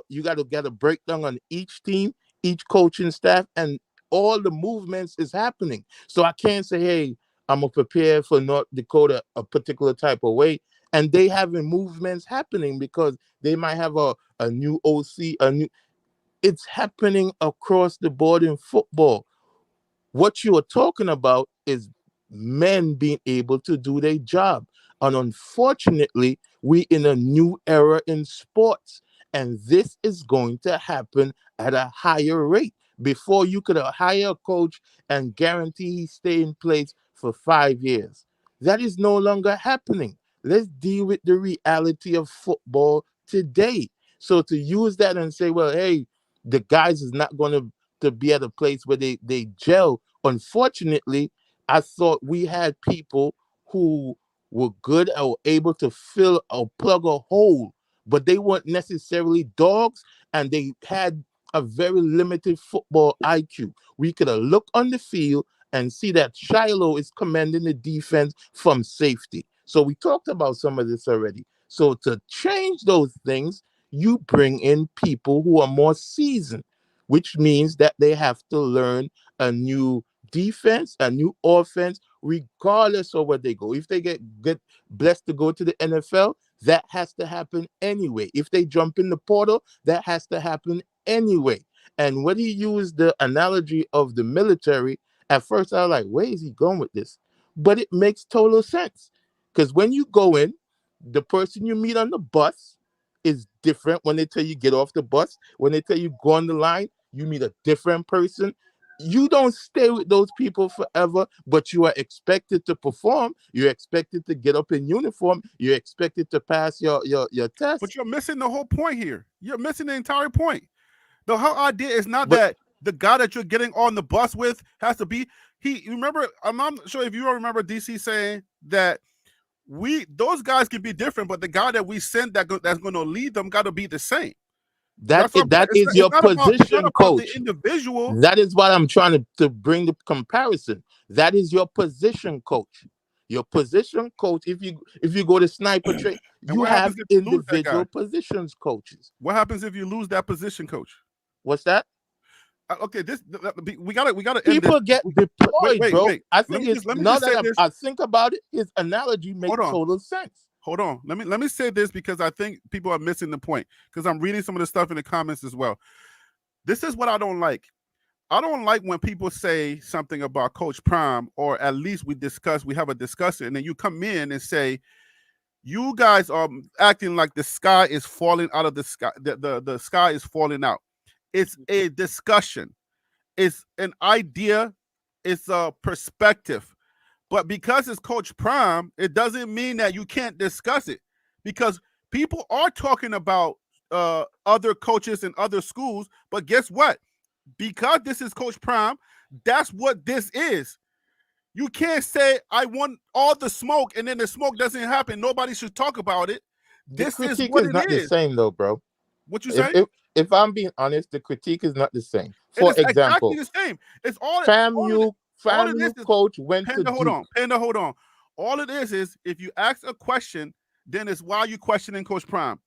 you got to get a breakdown on each team, each coaching staff, and all the movements is happening. So I can't say, hey, I'm gonna prepare for North Dakota a particular type of way. And they having movements happening because they might have a new OC, a new it's happening across the board in football. What you are talking about is men being able to do their job. And unfortunately, we in a new era in sports. And this is going to happen at a higher rate. Before you could hire a coach and guarantee he stay in place for 5 years. That is no longer happening. Let's deal with the reality of football today. So to use that and say, well, hey, the guys is not going to be at a place where they gel. Unfortunately, I thought we had people who were good or able to fill or plug a hole, but they weren't necessarily dogs, and they had a very limited football IQ. We could have looked on the field and see that Shiloh is commanding the defense from safety. So we talked about some of this already. So to change those things, you bring in people who are more seasoned, which means that they have to learn a new defense, a new offense, regardless of where they go. If they get blessed to go to the NFL, that has to happen anyway. If they jump in the portal, that has to happen anyway. And when he used the analogy of the military, at first I was like, where is he going with this? But it makes total sense. Because when you go in, the person you meet on the bus is different when they tell you get off the bus. When they tell you go on the line, you meet a different person. You don't stay with those people forever, but you are expected to perform. You're expected to get up in uniform. You're expected to pass your test. But you're missing the whole point here. You're missing the entire point. The whole idea is not But that the guy that you're getting on the bus with has to be he. Remember, I'm not sure if you remember DC saying that those guys can be different, but the guy that we send that's going to lead them got to be the same. That's what I'm saying. that is It's your not about position, the coach. individual. That is what I'm trying to bring the comparison. That is your position, coach. Your position coach, if you go to sniper trade, And you what have happens if you lose that individual guy? positions coaches. What happens if you lose that position coach? What's that? Okay, we gotta end this. People get deployed, Wait. bro. I Let think me it's just let me now just say that this. I think about it, his analogy makes Hold on. total sense. Hold on. Let me say this because I think people are missing the point. Because I'm reading some of the stuff in the comments as well. This is what I don't like. I don't like when people say something about Coach Prime, or at least we have a discussion, and then you come in and say, you guys are acting like the sky is falling out of the sky. The sky is falling out. It's a discussion. It's an idea. It's a perspective. But because it's Coach Prime, it doesn't mean that you can't discuss it. Because people are talking about other coaches and other schools. But guess what? Because this is Coach Prime, that's what this is. You can't say I want all the smoke and then the smoke doesn't happen. Nobody should talk about it. The This is critique what is it not the is. same, though, bro. What you If, say? if I'm being honest, the critique is not the same. It For is exactly example, the same. It's all FAMU this is coach went to Panda, hold Duke. on. Panda, hold on. All it is if you ask a question, then it's why you questioning Coach Prime.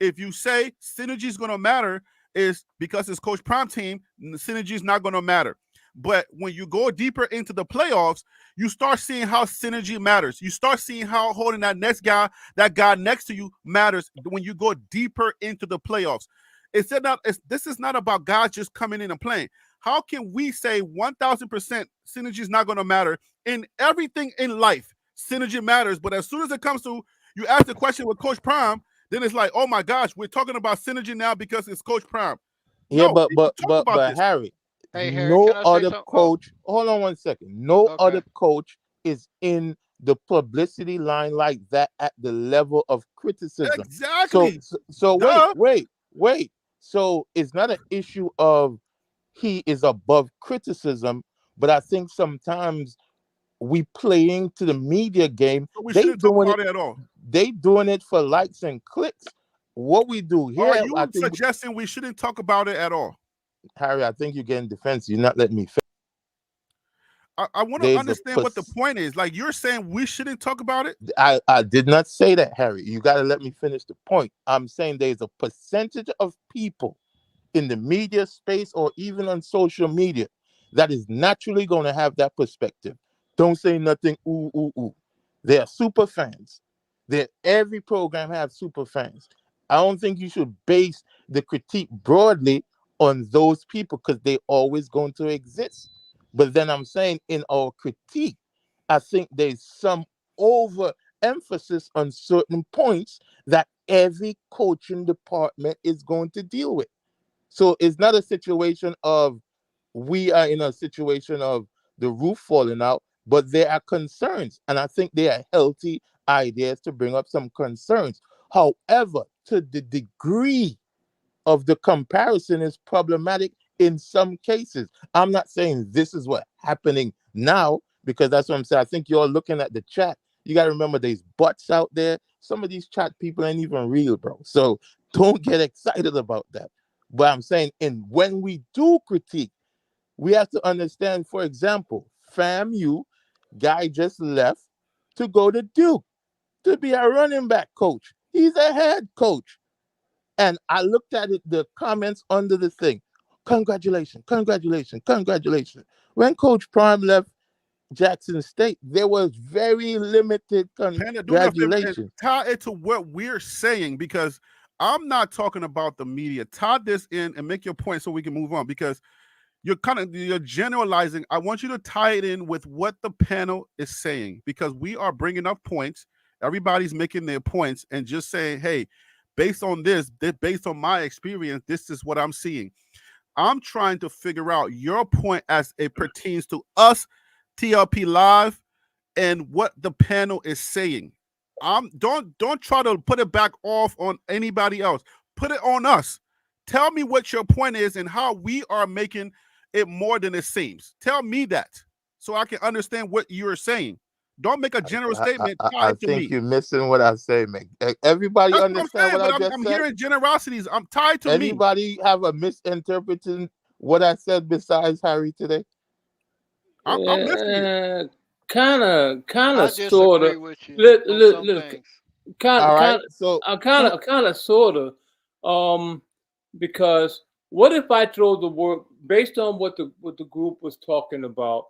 If you say synergy is going to matter, is because it's Coach Prime team, synergy is not going to matter. But when you go deeper into the playoffs, you start seeing how synergy matters. You start seeing how holding that that guy next to you matters when you go deeper into the playoffs. This is not about guys just coming in and playing. How can we say 1,000% synergy is not going to matter in everything in life? Synergy matters, but as soon as it comes to you ask the question with Coach Prime, then it's like, oh my gosh, we're talking about synergy now because it's Coach Prime. Yeah, No, but Harry, Hey, Harry, no can I say other something? coach. Hold on one second. No Okay. other coach is in the publicity line like that at the level of criticism. Exactly. So Duh. wait. So it's not an issue of he is above criticism, but I think sometimes we playing to the media game. So we They shouldn't talk doing about it. it at all. They doing it for likes and clicks. What we do Are here, you I think, suggesting we shouldn't talk about it at all? Harry, I think you're getting defensive. You're not letting me finish. I want to There's understand what the point is. Like, you're saying we shouldn't talk about it? I did not say that, Harry. You got to let me finish the point. I'm saying there's a percentage of people in the media space or even on social media that is naturally going to have that perspective. Don't say nothing. Ooh, ooh, ooh. They are super fans. Every program has super fans. I don't think you should base the critique broadly on those people because they're always going to exist. But then I'm saying in our critique, I think there's some overemphasis on certain points that every coaching department is going to deal with. So it's not a situation of we are in a situation of the roof falling out, but there are concerns. And I think they are healthy ideas to bring up some concerns. However, to the degree of the comparison is problematic in some cases. I'm not saying this is what's happening now, because that's what I'm saying. I think you're looking at the chat. You got to remember there's bots out there. Some of these chat people ain't even real, bro. So don't get excited about that. But I'm saying, and when we do critique, we have to understand, for example, FAMU guy just left to go to Duke to be a running back coach. He's a head coach. And I looked at it, the comments under the thing. Congratulations. When Coach Prime left Jackson State, there was very limited Panda, do me a favor and congratulations. tie it to what we're saying, because I'm not talking about the media. Tie this in and make your point so we can move on, because you're generalizing. I want you to tie it in with what the panel is saying, because we are bringing up points. Everybody's making their points and just saying, hey, based on this, based on my experience, this is what I'm seeing. I'm trying to figure out your point as it pertains to us, TLP Live, and what the panel is saying. Don't try to put it back off on anybody else. Put it on us. Tell me what your point is and how we are making it more than it seems. Tell me that so I can understand what you're saying. Don't make a general statement I tied to think me. you're missing what I say, man. Everybody That's what I'm understand saying, what I but just I'm said? hearing generosities. I'm tied to me. Anybody have a misinterpreting what I said besides Harry today? I'm listening. kind I of, sort disagree of. with you Let, on let, some let, things. kind All of, right. kind So of, two. sort of. Because what if I throw the word based on what the group was talking about?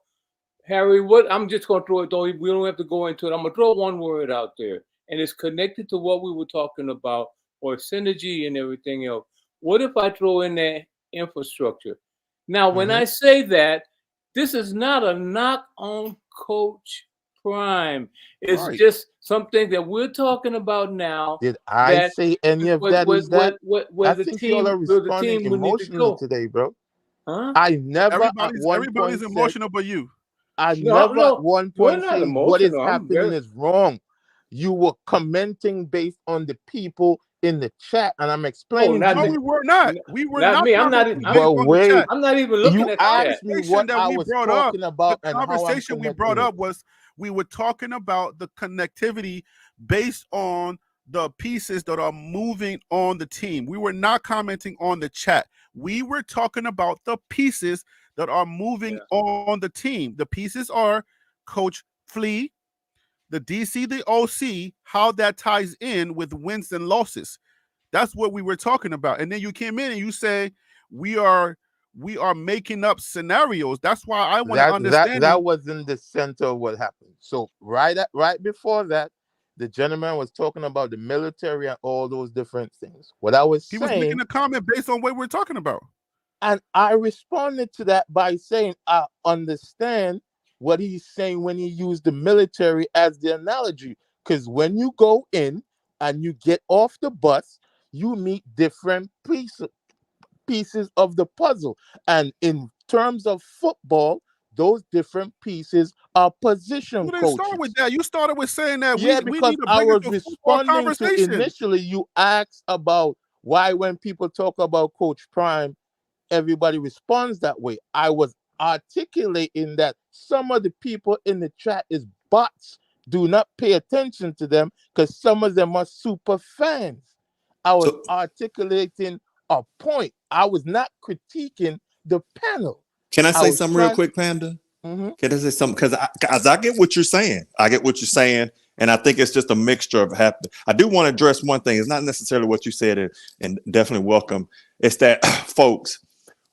Harry, what I'm just gonna throw it. We don't have to go into it. I'm gonna throw one word out there, and it's connected to what we were talking about, or synergy and everything else. What if I throw in there infrastructure? Now, when Mhm. I say that, this is not a knock on Coach Prime. It's Right. just something that we're talking about now. Did I That say any of that is that? where I the think y'all are responding team will need to emotionally go, today, bro. huh? I never at one Everybody's point said, emotional but you. I No, never at no, one we're point not say what is emotional. I'm happening very is wrong. You were commenting based on the people in the chat, and I'm oh, explaining to not No, me, you. we were not. We were not not me. I'm not. commenting based But on the wait, chat. I'm not even you looking The at the chat. asked me conversation what that I we was brought up, talking about the and how I'm conversation we brought connecting it. up was we were talking about the connectivity based on the pieces that are moving on the team. We were not commenting on the chat. We were talking about the pieces that are moving Yeah. on the team. The pieces are Coach Flea, the DC, the OC, how that ties in with wins and losses. That's what we were talking about. And then you came in and you say we are making up scenarios. That's why I want to understand That you. was in the center of what happened. So right before that, the gentleman was talking about the military and all those different things. What I was He was making saying, a comment based on what we're talking about. and I responded to that by saying I understand what he's saying when he used the military as the analogy. Because when you go in and you get off the bus, you meet different pieces of the puzzle. And in terms of football, those different pieces are You position didn't start with coaches. that. You started with saying that Yeah, we need because to I bring it was to football responding to conversation. initially you asked about why when people talk about Coach Prime, everybody responds that way. I was articulating that some of the people in the chat is bots. Do not pay attention to them because some of them are super fans. I was So articulating a point. I was not critiquing the panel. can I I say was something real trying. quick, Panda? Mhm. Can I say something? Because I get what you're saying. I get what you're saying. And I think it's just a mixture of happening. I do want to address one thing. It's not necessarily what you said, and definitely welcome. It's that, folks,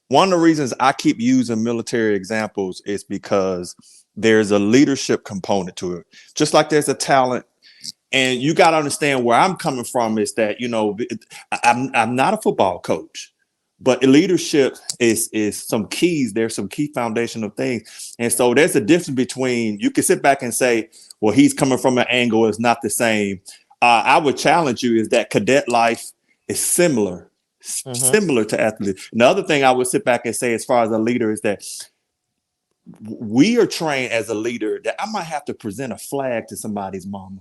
one of the reasons I keep using military examples is because there's a leadership component to it. Just like there's a talent. And you got to understand where I'm coming from is that, I'm not a football coach, but leadership is some keys. There's some key foundational things. And so there's a difference between, you can sit back and say, well, he's coming from an angle is not the same. I would challenge you is that cadet life is Mhm. similar to athlete. The other thing I would sit back and say as far as a leader is that we are trained as a leader that I might have to present a flag to somebody's mama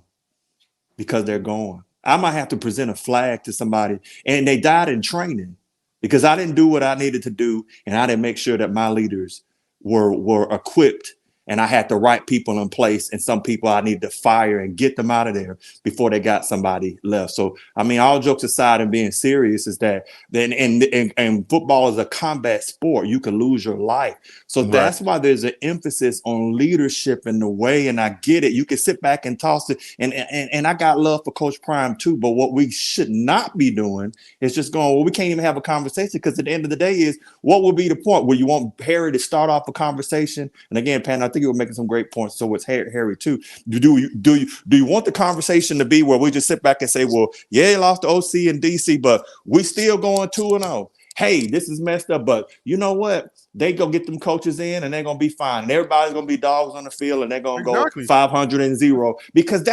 because they're gone. I might have to present a flag to somebody and they died in training because I didn't do what I needed to do and I didn't make sure that my leaders were equipped and I had the right people in place and some people I needed to fire and get them out of there before they got somebody left. So I mean, all jokes aside and being serious is that then and football is a combat sport. You can lose your life. So Right. that's why there's an emphasis on leadership in the way, and I get it. You can sit back and toss it, and I got love for Coach Prime too. But what we should not be doing is just going, well, we can't even have a conversation because at the end of the day is what would be the point where you want Harry to start off a conversation? And again, Pan, I think you were making some great points. So it's Harry too. Do you want the conversation to be where we just sit back and say, well, yeah, he lost to OC and DC, but we still going 2-0. Hey, this is messed up, but you know what? They go get them coaches in and they're gonna be fine. And everybody's gonna be dogs on the field and they're gonna go Exactly. 500-0 because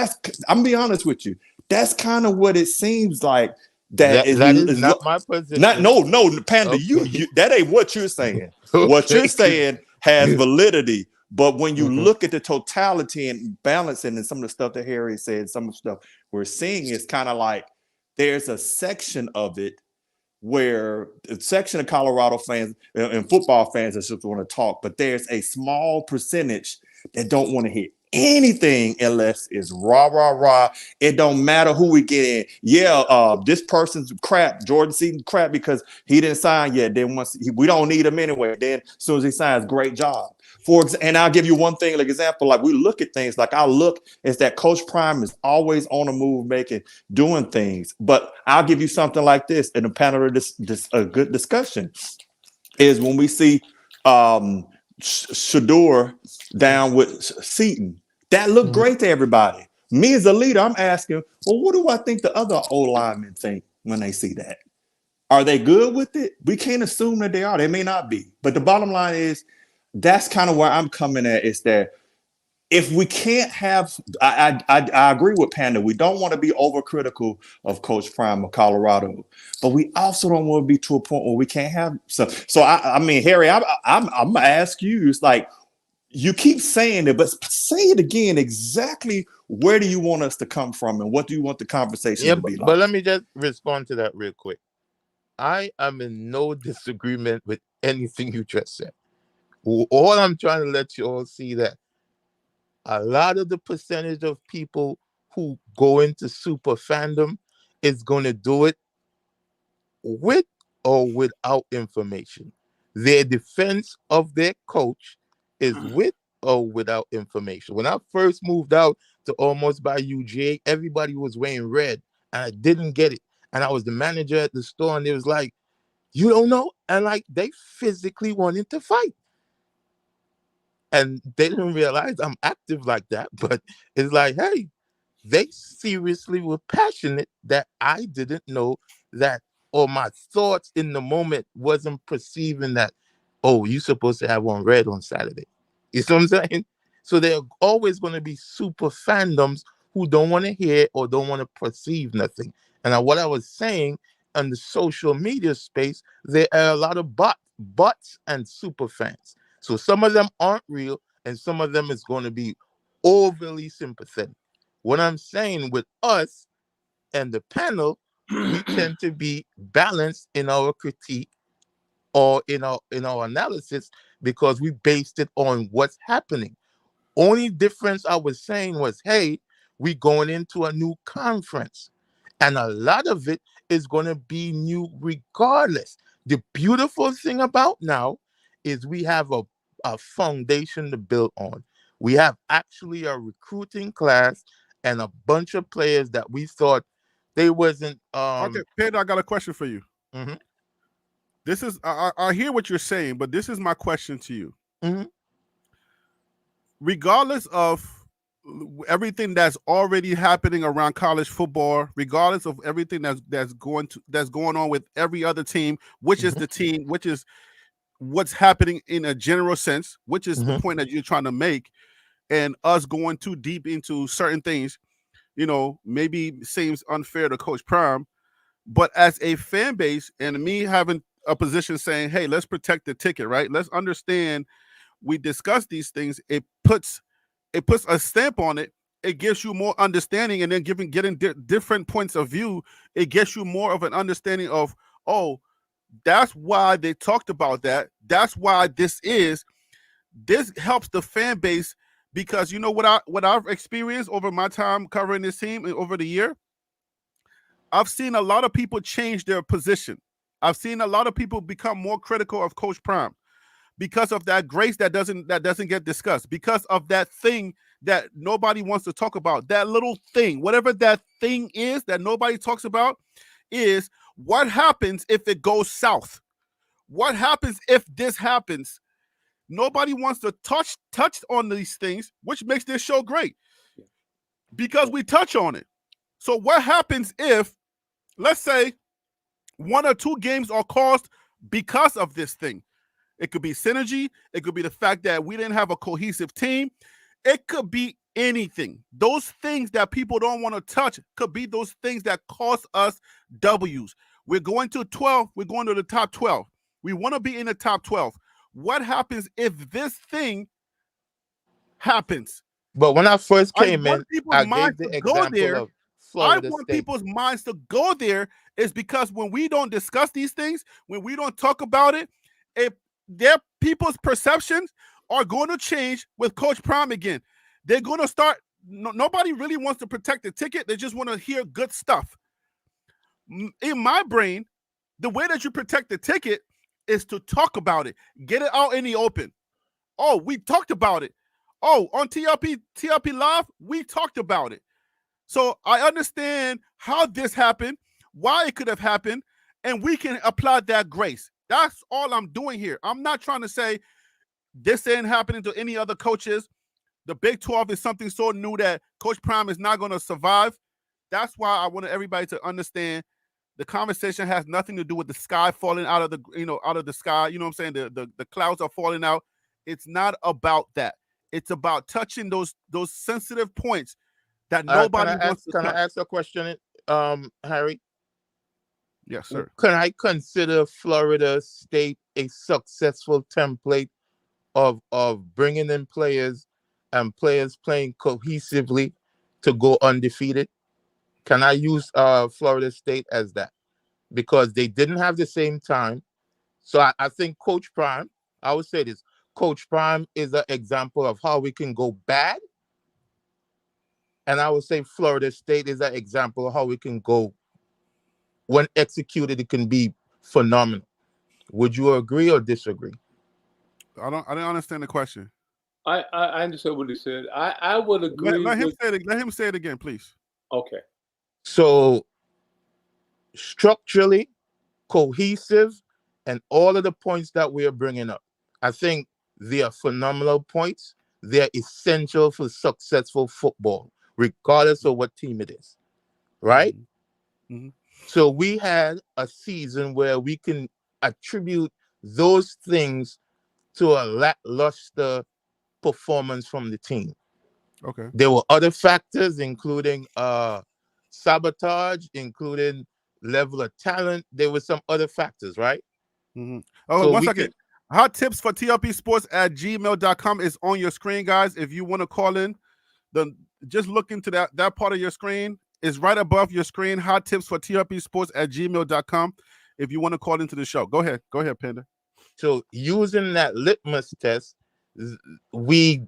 I'm gonna be honest with you. That's kind of what it seems like. That That is is not my not position. no Panda. Okay. You that ain't what you're saying. What Okay. you're saying has validity, but when you Mhm. look at the totality and balancing and some of the stuff that Harry said, some of the stuff we're seeing is kind of like there's a section of it where a section of Colorado fans and football fans that just want to talk, but there's a small percentage that don't want to hear anything unless it's rah rah rah. It don't matter who we get in. Yeah, this person's crap, Jordan Seaton crap because he didn't sign yet. Then we don't need him anyway. Then as soon as he signs, great job. And I'll give you one thing, like example, like we look at things, like I'll look is that Coach Prime is always on the move, doing things. But I'll give you something like this in a panel of this a good discussion is when we see Shador down with Seaton. That looked great to everybody. Me as a leader, I'm asking, well, what do I think the other old linemen think when they see that? Are they good with it? We can't assume that they are. They may not be. But the bottom line is, that's kind of where I'm coming at, is that if we can't have, I agree with Panda. We don't want to be overcritical of Coach Prime of Colorado, but we also don't want to be to a point where we can't have some. So I mean, Harry, I'm gonna ask you. It's like you keep saying it, but say it again. Exactly where do you want us to come from, and what do you want the conversation to be like? But let me just respond to that real quick. I am in no disagreement with anything you just said. All I'm trying to let you all see that a lot of the percentage of people who go into super fandom is going to do it with or without information. Their defense of their coach is with or without information. When I first moved out to almost by UGA, everybody was wearing red and I didn't get it. And I was the manager at the store and it was like, you don't know? And like they physically wanted to fight. And they didn't realize I'm active like that. But it's like, hey, they seriously were passionate that I didn't know that, or my thoughts in the moment wasn't perceiving that, oh, you're supposed to have on red on Saturday. You see what I'm saying? So there are always going to be super fandoms who don't want to hear or don't want to perceive nothing. And what I was saying on the social media space, there are a lot of bots and super fans. So some of them aren't real and some of them is going to be overly sympathetic. What I'm saying with us and the panel, we tend to be balanced in our critique or in our analysis because we based it on what's happening. Only difference I was saying was, hey, we going into a new conference. And a lot of it is going to be new regardless. The beautiful thing about now is we have a foundation to build on. We have actually a recruiting class and a bunch of players that we thought they wasn't. Okay, Pedro, I got a question for you. Mm-hmm. This is I hear what you're saying, but this is my question to you. Mm-hmm. Regardless of everything that's already happening around college football, regardless of everything that's going on with every other team, which is the team, which is what's happening in a general sense, which is the point that you're trying to make, and us going too deep into certain things, maybe seems unfair to Coach Prime, but as a fan base and me having a position saying, hey, let's protect the ticket, right? Let's understand we discuss these things. It puts a stamp on it. It gives you more understanding, and then getting different points of view, it gets you more of an understanding of, oh, that's why they talked about that. That's why this helps the fan base, because you know what I've experienced over my time covering this team over the year. I've seen a lot of people change their position. I've seen a lot of people become more critical of Coach Prime because of that grace that doesn't get discussed, because of that thing that nobody wants to talk about, that little thing, whatever that thing is that nobody talks about, is what happens if it goes south? What happens if this happens? Nobody wants to touch on these things, which makes this show great because we touch on it. So what happens if, let's say, 1 or 2 games are caused because of this thing? It could be synergy. It could be the fact that we didn't have a cohesive team. It could be anything. Those things that people don't want to touch could be those things that cost us W's. We're going to 12. We're going to the top 12. We want to be in the top 12. What happens if this thing happens? But when I first came in, I gave the example of Florida I want State. people's minds to go there, is because when we don't discuss these things, when we don't talk about it, their people's perceptions are going to change with Coach Prime again. They're going to start. Nobody really wants to protect the ticket. They just want to hear good stuff. In my brain, the way that you protect the ticket is to talk about it, get it out in the open. Oh, we talked about it. Oh, on TLP Live, we talked about it. So I understand how this happened, why it could have happened, and we can apply that grace. That's all I'm doing here. I'm not trying to say this ain't happening to any other coaches. The Big 12 is something so new that Coach Prime is not going to survive. That's why I wanted everybody to understand the conversation has nothing to do with the sky falling out of the sky. You know what I'm saying? The clouds are falling out. It's not about that. It's about touching those sensitive points that nobody wants to Can I touch. ask a question, Harry? Yes, sir. Can I consider Florida State a successful template of bringing in players and players playing cohesively to go undefeated? Can I use Florida State as that? Because they didn't have the same time. So I think Coach Prime, I would say this, Coach Prime is an example of how we can go bad. And I would say Florida State is an example of how we can go, when executed, it can be phenomenal. Would you agree or disagree? I didn't understand the question. I understand what he said. I would agree Let him with. say it. Let him say it again, please. Okay. So structurally, cohesive, and all of the points that we are bringing up, I think they are phenomenal points. They're essential for successful football, regardless of what team it is, right? Mm-hmm. So we had a season where we can attribute those things to a lackluster performance from the team. Okay. There were other factors, including sabotage, including level of talent. There were some other factors, right? Mm-hmm. Oh, So one we second. can. Hot tips for tlpsports@gmail.com is on your screen, guys. If you want to call in, then just look into that part of your screen. Is right above your screen. Hot tips for tlpsports@gmail.com. If you want to call into the show, go ahead. Go ahead, Panda. So using that litmus test, we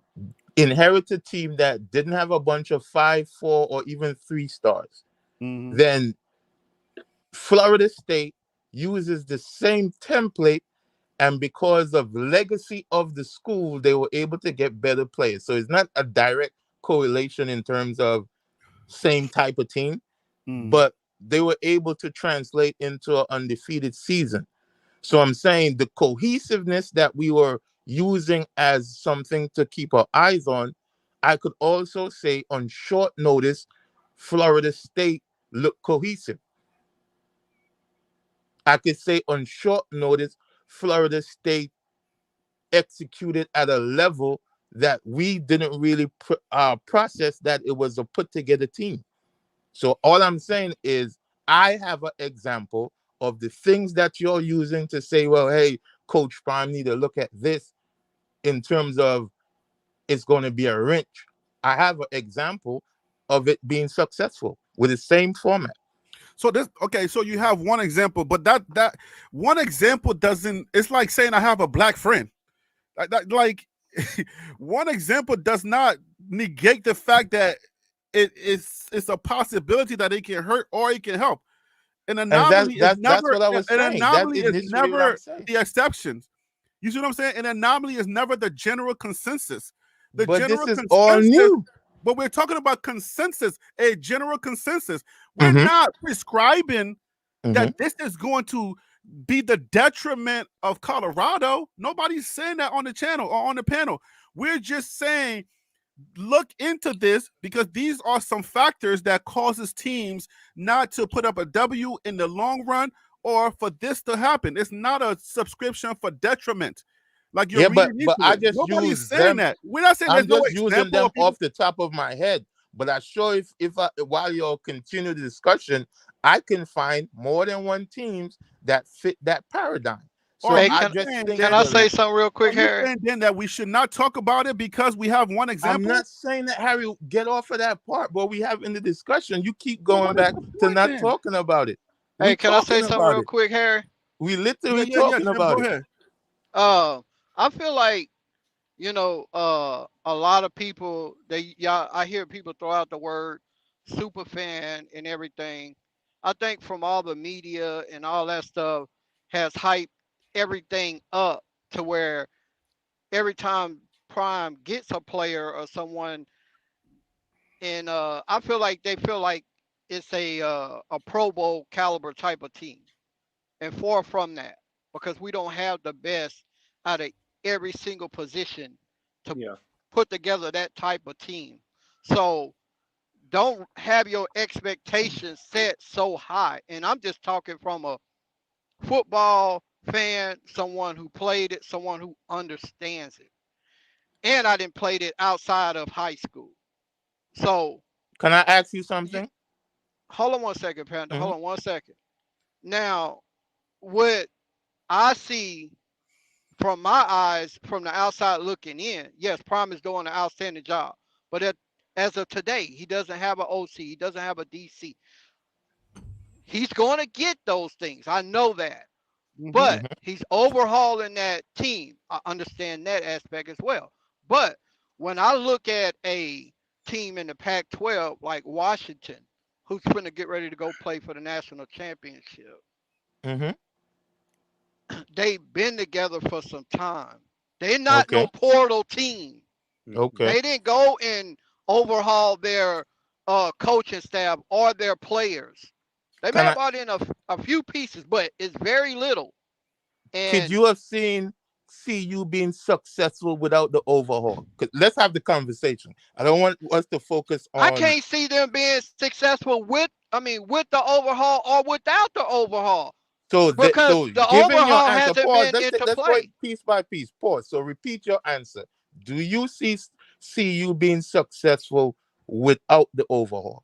inherited a team that didn't have a bunch of 5, 4, or even 3 stars. Mm-hmm. Then Florida State uses the same template, and because of legacy of the school, they were able to get better players. So it's not a direct correlation in terms of same type of team, but they were able to translate into an undefeated season. So I'm saying the cohesiveness that we were using as something to keep our eyes on, I could also say on short notice, Florida State looked cohesive. I could say on short notice, Florida State executed at a level that we didn't really process that it was a put together team. So all I'm saying is I have an example of the things that you're using to say, well, hey, Coach Prime need to look at this in terms of it's going to be a wrench. I have an example of it being successful with the same format. So so you have one example, but that one example doesn't. It's like saying I have a black friend. Like one example does not negate the fact that it's a possibility that it can hurt or it can help. An And anomaly is that's never what I was an saying. That's anomaly is initially what I'm never saying. the exceptions. You see what I'm saying? An anomaly is never the general consensus. The But this general is all consensus, new. but we're talking about consensus, a general consensus. We're Mm-hmm, not prescribing mm-hmm. that this is going to be the detriment of Colorado. Nobody's saying that on the channel or on the panel. We're just saying look into this because these are some factors that causes teams not to put up a W in the long run or for this to happen. It's not a subscription for detriment. Like you're Yeah, reading but into I it. just Nobody's use saying them. that. We're not saying there's I'm no just using example them of people. off the top of my head. But I sure if I, while you'll continue the discussion, I can find more than one teams that fit that paradigm. Are So Hey, you I can just saying think can then I the say that something real are quick, you Harry? saying then that we should not talk about it because we have one I'm example? not saying that, Harry, get off of that part, but we have in the discussion. You keep Well, going what is back the to point not then? talking about it. We Hey, can I say talking something about real it. quick, Harry? We Yeah, literally yeah, talking Jim, about go it. ahead. I feel like a lot of people I hear people throw out the word super fan and everything. I think from all the media and all that stuff has hyped everything up to where every time Prime gets a player or someone, and I feel like they feel like it's a Pro Bowl caliber type of team, and far from that, because we don't have the best out of every single position to Yeah. put together that type of team. So don't have your expectations set so high. And I'm just talking from a football fan, someone who played it, someone who understands it. And I didn't play it outside of high school. So Can I ask you you, something? hold on one second, Panda. Mm-hmm. Hold on one second. Now, what I see from my eyes, from the outside looking in, yes, Prime is doing an outstanding job. But as of today, he doesn't have an OC. He doesn't have a DC. He's going to get those things. I know that. But Mm-hmm. he's overhauling that team. I understand that aspect as well. But when I look at a team in the Pac 12 like Washington, who's going to get ready to go play for the national championship, Mm-hmm. they've been together for some time. They're not no Okay. portal team. Mhm. Okay. They didn't go and overhaul their coaching staff or their players. They may Can have I? brought in a few pieces, but it's very little. Could And you have see you being successful without the overhaul? Let's have the conversation. I don't want us to focus I on. can't see them being successful with the overhaul or without the overhaul, because So the given your overhaul answer, hasn't pause. been into Let's go play. piece by piece. Pause. So repeat your answer. Do you see you being successful without the overhaul?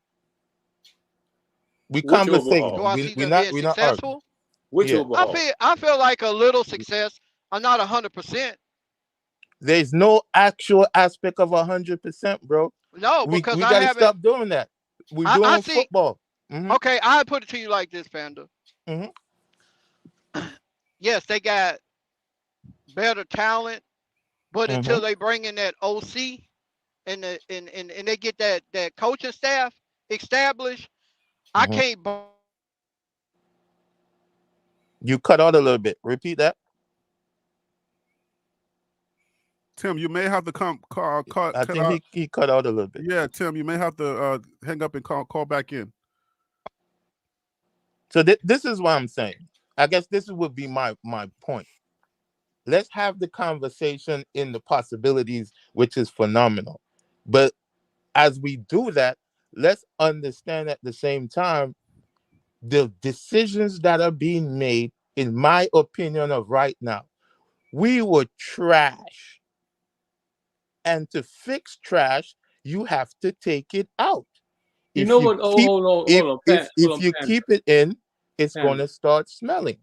We Which overhaul? Do conversating. I We see we them not being we not arguing. successful? Which Yeah. overhaul? I feel like a little success. I'm not 100%. There's no actual aspect of 100%, bro. No, We because we I got to haven't. stop doing that. We're I doing see. football. Mm-hmm. Okay, I put it to you like this, Panda. Mm-hmm. Yes, they got better talent, but Mm-hmm. until they bring in that OC and they get that coaching staff established, I Mm-hmm. can't. You cut out a little bit. Repeat that. Tim, you may have to I cut think out. he cut out a little bit. Yeah, Tim, you may have to hang up and call back in. So this is what I'm saying. I guess this would be my point. Let's have the conversation in the possibilities, which is phenomenal. But as we do that, let's understand at the same time the decisions that are being made, in my opinion, of right now. We were trash. And to fix trash, you have to take it out. You know If you what? Oh, keep hold on, Pan, hold if on, you Panda, keep it in, it's going Panda, to start smelling.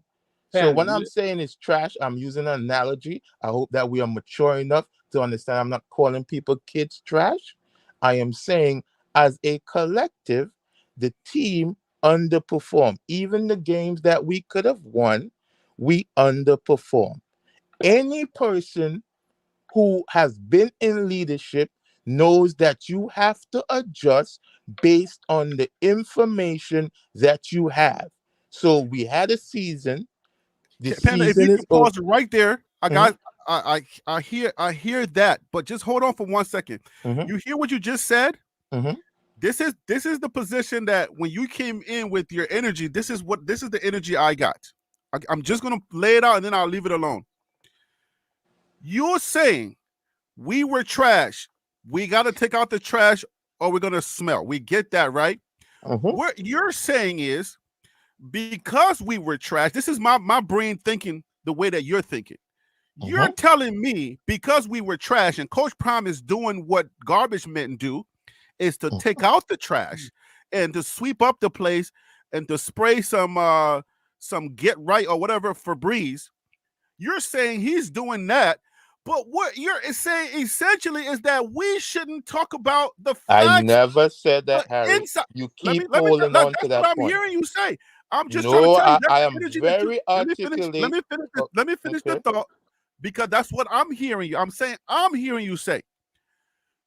So Panda. when I'm saying it's trash, I'm using an analogy. I hope that we are mature enough to understand I'm not calling people kids trash. I am saying as a collective, the team underperformed. Even the games that we could have won, we underperformed. Any person who has been in leadership knows that you have to adjust based on the information that you have. So we had a season. The Panda, if season you is could over. pause right there, I Mhm, got, I hear that, but just hold on for 1 second. mhm, You hear what you just said? mhm. This is the position that when you came in with your energy, this is the energy I got. I'm just gonna lay it out and then I'll leave it alone. You're saying we were trash. We got to take out the trash or we're gonna smell. We get that, right? Mhm. What you're saying is because we were trash. This is my brain thinking the way that you're thinking. You're Mhm. telling me because we were trash and Coach Prime is doing what garbage men do is to take out the trash and to sweep up the place and to spray some get right or whatever Febreze. You're saying he's doing that, but what you're saying essentially is that we shouldn't talk about the I facts never said that, Harry. inside. You Let me keep holding on to that's what that I'm point. hearing you say. I'm just trying to No, tell you that's I the am energy that you very articulate. Oh, let me finish the okay. thought because that's what I'm hearing you. I'm hearing you say.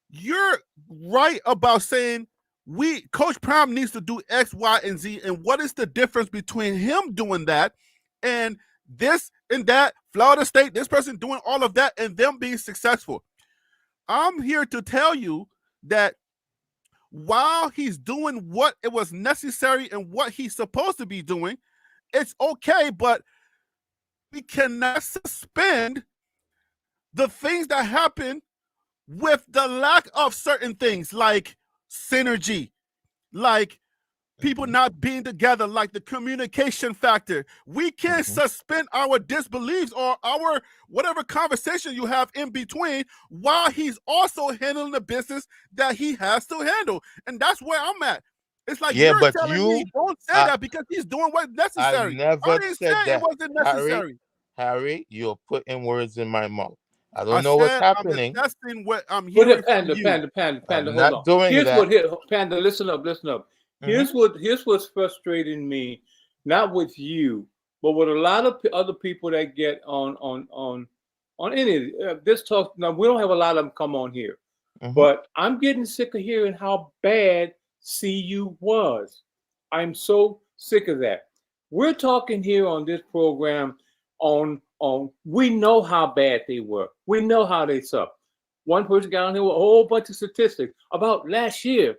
You're right about saying Coach Prime needs to do X, Y, and Z. And what is the difference between him doing that and this and that, Florida State, this person doing all of that, and them being successful. I'm here to tell you that while he's doing what it was necessary and what he's supposed to be doing, it's okay, but we cannot suspend the things that happen with the lack of certain things like synergy, like people not being together, like the communication factor. We can't suspend our disbeliefs or our whatever conversation you have in between while he's also handling the business that he has to handle. And that's where I'm at. It's like Yeah, you're but telling you, me don't say that because he's doing what's I necessary. never didn't said say it that. wasn't necessary. Harry, you're putting words in my mouth. I I don't know what's said I'm happening. attesting what I'm But hearing the from you. Panda, I'm hold not on. doing Here's that. what here, Panda, listen up. Here's what's frustrating me, not with you, but with a lot of other people that get on any this talk. Now we don't have a lot of them come on here, but I'm getting sick of hearing how bad CU was. I'm so sick of that. We're talking here on this program on we know how bad they were. We know how they suck. One person got on here with a whole bunch of statistics about last year.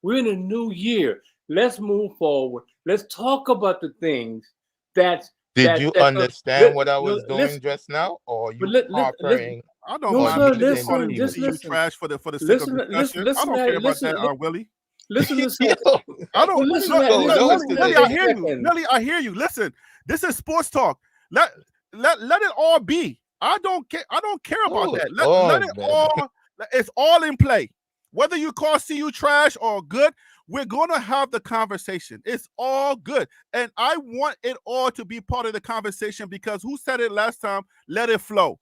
We're in a new year. Let's move forward. Let's talk about the things that Did you understand what I was doing listen, just now, or but you harpering I don't no, on mind sir. me me just saying the calling Listen, team just was CU listen. trash for the sake of Listen, discussion. I listen, don't care about that, listen, Willie. listen to Yo, something. I don't. Listen, Look, yo, those Millie, I listen hear a you. second. Millie, I hear you. Listen, this is sports talk. Let it all be. I don't care. I don't care about oh that. Let Lord, it man. all. It's all in play. Whether you call CU trash or good, we're gonna have the conversation. It's all good, and I want it all to be part of the conversation because who said it last time? Let it flow.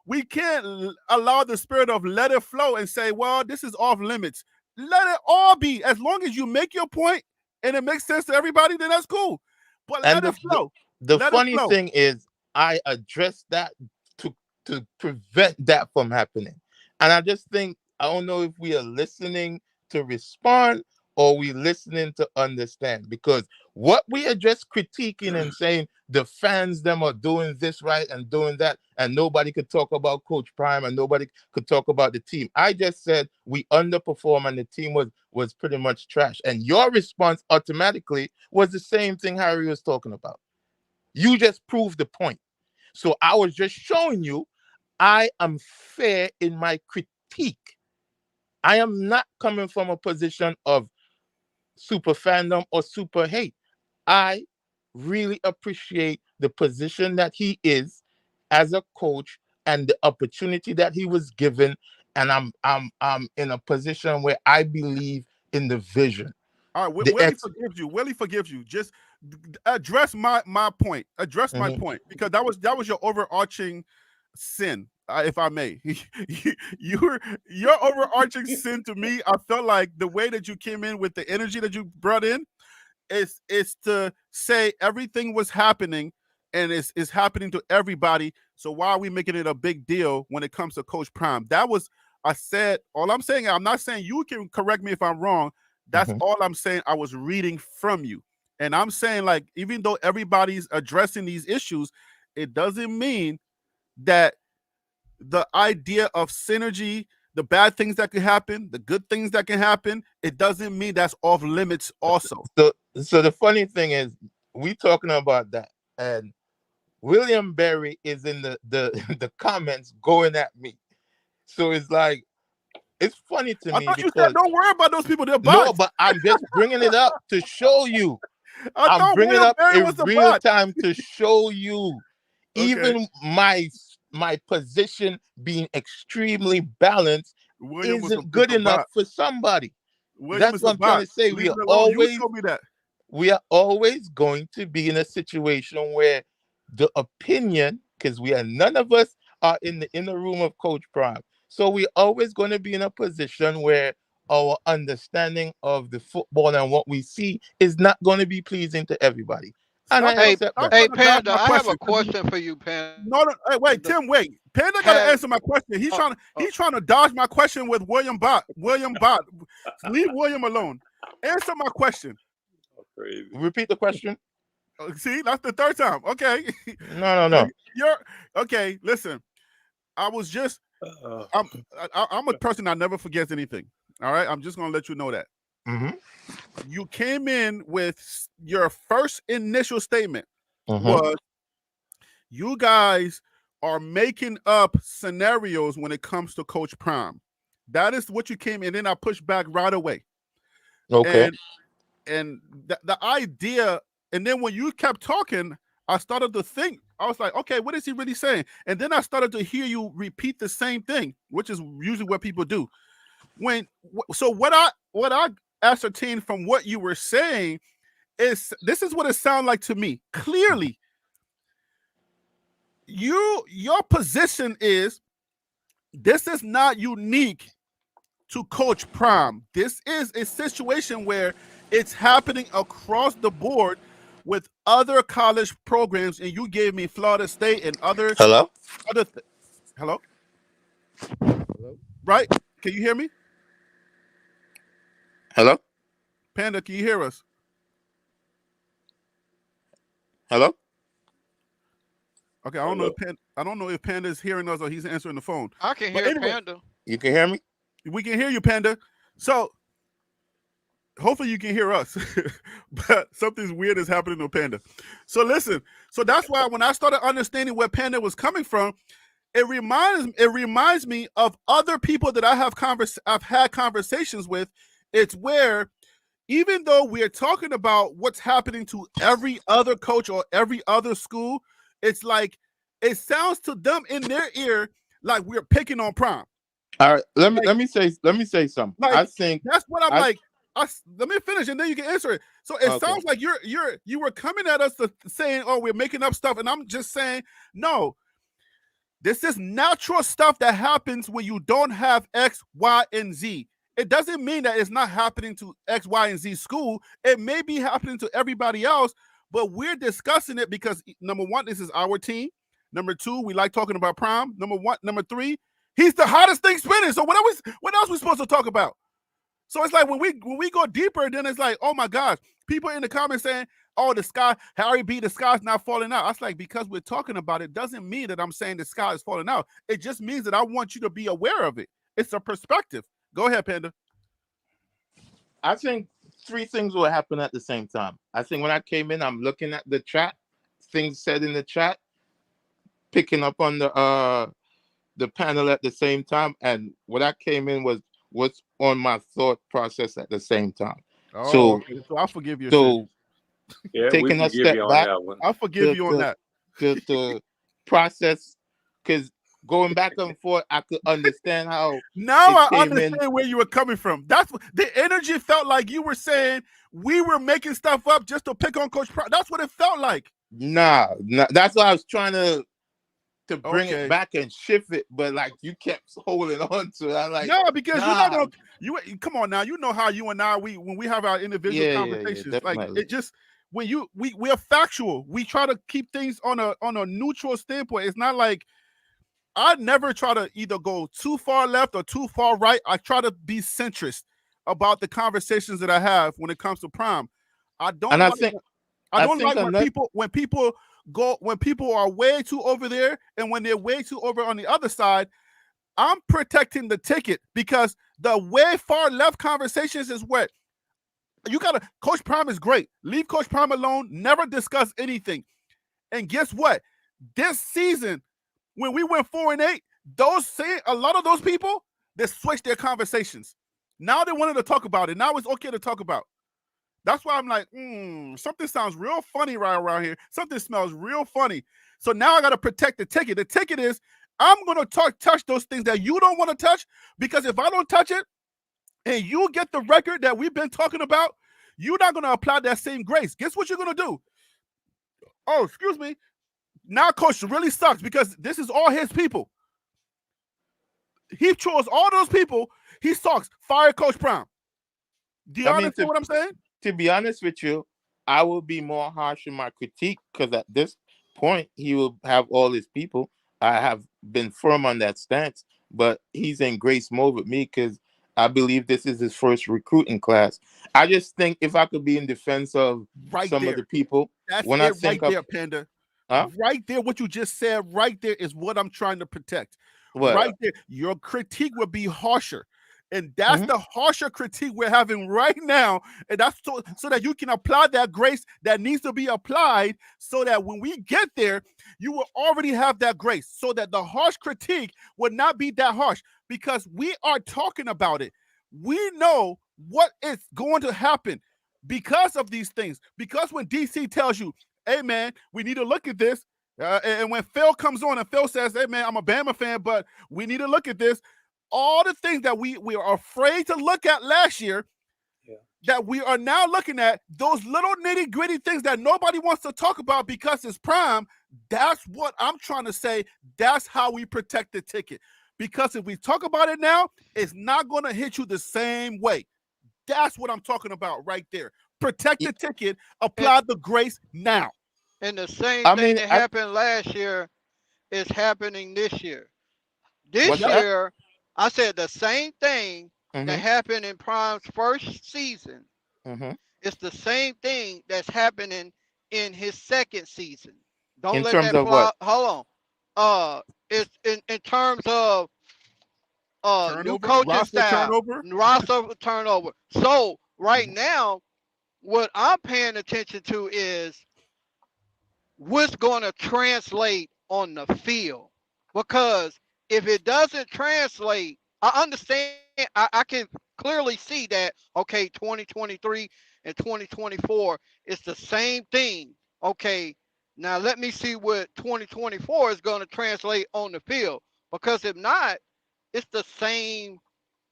We can't allow the spirit of let it flow and say, well, this is off limits. Let it all be. As long as you make your point and it makes sense to everybody, then that's cool. But And let it flow. the Let it funny flow. thing is, I addressed that to prevent that from happening. And I just think I don't know if we are listening to respond or we listening to understand, because what we are just critiquing and saying the fans them are doing this right and doing that, and nobody could talk about Coach Prime and nobody could talk about the team. I just said we underperform and the team was pretty much trash, and your response automatically was the same thing Harry was talking about. You just proved the point. So I was just showing you I am fair in my critique. I am not coming from a position of super fandom or super hate. I really appreciate the position that he is as a coach and the opportunity that he was given. And I'm in a position where I believe in the vision. All right, The Willie forgives you. Willie forgives you. Just address my point. Address my point because that was your overarching sin, if I may. Your overarching sin to me. I felt like the way that you came in with the energy that you brought in is to say everything was happening and it's happening to everybody. So why are we making it a big deal when it comes to Coach Prime? That was I said. All I'm saying. I'm not saying you can correct me if I'm wrong. That's all I'm saying. I was reading from you. And I'm saying, like, even though everybody's addressing these issues, it doesn't mean that the idea of synergy, the bad things that can happen, the good things that can happen, it doesn't mean that's off limits also. So the funny thing is, we talking about that, and William Berry is in the the comments going at me. So it's like, it's funny to I me thought you said because don't worry about those people, they're no, bots. but I'm just bringing it up to show you. I I'm thought bringing William up Berry in was a real bot. time to show you, Okay. even my position being extremely balanced William was isn't good a enough bot. for somebody. William That's is what a I'm trying bot. to say. Leave it alone. You told me that. We are always going to be in a situation where the opinion, because none of us are in the room of Coach Prime, so we're always going to be in a position where our understanding of the football and what we see is not going to be pleasing to everybody, and I Hey, accept that. hey, Trying to dodge Panda, my I have a question. question for you, Panda. No, hey, wait, Tim, wait. Panda got to Has answer my question. He's trying to dodge my question with William Bot. Leave William alone. Answer my question. Crazy. Repeat the question. See, that's the third time. Okay. No. You're okay. Listen, I was just. I'm a person that never forgets anything. All right. I'm just gonna let you know that. Mm-hmm. You came in with your first initial statement Mm-hmm. was you guys are making up scenarios when it comes to Coach Prime. That is what you came in. Then I pushed back right away. Okay. And the idea, and then when you kept talking, I started to think, I was like, okay, what is he really saying? And then I started to hear you repeat the same thing, which is usually what people do. So what I ascertained from what you were saying is this is what it sounded like to me. Clearly, your position is this is not unique to Coach Prime. This is a situation where it's happening across the board with other college programs, and you gave me Florida State and other. Hello. Hello. Hello. Right? Can you hear me, Hello. Panda? Can you hear us? Hello. Okay, I don't know if Panda is hearing us or he's answering the phone. I can But hear anyway, Panda. You can hear me? we can hear you, Panda. So hopefully you can hear us. But something weird is happening to Panda. So listen. So that's why when I started understanding where Panda was coming from, it reminds me of other people that I've had conversations with. It's where even though we're talking about what's happening to every other coach or every other school, it's like it sounds to them in their ear like we're picking on Prime. All right. Let me say something. Like I think that's what I'm like. Let me finish and then you can answer it. So it sounds like you were coming at us saying, "Oh, we're making up stuff," and I'm just saying, no. This is natural stuff that happens when you don't have X, Y, and Z. It doesn't mean that it's not happening to X, Y, and Z school. It may be happening to everybody else, but we're discussing it because number one, this is our team. Number two, we like talking about Prime. Number three, he's the hottest thing spinning. So what else are we supposed to talk about? So it's like when we go deeper, then it's like, oh my gosh, people in the comments saying, oh, the sky's not falling out. I was like, because we're talking about it doesn't mean that I'm saying the sky is falling out. It just means that I want you to be aware of it. It's a perspective. Go ahead, Panda. I think three things will happen at the same time. I think when I came in, I'm looking at the chat, things said in the chat, picking up on the panel at the same time, and what I came in was what's on my thought process at the same time. Oh, okay. So I'll forgive you. So Yeah, taking a step back, I'll forgive you on that. To process, because going back and forth, I could understand how. Now I understand where you were coming from. That's what the energy felt like. You were saying we were making stuff up just to pick on Coach Prime. That's what it felt like. Nah, that's what I was trying to bring it back and shift it, but like you kept holding on to it. I'm like, no, because you're not gonna. You come on now. You know how you and I when we have our individual conversations, like it just when we are factual. We try to keep things on a neutral standpoint. It's not like I never try to either go too far left or too far right. I try to be centrist about the conversations that I have when it comes to Prime. I don't like when people are way too over there and when they're way too over on the other side. I'm protecting the ticket because the way far left conversations is what you gotta. Coach Prime is great. Leave Coach Prime alone. Never discuss anything. And guess what? This season, when we went 4-8, a lot of those people they switched their conversations. Now they wanted to talk about it. Now it's okay to talk about. That's why I'm like, something sounds real funny right around here. Something smells real funny. So now I got to protect the ticket. The ticket is I'm going to touch those things that you don't want to touch because if I don't touch it and you get the record that we've been talking about, you're not going to apply that same grace. Guess what you're going to do? Oh, excuse me. Now Coach really sucks because this is all his people. He chose all those people. He sucks. Fire Coach Prime. Do you understand what I'm saying? To be honest with you, I will be more harsh in my critique because at this point, he will have all his people. I have been firm on that stance, but he's in grace mode with me because I believe this is his first recruiting class. I just think if I could be in defense of of the people, That's when I it right think of there, Panda. huh? Right there, what you just said right there is what I'm trying to protect. What? Right there, your critique would be harsher. And that's Mhm. the harsher critique we're having right now. And that's so that you can apply that grace that needs to be applied so that when we get there, you will already have that grace so that the harsh critique would not be that harsh because we are talking about it. We know what is going to happen because of these things. Because when DC tells you, hey, man, we need to look at this. And when Phil comes on and Phil says, hey, man, I'm a Bama fan, but we need to look at this. All the things that we are afraid to look at last year, that we are now looking at, those little nitty gritty things that nobody wants to talk about because it's prime. That's what I'm trying to say. That's how we protect the ticket. Because if we talk about it now, it's not going to hit you the same way. That's what I'm talking about right there. Protect the ticket, apply the grace now. And the same I thing mean, that happened last year is happening this year. This what's that? year, I said the same thing that Mhm. happened in Prime's first season. Mhm. It's the same thing that's happening in his second season. Don't In let terms that of fly. what? Hold on. It's in terms of new Turnover, coaching roster style, turnover. roster turnover. So right Mhm. now, what I'm paying attention to is what's going to translate on the field. Because if it doesn't translate, I understand, I can clearly see that, okay, 2023 and 2024 is the same thing. Okay, now let me see what 2024 is going to translate on the field. Because if not, it's the same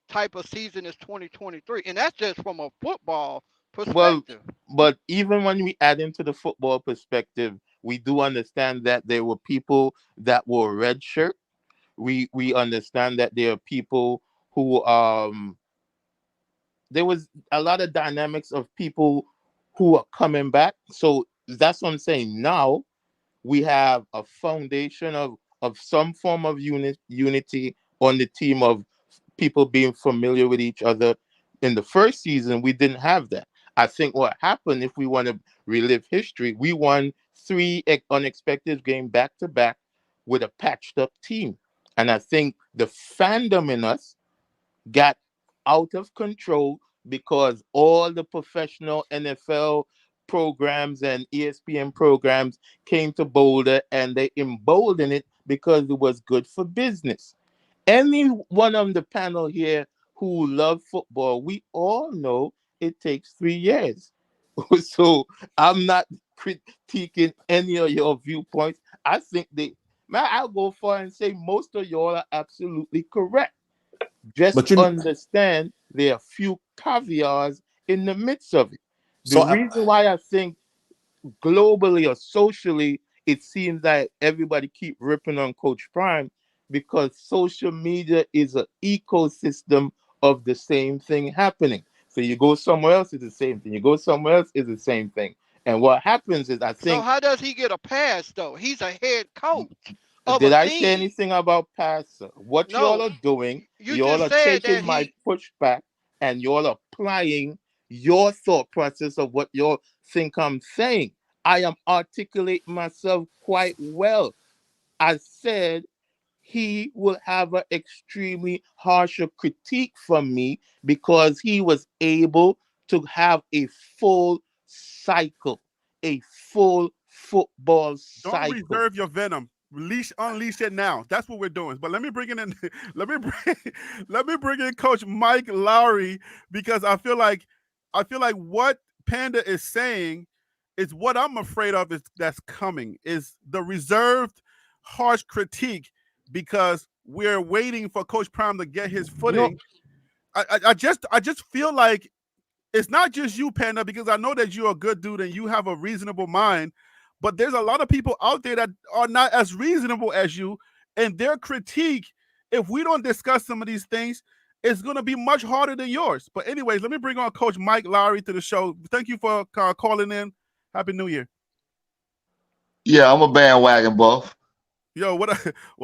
type of season as 2023. And that's just from a football Well, perspective. but even when we add into the football perspective, we do understand that there were people that were redshirt. We understand that there are people who there was a lot of dynamics of people who are coming back. So that's what I'm saying. Now we have a foundation of some form of unity on the team of people being familiar with each other. In the first season, we didn't have that. I think what happened, if we want to relive history, we won three unexpected games back to back with a patched up team. And I think the fandom in us got out of control because all the professional NFL programs and ESPN programs came to Boulder and they emboldened it because it was good for business. Any one on the panel here who love football, we all know it takes 3 years. So I'm not critiquing any of your viewpoints. I think man, I'll go far and say most of y'all are absolutely correct. Just But you, understand there are few caveats in the midst of it. The so reason why I think globally or socially, it seems like everybody keep ripping on Coach Prime because social media is an ecosystem of the same thing happening. So you go somewhere else, it's the same thing. You go somewhere else, it's the same thing. And what happens is, I So think, how does he get a pass though? He's a head coach of did a I say team. anything about passer? What y'all No, are doing, you y'all just are said taking that my he. pushback and y'all applying your thought process of what y'all think I'm saying. I am articulating myself quite well. I said he will have an extremely harsher critique from me because he was able to have a full cycle, a full football Don't cycle. reserve your venom. Unleash it now. That's what we're doing. But let me bring in let me bring let me bring in Coach Mike Lowry because I feel like what Panda is saying is what I'm afraid of is that's coming is the reserved harsh critique because we're waiting for Coach Prime to get his No, footing. I just feel like it's not just you, Panda, because I know that you're a good dude and you have a reasonable mind. But there's a lot of people out there that are not as reasonable as you, and their critique, if we don't discuss some of these things, it's going to be much harder than yours. But anyways, let me bring on Coach Mike Lowry to the show. Thank you for calling in. Happy New Year. Yeah, I'm a bandwagon buff. Yo, what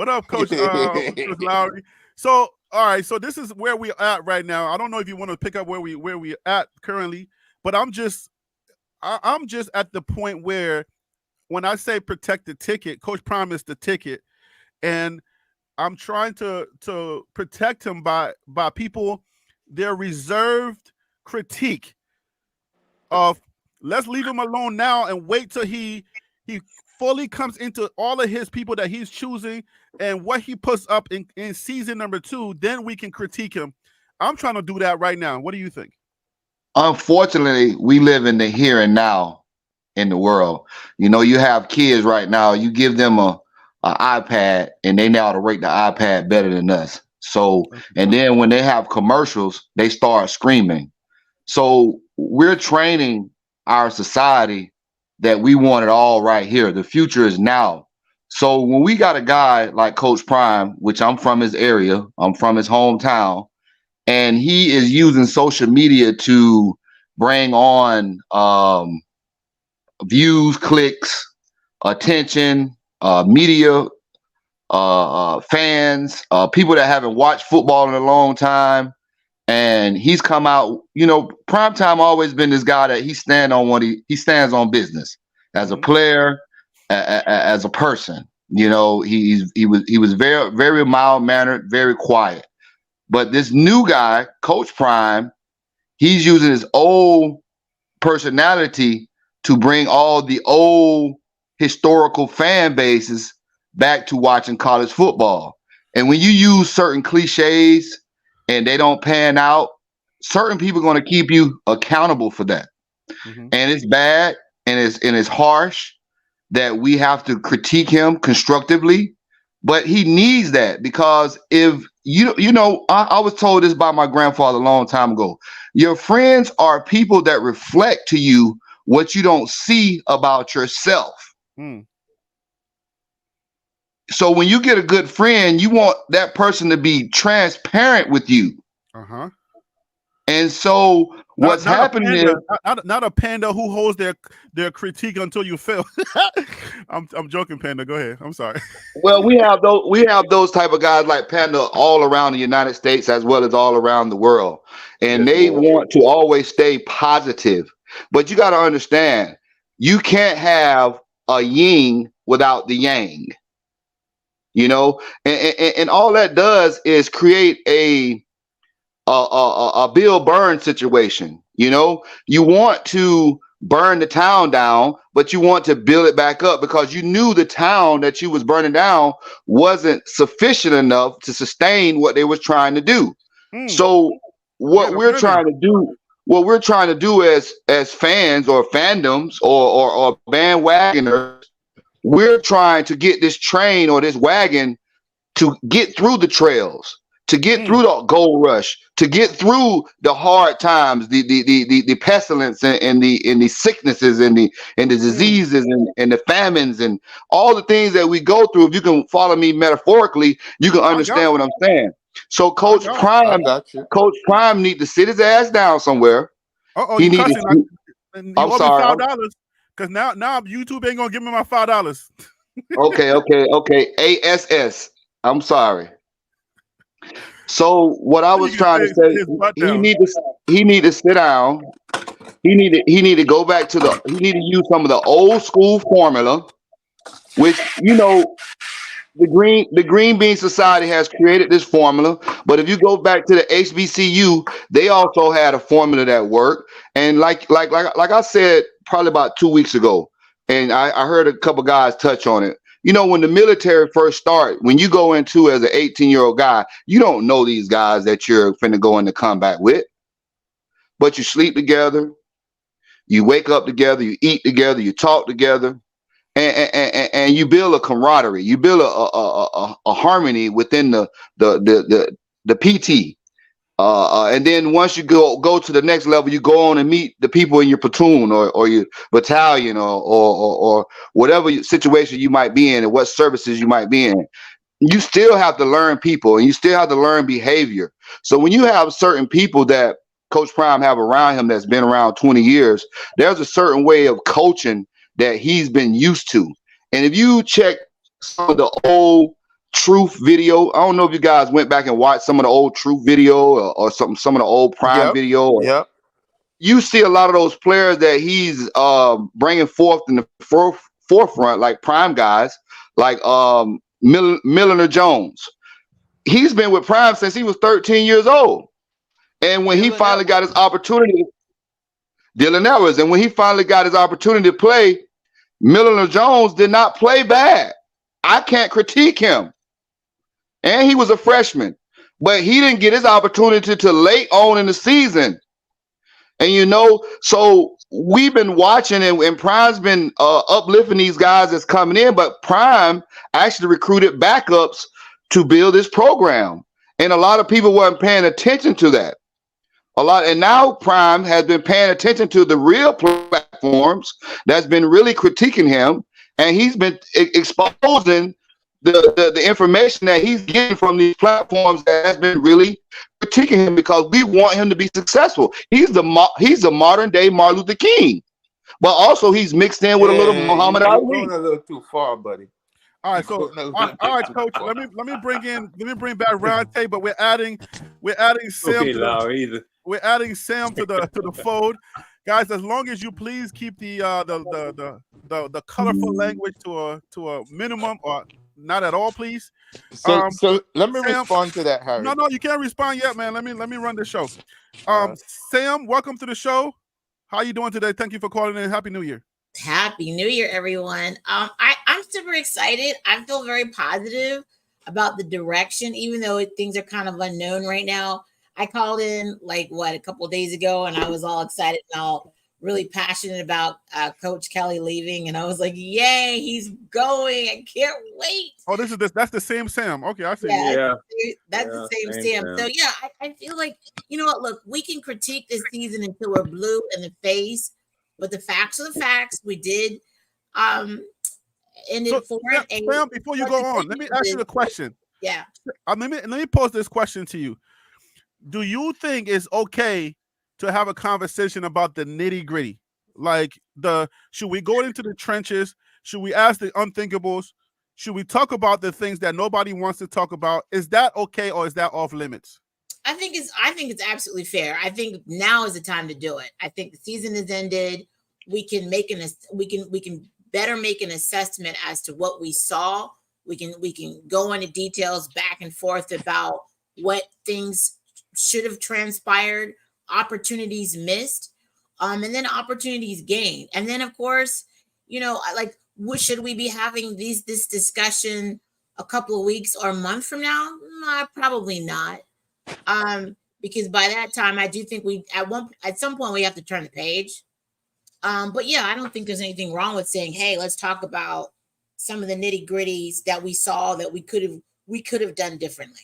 up, Coach Lowry? So, all right, so this is where we're at right now. I don't know if you want to pick up where we at currently, but I'm just at the point where when I say protect the ticket, Coach Prime is the ticket, and I'm trying to protect him by people their reserved critique of let's leave him alone now and wait till he fully comes into all of his people that he's choosing and what he puts up in season number 2, then we can critique him. I'm trying to do that right now. What do you think? Unfortunately, we live in the here and now in the world. You know, you have kids right now, you give them a iPad and they know how to rate the iPad better than us. So, and then when they have commercials, they start screaming. So we're training our society that we want it all right here. The future is now. So when we got a guy like Coach Prime, which I'm from his area, I'm from his hometown, and he is using social media to bring on views, clicks, attention, media, fans, people that haven't watched football in a long time. And he's come out, you know, Primetime always been this guy that he stands on business as a player, as a person. You know, he was very, very mild mannered, very quiet. But this new guy, Coach Prime, he's using his old personality to bring all the old historical fan bases back to watching college football. And when you use certain cliches and they don't pan out, certain people are going to keep you accountable for that. And it's bad and it's harsh that we have to critique him constructively, but he needs that because if I was told this by my grandfather a long time ago. Your friends are people that reflect to you what you don't see about yourself. So when you get a good friend, you want that person to be transparent with you. And so what's happening is not a panda who holds their critique until you fail. I'm joking, Panda. Go ahead. I'm sorry. Well, we have those type of guys like Panda all around the United States as well as all around the world. And they want to always stay positive. But you got to understand, you can't have a yin without the yang. You know, and all that does is create a Bill Burns situation. You know, you want to burn the town down, but you want to build it back up because you knew the town that you was burning down wasn't sufficient enough to sustain what they was trying to do. So what we're trying to do as fans or fandoms or bandwagoners, we're trying to get this train or this wagon to get through the trails, to get through the gold rush, to get through the hard times, the pestilence and the sicknesses and the diseases and the famines and all the things that we go through. If you can follow me metaphorically, you can understand what I'm saying. So Coach Prime need to sit his ass down somewhere. He need to. I'm sorry. $5 because now YouTube ain't gonna give me my $5. Okay. ASS. I'm sorry. So what I was trying to say, he need to sit down. He need to go back to he need to use some of the old school formula, which the Green Bean Society has created this formula. But if you go back to the HBCU, they also had a formula that worked. And like I said, probably about 2 weeks ago, and I heard a couple guys touch on it. You know, when the military first started, when you go into as an 18-year-old guy, you don't know these guys that you're finna go into combat with. But you sleep together, you wake up together, you eat together, you talk together, and you build a camaraderie. You build a harmony within the PT. And then once you go to the next level, you go on and meet the people in your platoon or your battalion or whatever situation you might be in and what services you might be in. You still have to learn people and you still have to learn behavior. So when you have certain people that Coach Prime have around him that's been around 20 years, there's a certain way of coaching that he's been used to. And if you check some of the old Truth video, I don't know if you guys went back and watched some of the old Truth video or some of the old Prime video. you see a lot of those players that he's bringing forth in the forefront, like prime guys, like Milliner Jones. He's been with Prime since he was 13 years old. And when he finally got his opportunity, Dylan Evers, and when he finally got his opportunity to play, Milliner Jones did not play bad. I can't critique him. And he was a freshman, but he didn't get his opportunity till late on in the season. And so we've been watching, and Prime's been uplifting these guys that's coming in, but Prime actually recruited backups to build his program. And a lot of people weren't paying attention to that. And now Prime has been paying attention to the real platforms that's been really critiquing him, and he's been exposing the information that he's getting from these platforms that has been really critiquing him, because we want him to be successful. He's the modern day Martin Luther King, but also he's mixed in with a little Muhammad Ali. You're going a little too far, buddy. All right, so all right, Coach. Let me bring back Ronte, but we're adding Sam. We're adding Sam to the fold, guys. As long as you please keep the colorful language to a minimum, or not at all, please. So let me respond to that, Harry. No, you can't respond yet, man. Let me run the show. Sam, welcome to the show. How you doing today? Thank you for calling in. Happy New Year. Happy New Year, everyone. I'm super excited. I feel very positive about the direction, even though things are kind of unknown right now. I called in a couple of days ago, and I was all excited and all really passionate about Coach Kelly leaving, and I was like, "Yay, he's going! I can't wait." Oh, that's the same Sam. Okay, I see. Yeah, that's the same Sam. So yeah, I feel like, you know what? Look, we can critique this season until we're blue in the face, but the facts are the facts. We did end it 4-8. Sam, before you go on, let me ask you a question. Yeah. Let me pose this question to you. Do you think it's okay to have a conversation about the nitty gritty? Should we go into the trenches? Should we ask the unthinkables? Should we talk about the things that nobody wants to talk about? Is that okay, or is that off limits? I think it's absolutely fair. I think now is the time to do it. I think the season has ended. We can better make an assessment as to what we saw. We can go into details back and forth about what things should have transpired, opportunities missed, and then opportunities gained. And then, of course, should we be having this discussion a couple of weeks or a month from now? Probably not. Because by that time, I do think at some point we have to turn the page. But yeah, I don't think there's anything wrong with saying, "Hey, let's talk about some of the nitty gritties that we saw that we could have done differently."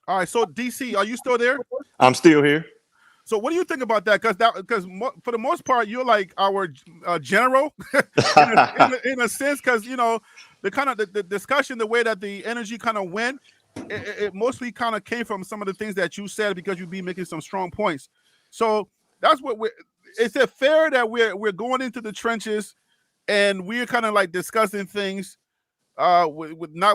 All right, so DC, are you still there? I'm still here. So what do you think about that? Because for the most part, you're like our general in a sense, because the kind of the discussion, the way that the energy kind of went, it mostly kind of came from some of the things that you said, because you'd be making some strong points. So that's what is it fair that we're going into the trenches and we're kind of like discussing things not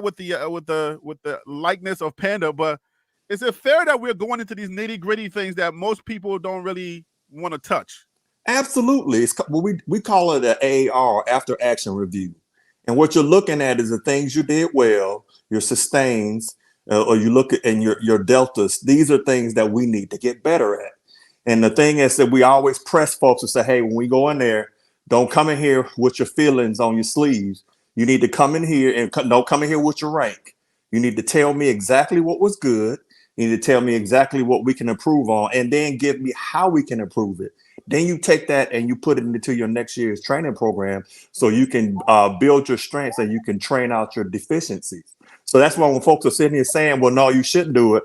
with the likeness of Panda, but is it fair that we're going into these nitty gritty things that most people don't really want to touch? Absolutely. It's we call it an AAR, after action review. And what you're looking at is the things you did well, your sustains, or you look at your deltas. These are things that we need to get better at. And the thing is that we always press folks to say, hey, when we go in there, don't come in here with your feelings on your sleeves. You need to come in here and don't come in here with your rank. You need to tell me exactly what was good. You need to tell me exactly what we can improve on, and then give me how we can improve it. Then you take that and you put it into your next year's training program, so you can build your strengths and you can train out your deficiencies. So that's why when folks are sitting here saying, well, no, you shouldn't do it.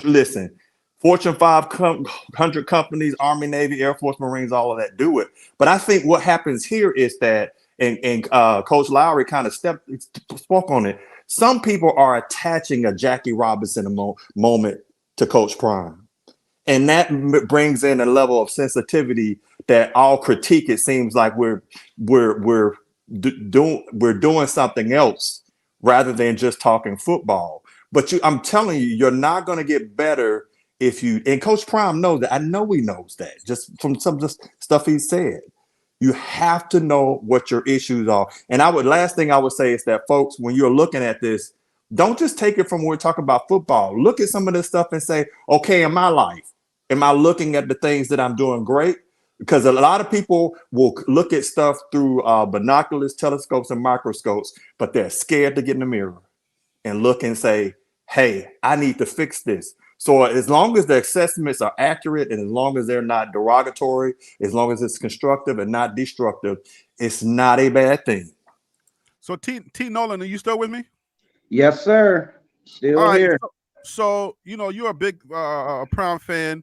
Listen, Fortune 500 companies, Army, Navy, Air Force, Marines, all of that do it. But I think what happens here is that, and Coach Lowry kind of spoke on it, some people are attaching a Jackie Robinson moment to Coach Prime. And that brings in a level of sensitivity that all critique, it seems like we're doing something else rather than just talking football. But I'm telling you, you're not going to get better if you, and Coach Prime knows that. I know he knows that just from some of the stuff he said. You have to know what your issues are. And last thing I would say is that, folks, when you're looking at this, don't just take it from when we're talking about football. Look at some of this stuff and say, okay, in my life, am I looking at the things that I'm doing great? Because a lot of people will look at stuff through binoculars, telescopes, and microscopes, but they're scared to get in the mirror and look and say, hey, I need to fix this. So as long as the assessments are accurate and as long as they're not derogatory, as long as it's constructive and not destructive, it's not a bad thing. So T Nolan, are you still with me? Yes, sir. Still All right. here. So you're a big Prime fan,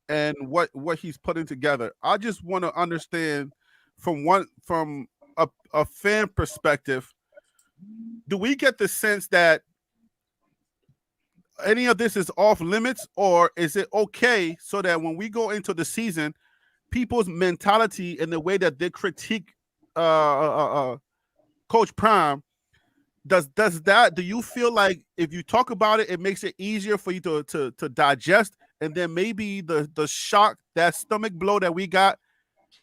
and what he's putting together. I just want to understand from a fan perspective, do we get the sense that any of this is off limits, or is it okay so that when we go into the season, people's mentality and the way that they critique Coach Prime, do you feel like if you talk about it, it makes it easier for you to digest, and then maybe the shock, that stomach blow that we got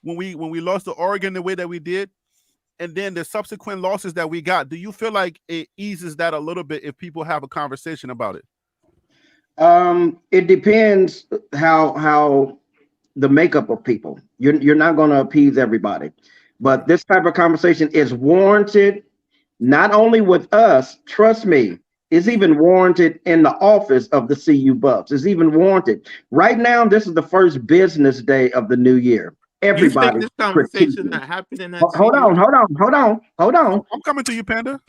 when we lost to Oregon the way that we did, and then the subsequent losses that we got, do you feel like it eases that a little bit if people have a conversation about it? It depends how the makeup of people. You're not going to appease everybody, but this type of conversation is warranted. Not only with us, trust me, it's even warranted in the office of the CU Bucks. It's even warranted. Right now, this is the first business day of the new year. Everybody. You think this conversation not happening at hold on. I'm coming to you, Panda.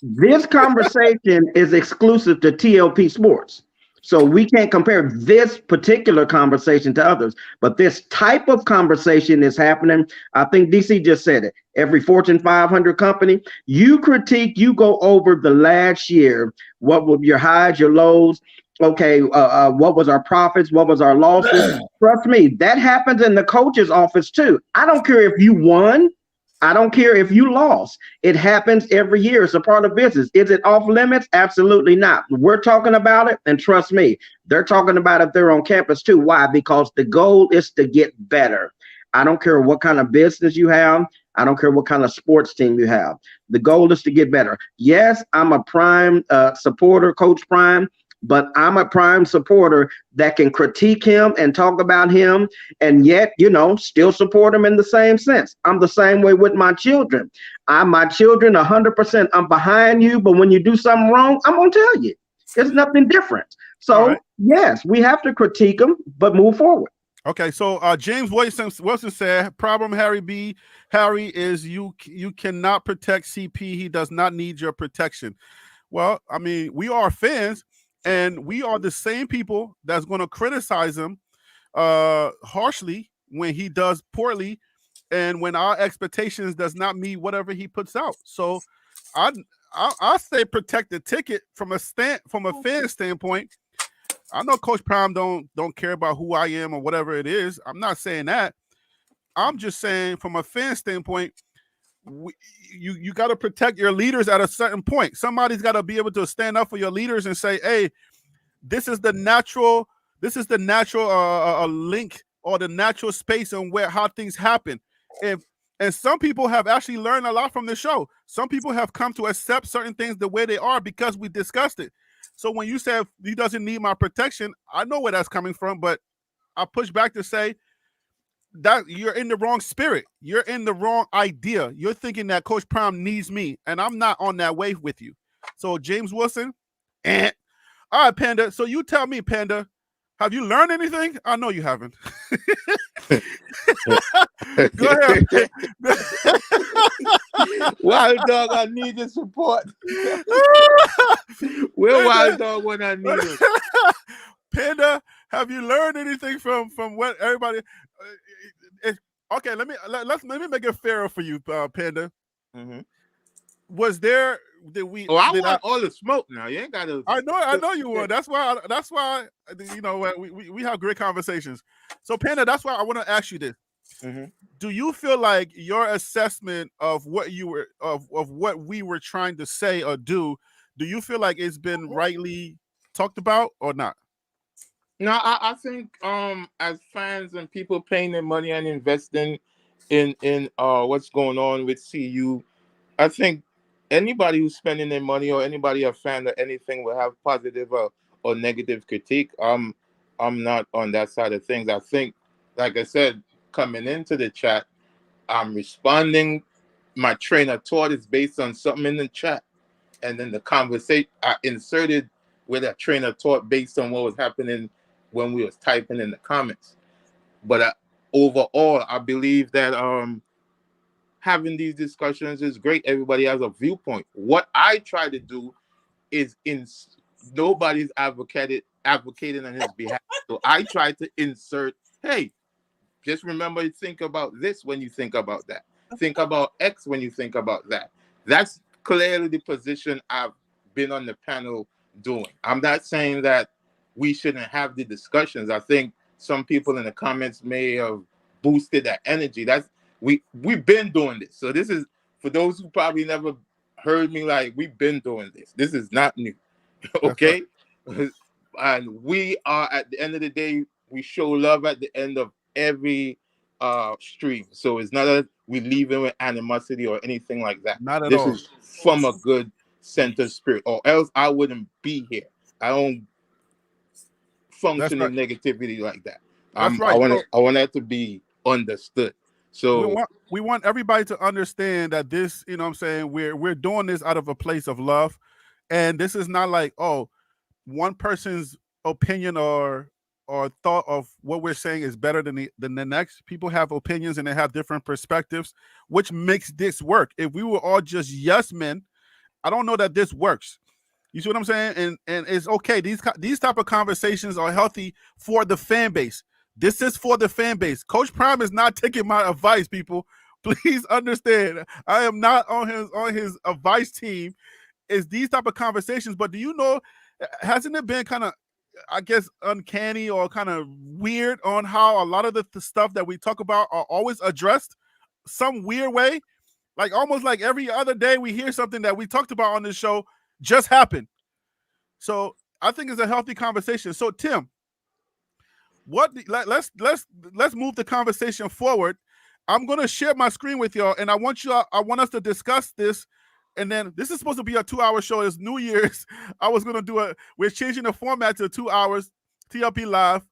This conversation is exclusive to TLP Sports. So we can't compare this particular conversation to others, but this type of conversation is happening. I think DC just said it. Every Fortune 500 company, you critique, you go over the last year. What were your highs, your lows? Okay, what was our profits? What was our losses? Trust me, that happens in the coach's office too. I don't care if you won. I don't care if you lost. It happens every year. It's a part of business. Is it off limits? Absolutely not. We're talking about it, and trust me, they're talking about it. They're on campus too. Why? Because the goal is to get better. I don't care what kind of business you have. I don't care what kind of sports team you have. The goal is to get better. Yes, I'm a Prime supporter, Coach Prime, but I'm a Prime supporter that can critique him and talk about him and yet, still support him in the same sense. I'm the same way with my children. My children, 100%, I'm behind you, but when you do something wrong, I'm going to tell you. There's nothing different. So, right. Yes, we have to critique them, but move forward. Okay, so James Wilson said, problem, Harry B. Harry, is you cannot protect CP. He does not need your protection. Well, I mean, we are fans, and we are the same people that's going to criticize him harshly when he does poorly and when our expectations does not meet whatever he puts out. So I say protect the ticket from a fan standpoint. I know Coach Prime don't care about who I am or whatever it is. I'm not saying that. I'm just saying from a fan standpoint, you got to protect your leaders at a certain point. Somebody's got to be able to stand up for your leaders and say, hey, this is the natural link or the natural space and how things happen. And some people have actually learned a lot from the show. Some people have come to accept certain things the way they are because we discussed it. So when you say he doesn't need my protection, I know where that's coming from, but I push back to say that you're in the wrong spirit. You're in the wrong idea. You're thinking that Coach Prime needs me, and I'm not on that wave with you. So James Wilson, all right, Panda. So you tell me, Panda, have you learned anything? I know you haven't. Go ahead. Wild Dog, I need your support. We're Wild Dog when I need it. Panda, have you learned anything from what everybody? Okay, let me make it fairer for you, Panda. Mm-hmm. Was there? Did we? Oh, I want all the smoke now. You ain't got to. I know you would. That's why. We have great conversations. So, Panda, that's why I want to ask you this. Mm-hmm. Do you feel like your assessment of what what we were trying to say or do you feel like it's been rightly talked about or not? No, I think as fans and people paying their money and investing in what's going on with CU, I think anybody who's spending their money or anybody a fan of anything will have positive or negative critique. I'm not on that side of things. I think, like I said, coming into the chat, I'm responding. My train of thought is based on something in the chat, and then the conversation I inserted with a train of thought based on what was happening when we was typing in the comments. But overall, I believe that having these discussions is great. Everybody has a viewpoint. What I try to do is nobody's advocating on his behalf. So I try to insert, hey, just remember to think about this when you think about that. Think about X when you think about that. That's clearly the position I've been on the panel doing. I'm not saying that we shouldn't have the discussions. I think some people in the comments may have boosted that energy. We've been doing this. So this is for those who probably never heard me, like we've been doing this. This is not new. Okay? And we are at the end of the day, we show love at the end of every stream. So it's not that we leave it with animosity or anything like that. Not at This all. is from a good center spirit, or else I wouldn't be here. I don't That's function right. in negativity like that. That's I right. want So it, I want that to be understood. So we want everybody to understand that this, you know what I'm saying, we're doing this out of a place of love. And this is not like, oh, one person's opinion or thought of what we're saying is better than the next. People have opinions and they have different perspectives, which makes this work. If we were all just yes men, I don't know that this works. You see what I'm saying? And it's okay. These type of conversations are healthy for the fan base. This is for the fan base. Coach Prime is not taking my advice, people. Please understand. I am not on his advice team. It's these type of conversations. But do you know, hasn't it been kind of, I guess, uncanny or kind of weird on how a lot of the stuff that we talk about are always addressed some weird way? Like almost like every other day we hear something that we talked about on this show just happened. So I think it's a healthy conversation. So Tim, let's move the conversation forward. I'm gonna share my screen with y'all, and I want us to discuss this. And then this is supposed to be a 2-hour show. It's New Year's. I was gonna we're changing the format to 2 hours, TLP live.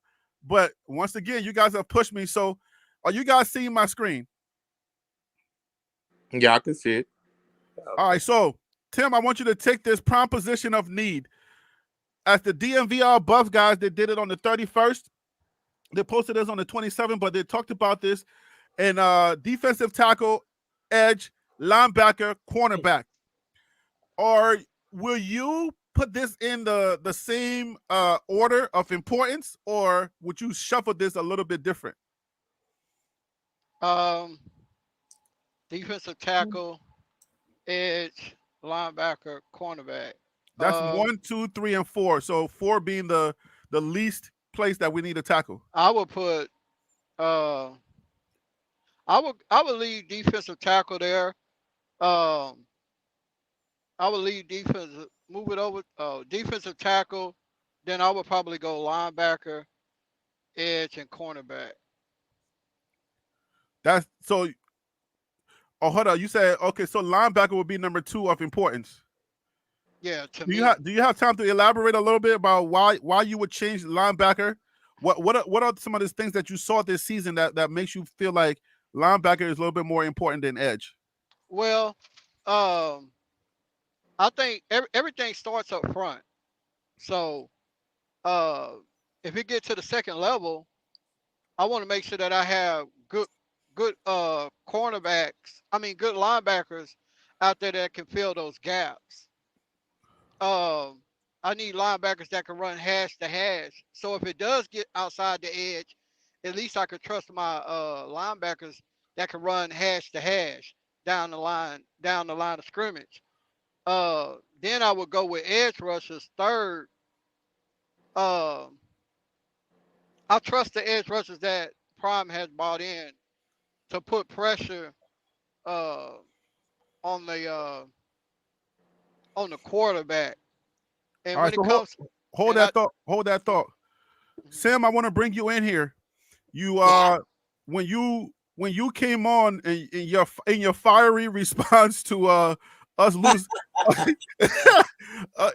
But once again, you guys have pushed me. So are you guys seeing my screen? yeah, I can see it. All right, so Tim, I want you to take this prime position of need. As the DMVR buff guys, they did it on the 31st. They posted this on the 27th, but they talked about this in defensive tackle, edge, linebacker, cornerback. Or will you put this in the same order of importance, or would you shuffle this a little bit different? Defensive tackle, edge, linebacker, cornerback. That's 1, 2, 3, and 4. So 4 being the least place that we need to tackle. I would put I would leave defensive tackle there. I would leave move it over defensive tackle. Then I would probably go linebacker, edge, and cornerback. That's so. Oh, hold on. You said okay. So linebacker would be number 2 of importance. Yeah, to Do me. you have time to elaborate a little bit about why you would change linebacker? What are some of the things that you saw this season that makes you feel like linebacker is a little bit more important than edge? Well, I think everything starts up front. So if it gets to the second level, I want to make sure that I have good cornerbacks. I mean, good linebackers out there that can fill those gaps. I need linebackers that can run hash to hash. So if it does get outside the edge, at least I could trust my linebackers that can run hash to hash down the line of scrimmage. Then I would go with edge rushers third. Uh, I trust the edge rushers that Prime has brought in to put pressure uh, on the uh, on the quarterback. And All right, when it so comes hold and I that thought. Hold that thought. Sam, I want to bring you in here. You when you came on in your fiery response to us lose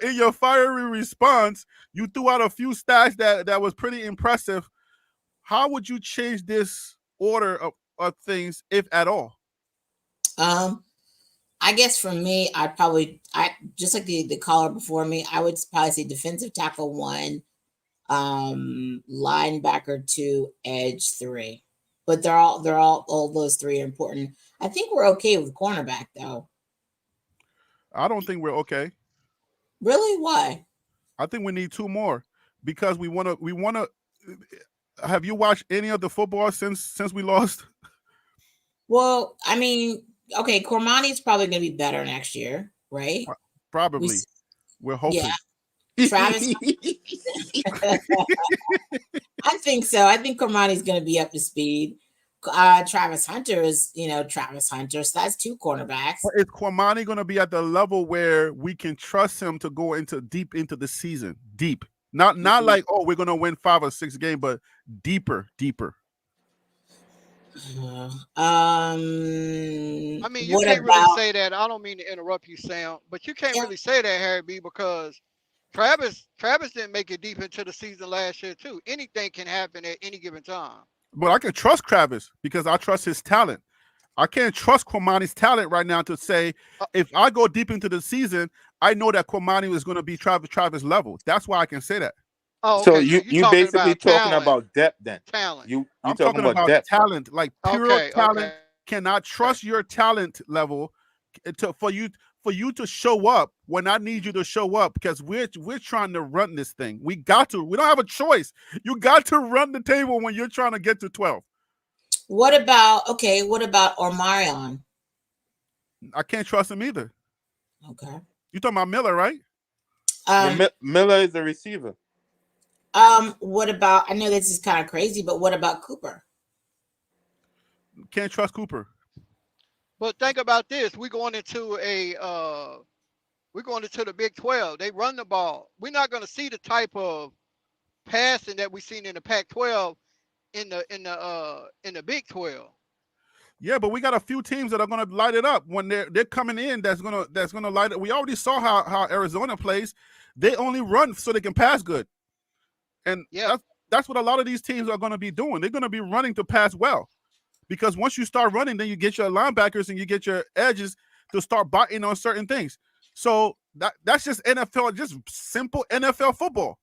in your fiery response, you threw out a few stats that was pretty impressive. How would you change this order of things, if at all? I guess for me, I just like the caller before me, I would probably say defensive tackle 1, linebacker 2, edge 3. But all those 3 are important. I think we're okay with cornerback though. I don't think we're okay. Really? Why? I think we need 2 more because we want to. Have you watched any of the football since we lost? Well, I mean, okay, Cormani's probably going to be better next year, right? Probably. We're hoping. Yeah. Travis. I think so. I think Cormani's going to be up to speed. Travis Hunter is, Travis Hunter. So that's 2 cornerbacks. But is Cormani going to be at the level where we can trust him to go deep into the season? Deep. Not like, oh, we're going to win 5 or 6 games, but deeper. I mean, you can't really say that. I don't mean to interrupt you, Sam, but you can't really say that, Harry B, because Travis didn't make it deep into the season last year too. Anything can happen at any given time. But I can trust Travis because I trust his talent. I can't trust Cormani's talent right now to say if I go deep into the season, I know that Cormani is going to be Travis level. That's why I can say that. Oh, okay. So you basically talking about depth then? Talent. I'm talking about depth. talent, like pure talent. Okay. Cannot trust your talent level for you to show up when I need you to show up because we're trying to run this thing. We don't have a choice. You got to run the table when you're trying to get to 12. What about Omarion? I can't trust him either. Okay. You talking about Miller, right? Miller is the receiver. What about, I know this is kind of crazy, but what about Cooper? Can't trust Cooper. But think about this. We're going into the Big 12. They run the ball. We're not going to see the type of passing that we've seen in the Pac-12 in the Big 12. Yeah, but we got a few teams that are going to light it up when they're coming in. That's gonna light it. We already saw how Arizona plays. They only run so they can pass good, and that's what a lot of these teams are going to be doing. They're going to be running to pass well, because once you start running, then you get your linebackers and you get your edges to start biting on certain things. So that's just NFL, just simple NFL football.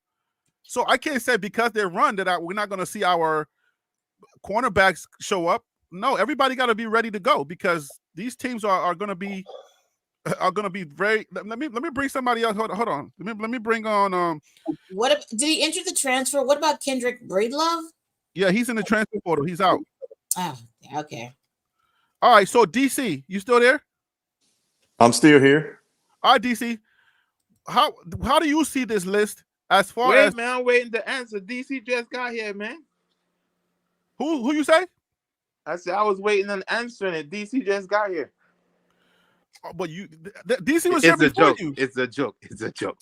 So I can't say because they run that we're not going to see our cornerbacks show up. No, everybody got to be ready to go because these teams are going to be very. Let me bring somebody else. Hold on. Let me bring on. What did he enter the transfer? What about Kendrick Breedlove? Yeah, he's in the transfer portal. He's out. Oh, okay. All right. So DC, you still there? I'm still here. All right, DC. How do you see this list as far as? Wait, man, I'm waiting to answer. DC just got here, man. Who you say? I said I was waiting on answering it. DC just got here. Oh, but DC was here before you. It's a joke. Joke.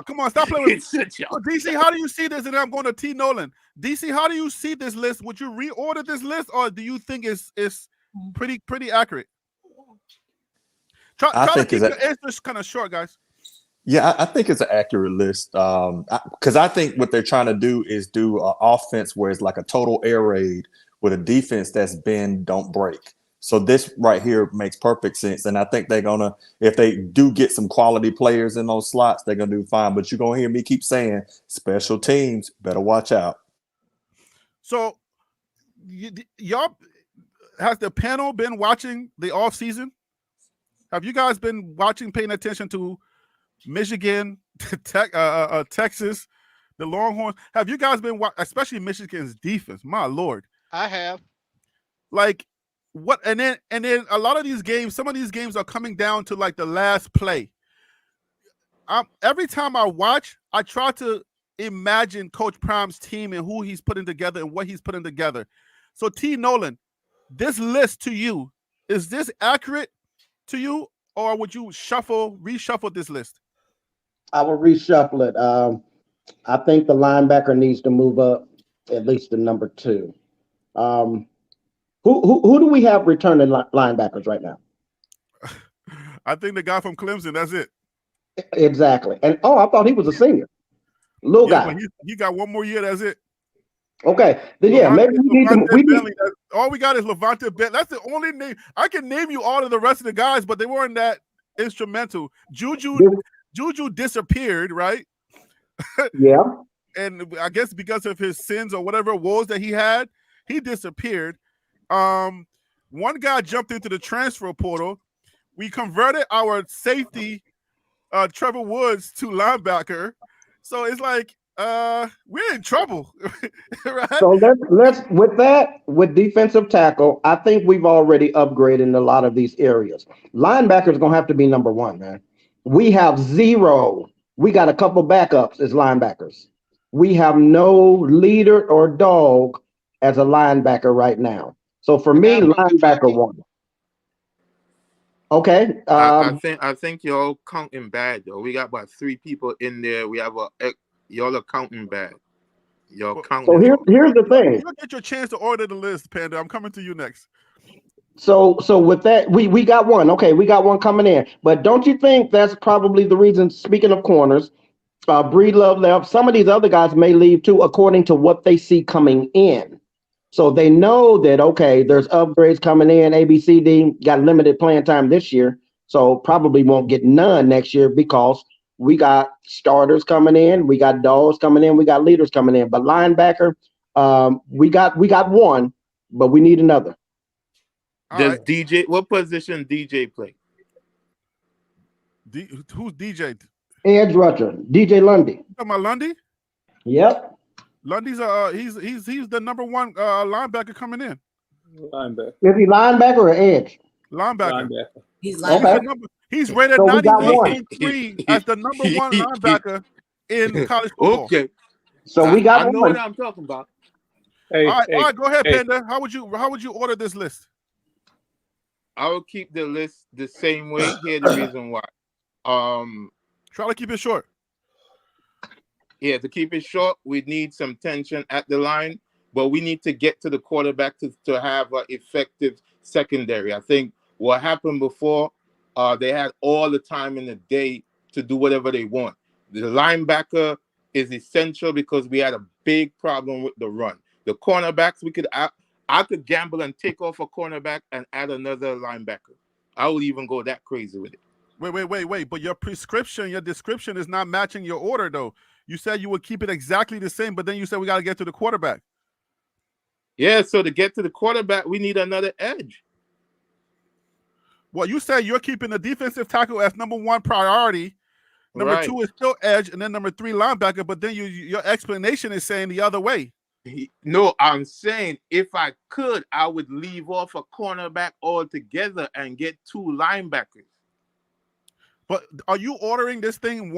Come on, stop playing with me. It's a joke. So DC, how do you see this? And I'm going to T. Nolan. DC, how do you see this list? Would you reorder this list, or do you think it's pretty accurate? Try to keep your answers kind of short, guys. Yeah, I think it's an accurate list because I think what they're trying to do is do an offense where it's like a total air raid with a defense that's bend, don't break. So this right here makes perfect sense. And I think they're going to, if they do get some quality players in those slots, they're going to do fine. But you're going to hear me keep saying special teams, better watch out. So y'all, has the panel been watching the offseason? Have you guys been watching, paying attention to Michigan, Texas, the Longhorns? Have you guys been especially Michigan's defense? My Lord. I have. Like what? And then a lot of these games, some of these games are coming down to like the last play. Every time I watch, I try to imagine Coach Prime's team and who he's putting together and what he's putting together. So T. Nolan, this list to you, is this accurate to you, or would you reshuffle this list? I will reshuffle it. I think the linebacker needs to move up at least to number 2. Who do we have returning linebackers right now? I think the guy from Clemson. That's it. Exactly. And I thought he was a senior. Little guy. But he got one more year. That's it. Okay. Then maybe we need to. All we got is Levante Bentley. That's the only name I can name you. All of the rest of the guys, but they weren't that instrumental. Juju disappeared, right? Yeah. And I guess because of his sins or whatever woes that he had, he disappeared. One guy jumped into the transfer portal. We converted our safety, Trevor Woods, to linebacker. So it's like we're in trouble. Right? So let's with defensive tackle, I think we've already upgraded in a lot of these areas. Linebacker is gonna have to be number 1, man. We have 0. We got a couple backups as linebackers. We have no leader or dog as a linebacker right now. So for me, linebacker 1. Okay. I think y'all counting bad though. We got about 3 people in there. We have y'all are counting bad. Y'all counting. So here's the thing. You'll get your chance to order the list, Panda. I'm coming to you next. So with that, we got one. Okay, we got one coming in. But don't you think that's probably the reason? Speaking of corners, Breedlove left. Some of these other guys may leave too, according to what they see coming in. So they know that, okay, there's upgrades coming in. ABCD got limited playing time this year, so probably won't get none next year because we got starters coming in, we got dogs coming in, we got leaders coming in. But linebacker, we got one, but we need another. Does DJ, what position DJ play? Who's DJ? Edge rusher, DJ Lundy. You talking about Lundy? Yep. Lundy's he's the number 1 linebacker coming in. Linebacker. Is he linebacker or edge? Linebacker. He's linebacker. Okay. He's rated 91.3 as the number 1 linebacker in college football. Okay. So we got I know what I'm talking about. Hey, all right, go ahead, Panda. How would you order this list? I will keep the list the same way. Here's the reason why. Try to keep it short. Yeah, to keep it short, we need some tension at the line, but we need to get to the quarterback to have an effective secondary. I think what happened before, they had all the time in the day to do whatever they want. The linebacker is essential because we had a big problem with the run. The cornerbacks, I could gamble and take off a cornerback and add another linebacker. I would even go that crazy with it. Wait. But your description is not matching your order, though. You said you would keep it exactly the same, but then you said we got to get to the quarterback. Yeah, so to get to the quarterback, we need another edge. Well, you said you're keeping the defensive tackle as number 1 priority. Number 2 is still edge, and then number 3 linebacker. But then your explanation is saying the other way. No, I'm saying if I could, I would leave off a cornerback altogether and get 2 linebackers. But are you ordering this thing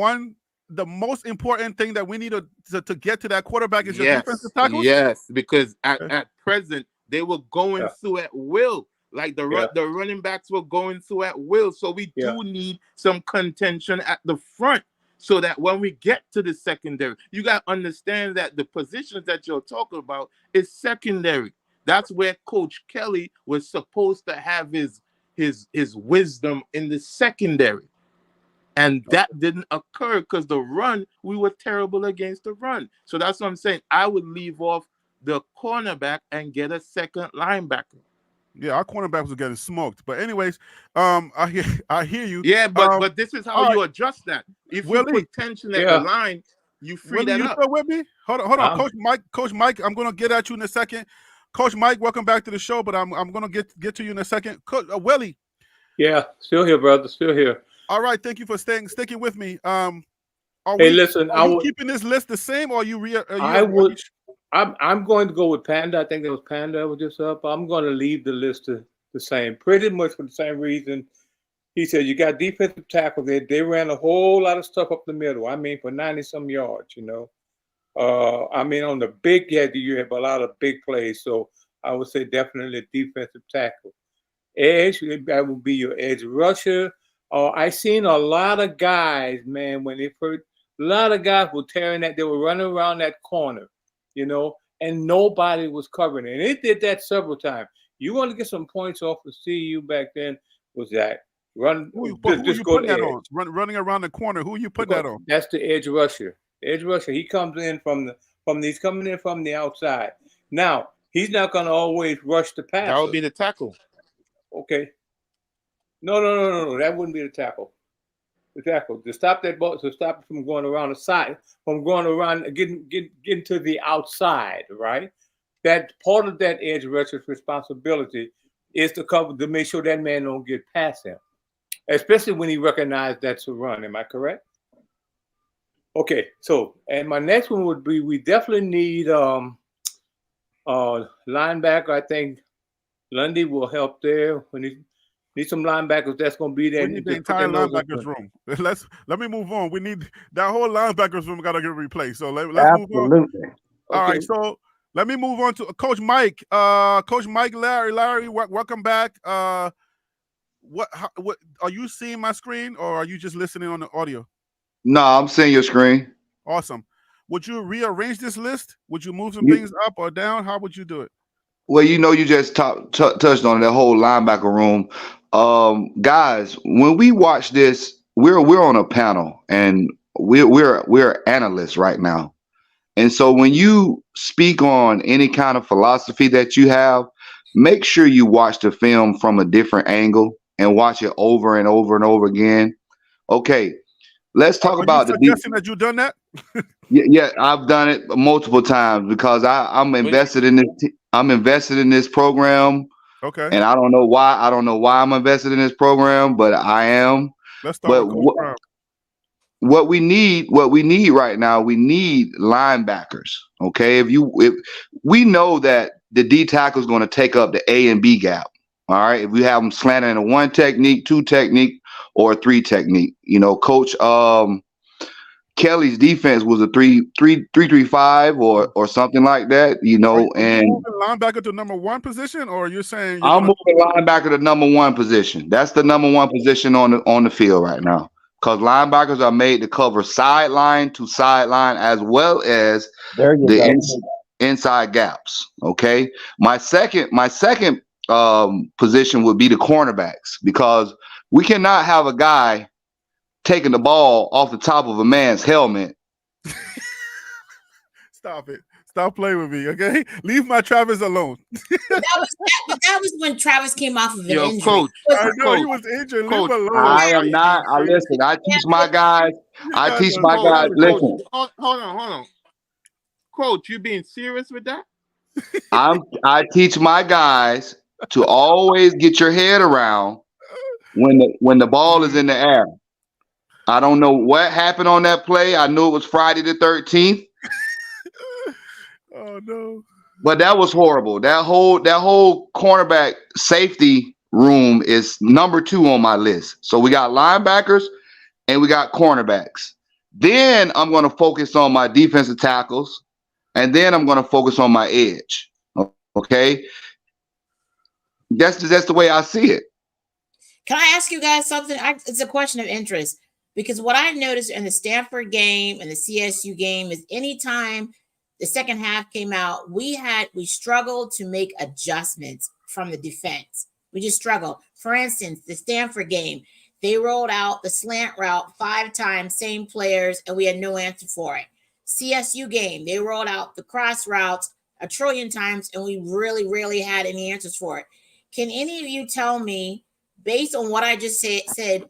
the most important thing that we need to get to that quarterback is your defensive tackles? Yes, because at present, they were going through at will. Like the running backs were going through at will. So we do need some contention at the front so that when we get to the secondary, you got to understand that the positions that you're talking about is secondary. That's where Coach Kelly was supposed to have his wisdom in the secondary. And that didn't occur because the run, we were terrible against the run. So that's what I'm saying. I would leave off the cornerback and get a second linebacker. Yeah, our cornerbacks were getting smoked. But anyways, I hear you. Yeah, but this is how you adjust that. If you put tension at the line, you free that up. You still with me? Hold on. Coach Mike, I'm gonna get at you in a second. Coach Mike, welcome back to the show, but I'm gonna get to you in a second. Coach Willie. Yeah, still here, brother. Still here. All right, thank you for sticking with me. Listen, are you keeping this list the same, or I'm going to go with Panda. I think that was Panda that was just up. I'm going to leave the list the same, pretty much for the same reason. He said you got defensive tackle. They ran a whole lot of stuff up the middle. I mean, for 90-some yards, you know. I mean, on the big edge, you have a lot of big plays. So I would say definitely defensive tackle. Edge, that would be your edge rusher. I seen a lot of guys, man, when they first A lot of guys were tearing that. They were running around that corner, and nobody was covering it. And it did that several times. You want to get some points off of CU back then was that run. Who Just you go putting to that edge. on? Running around the corner. Who you putting that on? That's the edge rusher. The edge rusher. He comes in he's coming in from the outside. Now he's not going to always rush the passer. That would be the tackle. Okay. No. That wouldn't be the tackle. The tackle to stop that ball, to stop it from going around the side, from going around, getting to the outside, right? That part of that edge rusher's responsibility is to cover, to make sure that man don't get past him, especially when he recognized that's a run. Am I correct? Okay. So, and my next one would be, we definitely need linebacker. I think Lundy will help there when he. Need some linebackers that's going to be there. We need the entire linebackers room. Let me move on. We need that whole linebackers room got to get replaced. So let's move on. All right. So let me move on to Coach Mike. Coach Mike, Larry, welcome back. What are you seeing my screen, or are you just listening on the audio? No, I'm seeing your screen. Awesome. Would you rearrange this list? Would you move some things up or down? How would you do it? Well, you just touched on that whole linebacker room. Guys, when we watch this, we're on a panel and we're analysts right now. And so when you speak on any kind of philosophy that you have, make sure you watch the film from a different angle and watch it over and over and over again. Okay, let's talk about the suggesting that you've done that. Yeah, I've done it multiple times because I'm invested in this. I'm invested in this program. Okay. And I don't know why. I don't know why I'm invested in this program, but I am. Let's start with Coach Brown. What we need right now, we need linebackers. Okay, if we know that the D tackle is going to take up the A and B gap. All right, if we have them slanted in a 1 technique, 2 technique, or a 3 technique, Coach Kelly's defense was a 3-3-5 or something like that, and moving linebacker to number 1 position, or you're saying I'm moving linebacker to number 1 position. That's the number 1 position on the field right now, because linebackers are made to cover sideline to sideline as well as inside gaps. Okay, my second position would be the cornerbacks, because we cannot have a guy taking the ball off the top of a man's helmet. Stop it. Stop playing with me, okay? Leave my Travis alone. that was when Travis came off of an injury. Coach. I know he was injured. Leave him alone. I am not. Listen, I teach my guys. Listen. Hold on. Coach, you being serious with that? I teach my guys to always get your head around when the ball is in the air. I don't know what happened on that play. I knew it was Friday the 13th. Oh no! But that was horrible. That whole cornerback safety room is number 2 on my list. So we got linebackers and we got cornerbacks. Then I'm going to focus on my defensive tackles, and then I'm going to focus on my edge. Okay, that's the way I see it. Can I ask you guys something? It's a question of interest. Because what I've noticed in the Stanford game and the CSU game is anytime the second half came out, we struggled to make adjustments from the defense. We just struggled. For instance, the Stanford game, they rolled out the slant route 5 times, same players, and we had no answer for it. CSU game, they rolled out the cross routes 1 trillion times, and we really, rarely had any answers for it. Can any of you tell me, based on what I just said,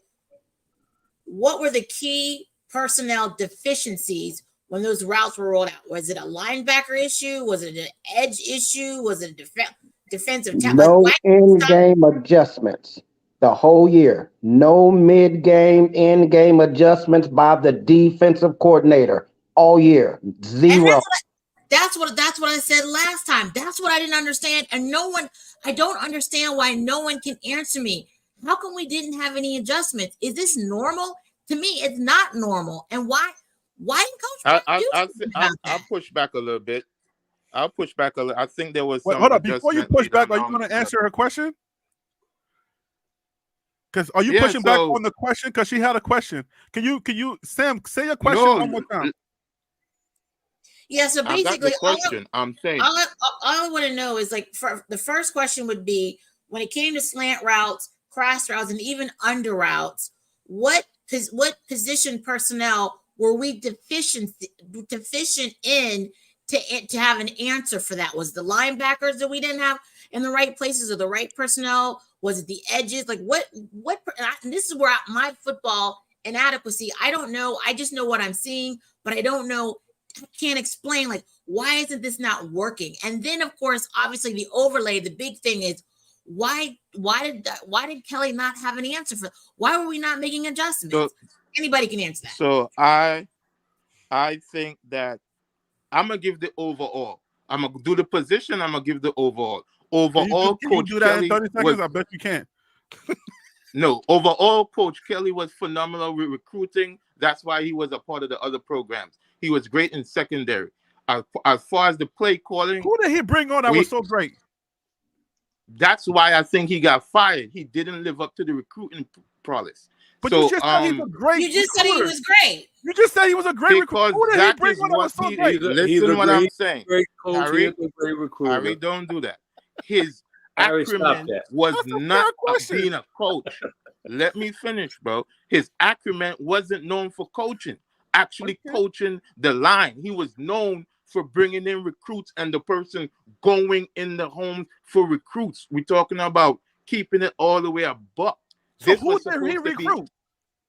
what were the key personnel deficiencies when those routes were rolled out? Was it a linebacker issue? Was it an edge issue? Was it a defensive tackle? No in-game adjustments the whole year. No mid-game, in-game adjustments by the defensive coordinator all year. 0. That's what I said last time. That's what I didn't understand. And I don't understand why no one can answer me. How come we didn't have any adjustments? Is this normal? To me, it's not normal. And why didn't Coach I'll push back a little bit. I think there was some hold on. Before you push back, are you going to answer her question? Because are you pushing back on the question? Because she had a question. Can you, Sam, say your question one more time? Yeah, so basically, I got the question. I'm saying all I want to know is like, for the first question would be, when it came to slant routes, cross routes, and even under routes, what position personnel were we deficient in to have an answer for that? Was the linebackers that we didn't have in the right places, or the right personnel? Was it the edges? Like what? And this is where my football inadequacy. I don't know. I just know what I'm seeing, but I don't know. Can't explain, like, why isn't this not working? And then, of course, obviously the overlay, the big thing is why did Kelly not have an answer for? Why were we not making adjustments? Anybody can answer that. So I think that I'm gonna give the overall. I'm gonna do the position. I'm gonna give the overall. Overall, can Coach you do that Kelly in 30 seconds? I bet you can. No, overall, Coach Kelly was phenomenal with recruiting. That's why he was a part of the other programs. He was great in secondary. As far as the play calling, who did he bring on that was so great? That's why I think he got fired. He didn't live up to the recruiting prowess. But you just said he was great. You just said he was great. You just said he was a great recruiter. Who did he bring on that was so great? Listen what I'm saying. Great coach, Harry, a great recruiter. Harry, don't do that. His acumen was not being a coach. Let me finish, bro. His acumen wasn't known for coaching. Actually coaching the line. He was known for bringing in recruits and the person going in the home for recruits. We're talking about keeping it all the way a buck. So who did he recruit?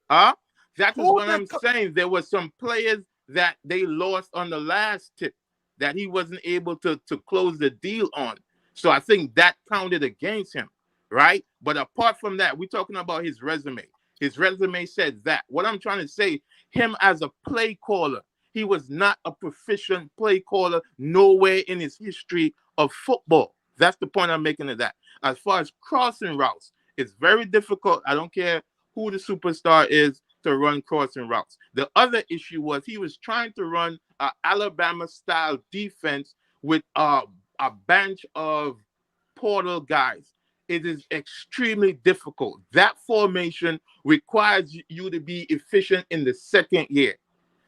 That is what I'm saying. There were some players that they lost on the last tip that he wasn't able to close the deal on. So I think that counted against him, right? But apart from that, we're talking about his resume. His resume said that. What I'm trying to say, him as a play caller, he was not a proficient play caller nowhere in his history of football. That's the point I'm making of that. As far as crossing routes, it's very difficult. I don't care who the superstar is to run crossing routes. The other issue was he was trying to run an Alabama-style defense with a bunch of portal guys. It is extremely difficult. That formation requires you to be efficient in the second year.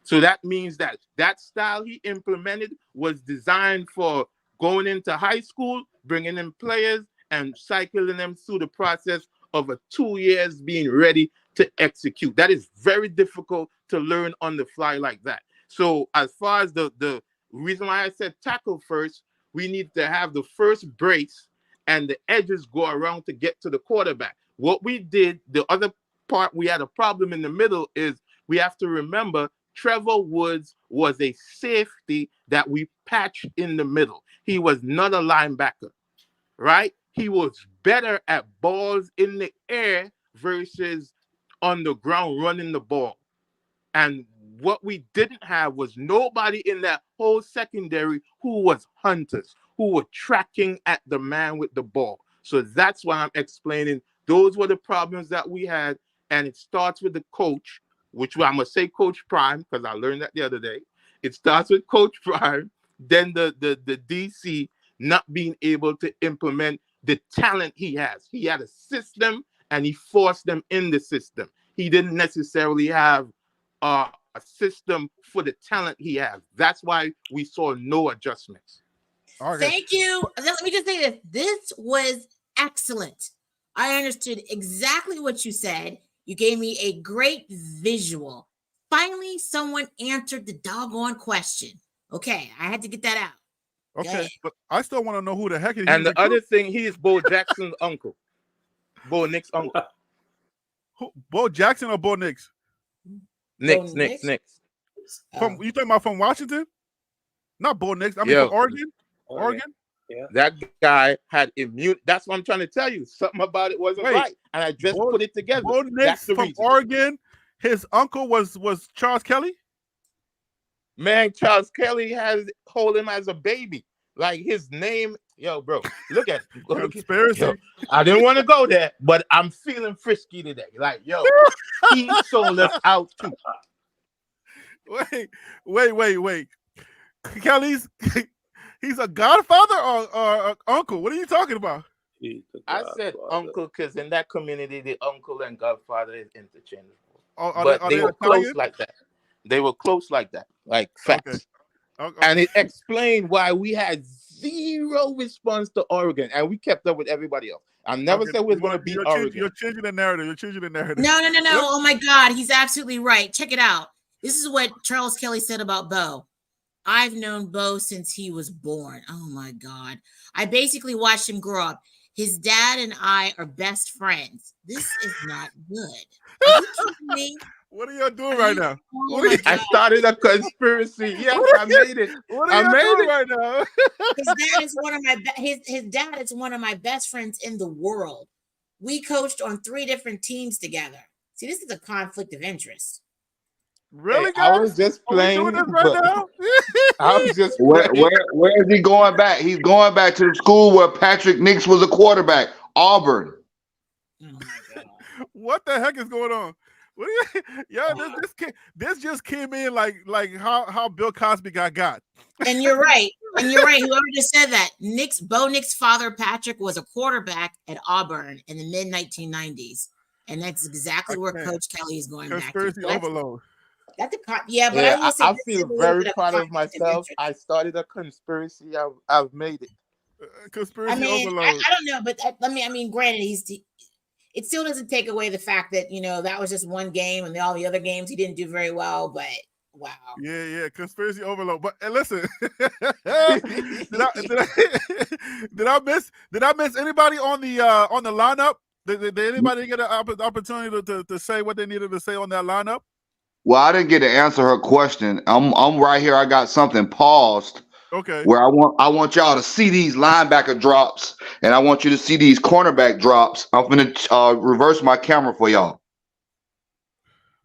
So that means that style he implemented was designed for going into high school, bringing in players, and cycling them through the process of 2 years being ready to execute. That is very difficult to learn on the fly like that. So as far as the reason why I said tackle first, we need to have the first brace and the edges go around to get to the quarterback. What we did, the other part we had a problem in the middle is we have to remember Trevor Woods was a safety that we patched in the middle. He was not a linebacker, right? He was better at balls in the air versus on the ground running the ball. And what we didn't have was nobody in that whole secondary who was hunters, who were tracking at the man with the ball. So that's why I'm explaining those were the problems that we had. And it starts with the coach, which I'm going to say Coach Prime, because I learned that the other day. It starts with Coach Prime, then the DC not being able to implement the talent he has. He had a system, and he forced them in the system. He didn't necessarily have a system for the talent he has. That's why we saw no adjustments. Thank you. Let me just say this. This was excellent. I understood exactly what you said. You gave me a great visual. Finally, someone answered the doggone question. Okay, I had to get that out. Okay, but I still want to know who the heck is. And the other thing, he is Bo Jackson's uncle. Bo Nick's uncle. Bo Jackson or Bo Nix? Nix. From you talking about from Washington? Not Bo Nix. I mean from Oregon. Oregon. Yeah. That guy had immune. That's what I'm trying to tell you. Something about it wasn't right, and I just put it together. Bo Nix from Oregon. His uncle was Charles Kelly. Man, Charles Kelly hold him as a baby. Like his name, yo, bro. Look at it. Conspiracy. Yo, I didn't want to go there, but I'm feeling frisky today. Like, yo, he sold us out too. Wait. Kelly's he's a godfather or uncle? What are you talking about? I said uncle because in that community, the uncle and godfather is interchangeable. Are But they they were Italian? close like that. They were close like that, like facts. Okay. And it explained why we had zero response to Oregon, and we kept up with everybody else. I never said we was going to beat Oregon. You're changing the narrative. No. Oh my God, he's absolutely right. Check it out. This is what Charles Kelly said about Bo. I've known Bo since he was born. Oh my God. I basically watched him grow up. His dad and I are best friends. This is not good. Are you kidding me? What are y'all doing right now? I started a conspiracy. Yes, I made it. What are you doing right now? His dad is one of my best friends in the world. We coached on 3 different teams together. See, this is a conflict of interest. Really, guys? I was just playing. Are we doing this right now? I was just where is he going back? He's going back to the school where Patrick Nix was a quarterback, Auburn. Oh my God. What the heck is going on? This just came in like how Bill Cosby got. And you're right. Whoever just said that, Bo Nix's father, Patrick, was a quarterback at Auburn in the mid 1990s, and that's exactly where Coach Kelly is going back to. Conspiracy overload. But I will say I feel very proud of myself. I started a conspiracy. I've made it. Conspiracy overload. I don't know, but granted, it still doesn't take away the fact that that was just one game, and all the other games he didn't do very well. But wow. Yeah, conspiracy overload. But listen, did I miss anybody on the lineup? Did anybody get an opportunity to say what they needed to say on that lineup? Well, I didn't get to answer her question. I'm right here. I got something paused. Okay. Where I want y'all to see these linebacker drops, and I want you to see these cornerback drops. I'm gonna reverse my camera for y'all.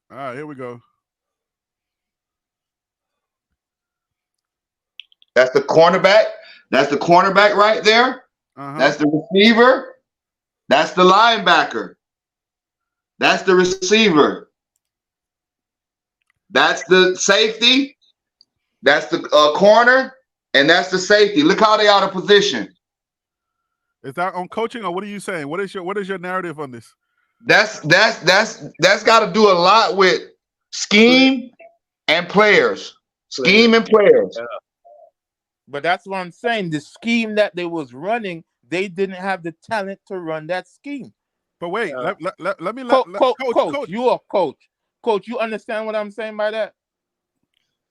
All right, here we go. That's the cornerback. That's the cornerback right there. That's the receiver. That's the linebacker. That's the receiver. That's the safety. That's the corner. And that's the safety. Look how they out of position. Is that on coaching, or what are you saying? What is your narrative on this? That's got to do a lot with scheme and players. Scheme and players. But that's what I'm saying. The scheme that they was running, they didn't have the talent to run that scheme. But wait, let me coach. You are coach. Coach, you understand what I'm saying by that?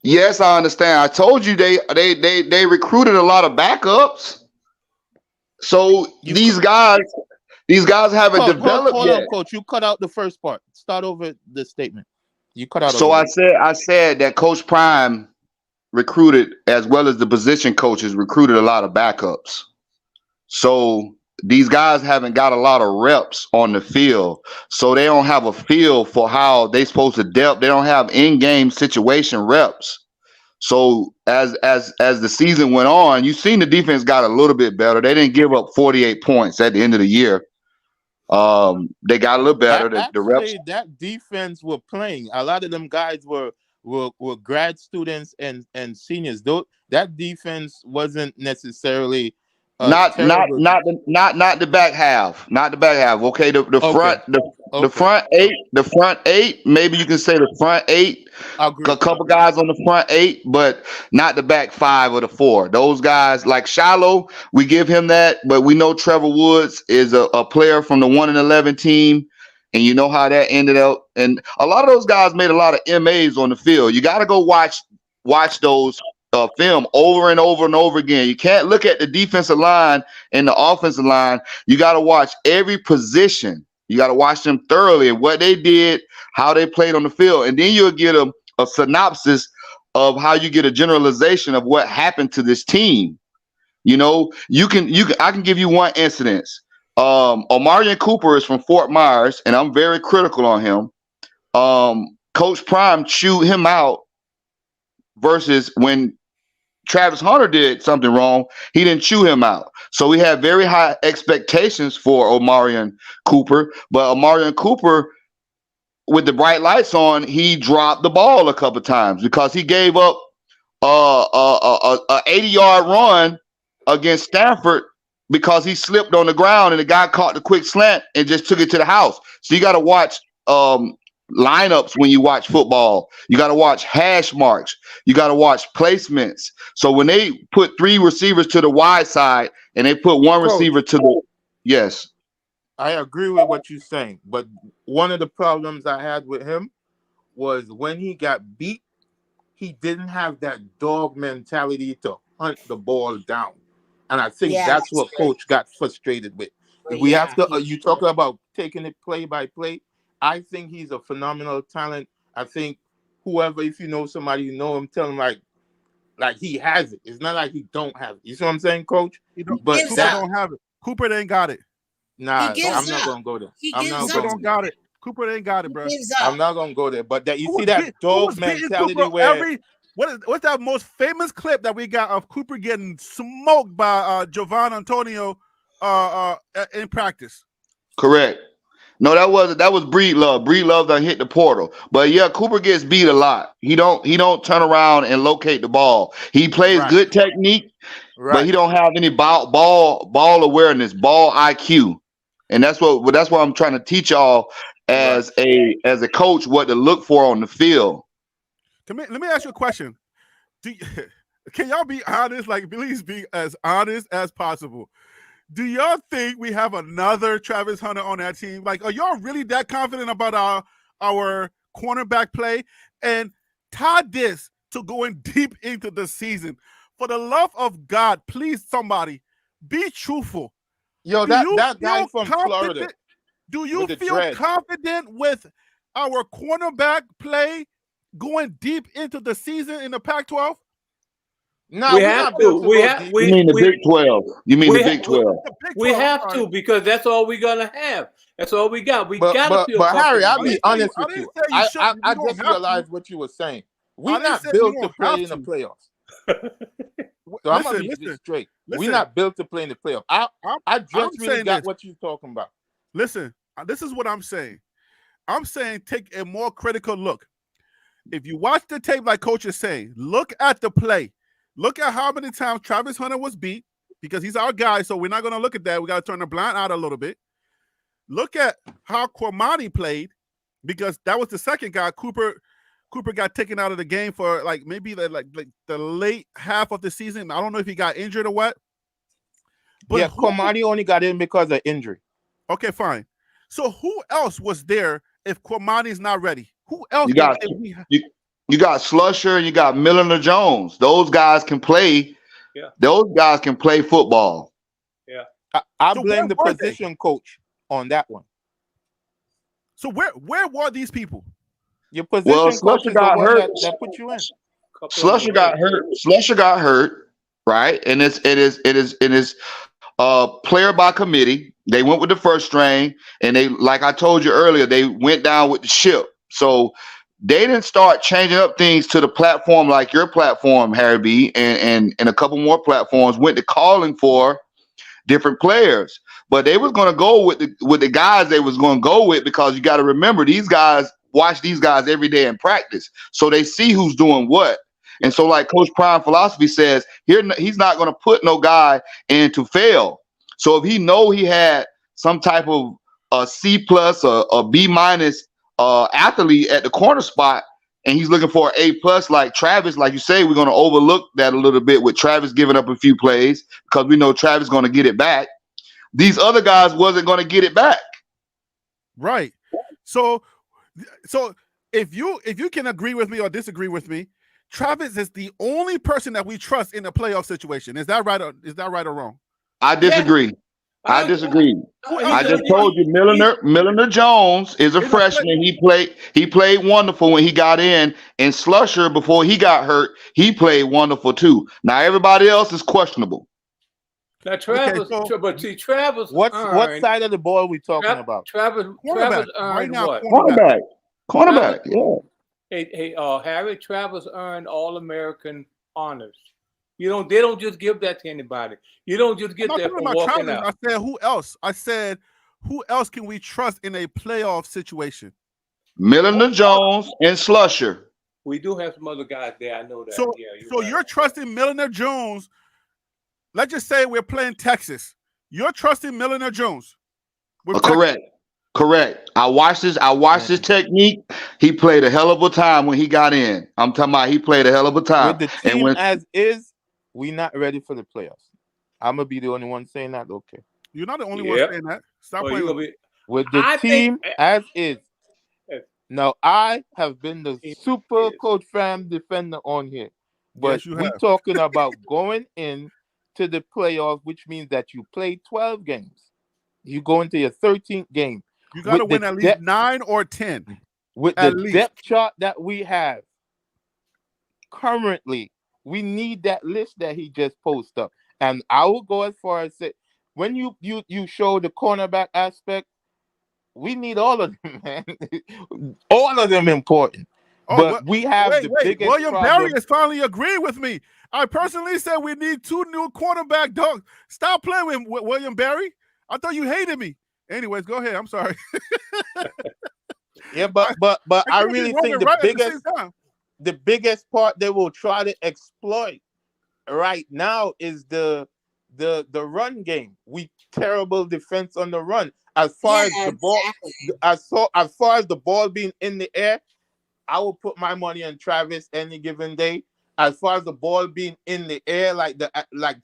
Yes, I understand. I told you they recruited a lot of backups. So these guys haven't developed hold yet. on, Coach. You cut out the first part. Start over the statement. You cut out. So I said that Coach Prime recruited, as well as the position coaches, recruited a lot of backups. So these guys haven't got a lot of reps on the field, so they don't have a feel for how they're supposed to depth. They don't have in-game situation reps. So as the season went on, you've seen the defense got a little bit better. They didn't give up 48 points at the end of the year. They got a little better. The reps. That defense were playing. A lot of them guys were grad students and seniors. Though that defense wasn't necessarily. Not the back half. Not the back half. Okay, the front eight. Maybe you can say the front eight. A couple guys on the front eight, but not the back 5 or the 4. Those guys like Shiloh, we give him that, but we know Trevor Woods is a player from the 1-11 team, and you know how that ended up. And a lot of those guys made a lot of MAs on the field. You got to go watch those. Film over and over and over again. You can't look at the defensive line and the offensive line. You got to watch every position. You got to watch them thoroughly and what they did, how they played on the field, and then you'll get a synopsis of how you get a generalization of what happened to this team. You know, I can give you one incident. Omarion Cooper is from Fort Myers, and I'm very critical on him. Coach Prime chewed him out versus when Travis Hunter did something wrong, he didn't chew him out. So we had very high expectations for Omarion Cooper, but Omarion Cooper, with the bright lights on, he dropped the ball a couple times because he gave up a 80-yard run against Stanford because he slipped on the ground and the guy caught the quick slant and just took it to the house. So you got to watch lineups when you watch football. You got to watch hash marks. You got to watch placements. So when they put 3 receivers to the wide side and they put 1 receiver to the yes. I agree with what you're saying, but one of the problems I had with him was when he got beat, he didn't have that dog mentality to hunt the ball down. And I think that's what coach got frustrated with. We have to, you talk about taking it play by play. I think he's a phenomenal talent. I think whoever, if you know somebody, you know him, tell him like he has it. It's not like he don't have it. You see what I'm saying, coach? But Cooper don't have it. Cooper ain't got it. Nah, I'm not gonna go there. Cooper don't got it. Cooper ain't got it, bro. I'm not gonna go there. But that you see that dog mentality where what's that most famous clip that we got of Cooper getting smoked by Jovan Antonio in practice? Correct. No, that was Breed Love. Breed Love done hit the portal. But yeah, Cooper gets beat a lot. He don't turn around and locate the ball. He plays good technique, but he don't have any ball awareness, ball IQ. And that's what I'm trying to teach y'all as a coach what to look for on the field. Let me ask you a question. Can y'all be honest? Like, please be as honest as possible. Do y'all think we have another Travis Hunter on that team? Like, are y'all really that confident about our cornerback play? And tie this to going deep into the season. For the love of God, please, somebody, be truthful. Yo, that guy from Florida. Do you feel confident with our cornerback play going deep into the season in the Pac-12? No, we have to. You mean the Big 12? You mean the Big 12? We have to, because that's all we're gonna have. That's all we got. We gotta feel. But Harry, I'll be honest with you. I just realized what you were saying. We're not built to play in the playoffs. So I'm gonna be straight. We're not built to play in the playoffs. I just really got what you're talking about. Listen, this is what I'm saying. I'm saying take a more critical look. If you watch the tape, like Coach is saying, look at the play. Look at how many times Travis Hunter was beat, because he's our guy, so we're not going to look at that. We got to turn the blind eye a little bit. Look at how Cormani played, because that was the second guy. Cooper got taken out of the game for maybe the late half of the season. I don't know if he got injured or what. But Cormani only got in because of injury. Okay, fine. So who else was there if Cormani's not ready? Who else? You got Slusher and you got Milliner Jones. Those guys can play. Yeah. Those guys can play football. Yeah. I blame the position coach on that one. So where were these people? Your position coach is got hurt. That put you in. Slusher got hurt. Slusher got hurt, right? And it is player by committee. They went with the first string, and they, like I told you earlier, they went down with the ship. So they didn't start changing up things to the platform like your platform, Harry B, and a couple more platforms went to calling for different players. But they was going to go with the guys they was going to go with, because you got to remember, these guys watch these guys every day in practice, so they see who's doing what. And so, like Coach Prime philosophy says, here he's not going to put no guy in to fail. So if he know he had some type of a C plus or a B minus athlete at the corner spot, and he's looking for an A plus like Travis, like you say, we're going to overlook that a little bit with Travis giving up a few plays, because we know Travis is going to get it back. These other guys wasn't going to get it back. Right. So if you can agree with me or disagree with me, Travis is the only person that we trust in a playoff situation. Is that right or wrong? I disagree. Yeah. I disagree. I just told you, Milliner Jones is a freshman. He played wonderful when he got in, and Slusher, before he got hurt, he played wonderful too. Now everybody else is questionable. Now Travis, but see, Travis, what side of the ball are we talking about? Travis earned right now, what? Cornerback. Yeah. Hey, Harry, Travis earned All-American honors. They don't just give that to anybody. You don't just get that for walking out. I said, who else? I said, who else can we trust in a playoff situation? Milliner Jones and Slusher. We do have some other guys there. I know that. So you're trusting Milliner Jones. Let's just say we're playing Texas. You're trusting Milliner Jones. Correct. I watched his technique. He played a hell of a time when he got in. I'm talking about he played a hell of a time. With the And team when as is, we not ready for the playoffs. I'm gonna be the only one saying that. Okay. You're not the only one saying that. Stop playing with me. With the team as is. Now, I have been the super coach fam defender on here, but Yes, you we have. talking about going in to the playoffs, which means that you play 12 games. You go into your 13th game. You got to win at least 9 or 10. With the depth chart that we have currently, we need that list that he just posted up. And I will go as far as say, when you show the cornerback aspect, we need all of them, man. All of them important. But we have the biggest William problem. Barry is finally agreeing with me. I personally said we need 2 new quarterback dogs. Stop playing with William Barry. I thought you hated me. Anyways, go ahead. I'm sorry. Yeah, but I really think the biggest part they will try to exploit right now is the run game. We terrible defense on the run. As far as the ball, as far as the ball being in the air, I will put my money on Travis any given day. As far as the ball being in the air,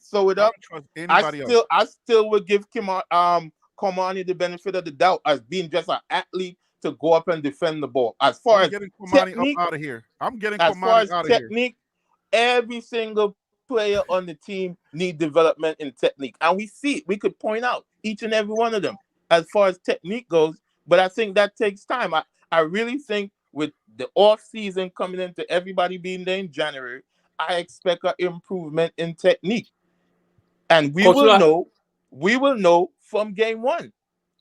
sew it up, I still would give Komani the benefit of the doubt as being just an athlete to go up and defend the ball. As far as technique, out of here. I'm getting as far as out of technique, every single player on the team need development in technique, and we see it. We could point out each and every one of them as far as technique goes, but I think that takes time. I really think with the off season coming into everybody being there in January, I expect an improvement in technique, and we will know from game one.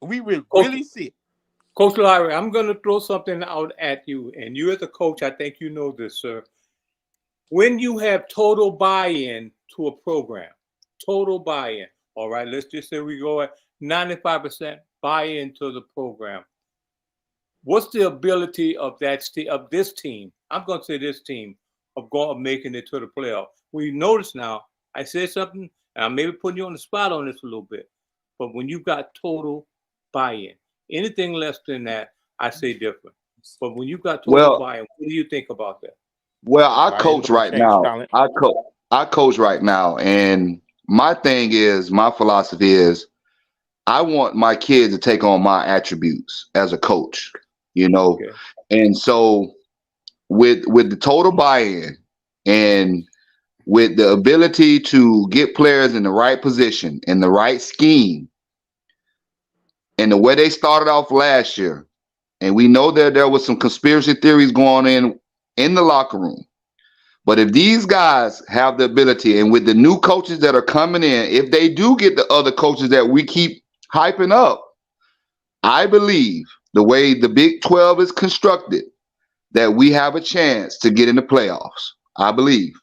We will really see it. Coach Larry, I'm going to throw something out at you, and you as a coach, I think you know this, sir. When you have total buy-in to a program, total buy-in, all right, let's just say we go at 95% buy-in to the program. What's the ability of this team? I'm going to say this team of making it to the playoff. Well, you notice now, I said something, and I may be putting you on the spot on this a little bit, but when you've got total buy-in, anything less than that, I say different. But when you've got total buy-in, what do you think about that? Well, I coach right now. I coach right now, and my philosophy is, I want my kids to take on my attributes as a coach, and so with the total buy-in and with the ability to get players in the right position, in the right scheme, and the way they started off last year, and we know that there was some conspiracy theories going in the locker room. But if these guys have the ability, and with the new coaches that are coming in, if they do get the other coaches that we keep hyping up, I believe the way the Big 12 is constructed, that we have a chance to get in the playoffs. I believe.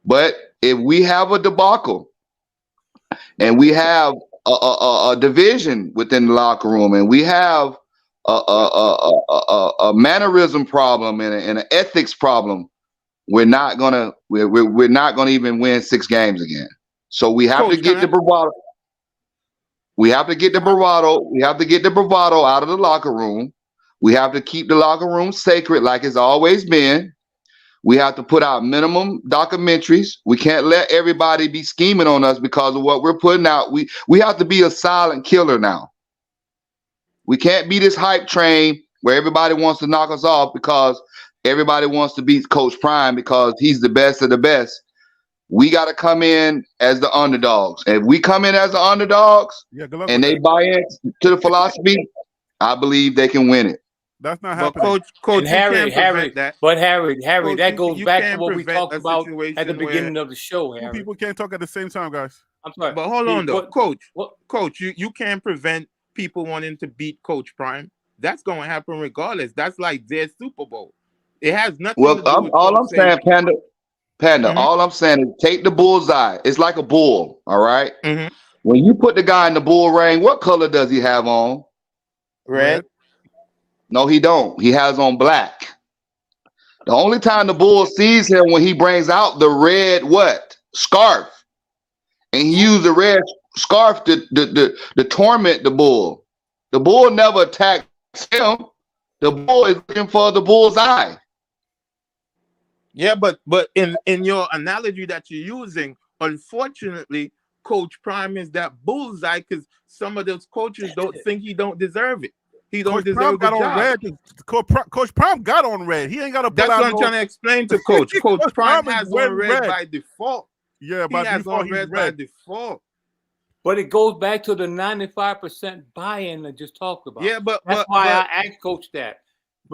But if we have a debacle and we have a division within the locker room, and we have a mannerism problem and an ethics problem, we're not gonna even win 6 games again. So we have to get the bravado. We have to get the bravado. We have to get the bravado out of the locker room. We have to keep the locker room sacred like it's always been. We have to put out minimum documentaries. We can't let everybody be scheming on us because of what we're putting out. We have to be a silent killer now. We can't be this hype train where everybody wants to knock us off because everybody wants to beat Coach Prime because he's the best of the best. We got to come in as the underdogs. And if we come in as the underdogs and they buy into the philosophy, I believe they can win it. That's not happening. Coach, Harry, that goes back to what we talked about at the beginning of the show, Harry. People can't talk at the same time, guys. I'm sorry. But hold on, though. Coach, you can't prevent people wanting to beat Coach Prime. That's going to happen regardless. That's like their Super Bowl. It has nothing to do with all I'm saying, Panda, all I'm saying is take the bullseye. It's like a bull, all right? Mm-hmm. When you put the guy in the bull ring, what color does he have on? Red. No, he don't. He has on black. The only time the bull sees him when he brings out the red scarf. And he used the red scarf to torment the bull. The bull never attacks him. The bull is looking for the bull's eye. Yeah, but in your analogy that you're using, unfortunately, Coach Prime is that bullseye because some of those coaches don't think he don't deserve it. He don't Coach Prime deserve the got on job. red. Coach Prime got on red. He ain't got to put That's out what I'm trying to explain to Coach. Coach Prime Prime is has on red red. by default. Yeah, He by has default, on he's red by default. But it goes back to the 95% buy-in I just talked about. Yeah, that's why I asked Coach that.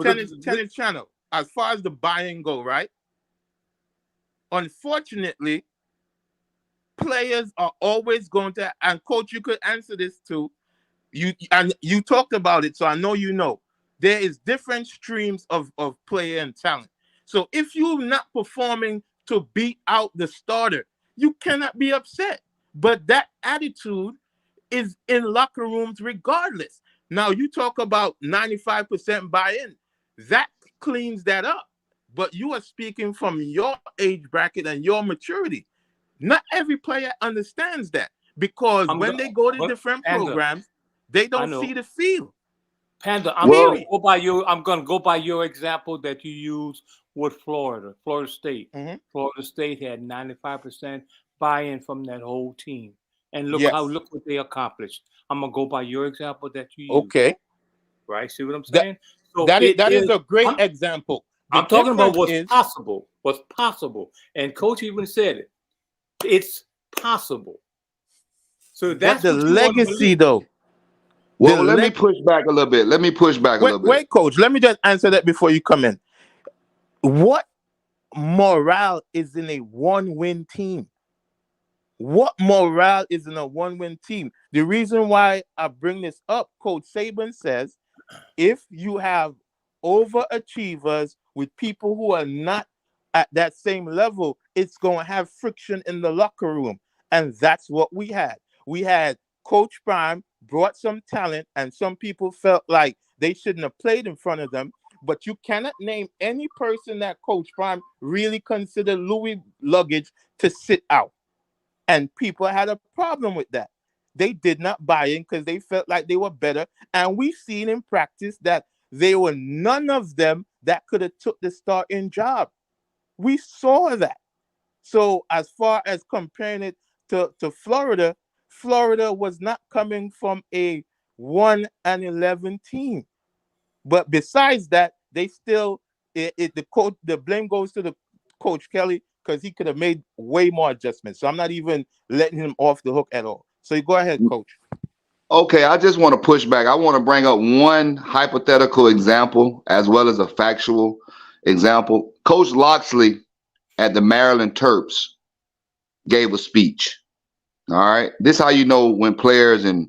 Tennis channel, as far as the buy-in go, right? Unfortunately, players are always going to, and Coach, you could answer this too. You talked about it, so I know you know. There is different streams of player and talent. So if you're not performing to beat out the starter, you cannot be upset. But that attitude is in locker rooms regardless. Now you talk about 95% buy-in. That cleans that up. But you are speaking from your age bracket and your maturity. Not every player understands that because when they go to different programs, they don't see the field. Panda, I'm gonna go by your example that you use with Florida State. Mm-hmm. Florida State had 95% buy-in from that whole team, and look what they accomplished. I'm gonna go by your example that you use. Okay, right? See what I'm saying? That is a great example. I'm talking about what's possible. What's possible, and Coach even said it. It's possible. So that's the legacy, though. Well, let me push back a little bit. Wait, Coach. Let me just answer that before you come in. What morale is in a one-win team? What morale is in a one-win team? The reason why I bring this up, Coach Saban says, if you have overachievers with people who are not at that same level, it's going to have friction in the locker room. And that's what we had. We had Coach Prime brought some talent, and some people felt like they shouldn't have played in front of them. But you cannot name any person that Coach Prime really considered Louis luggage to sit out. And people had a problem with that. They did not buy in because they felt like they were better. And we've seen in practice that there were none of them that could have took the starting job. We saw that. So as far as comparing it to Florida, Florida was not coming from a 1-11 team. But besides that, they still the blame goes to the Coach Kelly because he could have made way more adjustments. So I'm not even letting him off the hook at all. So you go ahead, Coach. Okay, I just want to push back. I want to bring up one hypothetical example as well as a factual example. Coach Loxley at the Maryland Terps gave a speech. All right, this is how you know when players and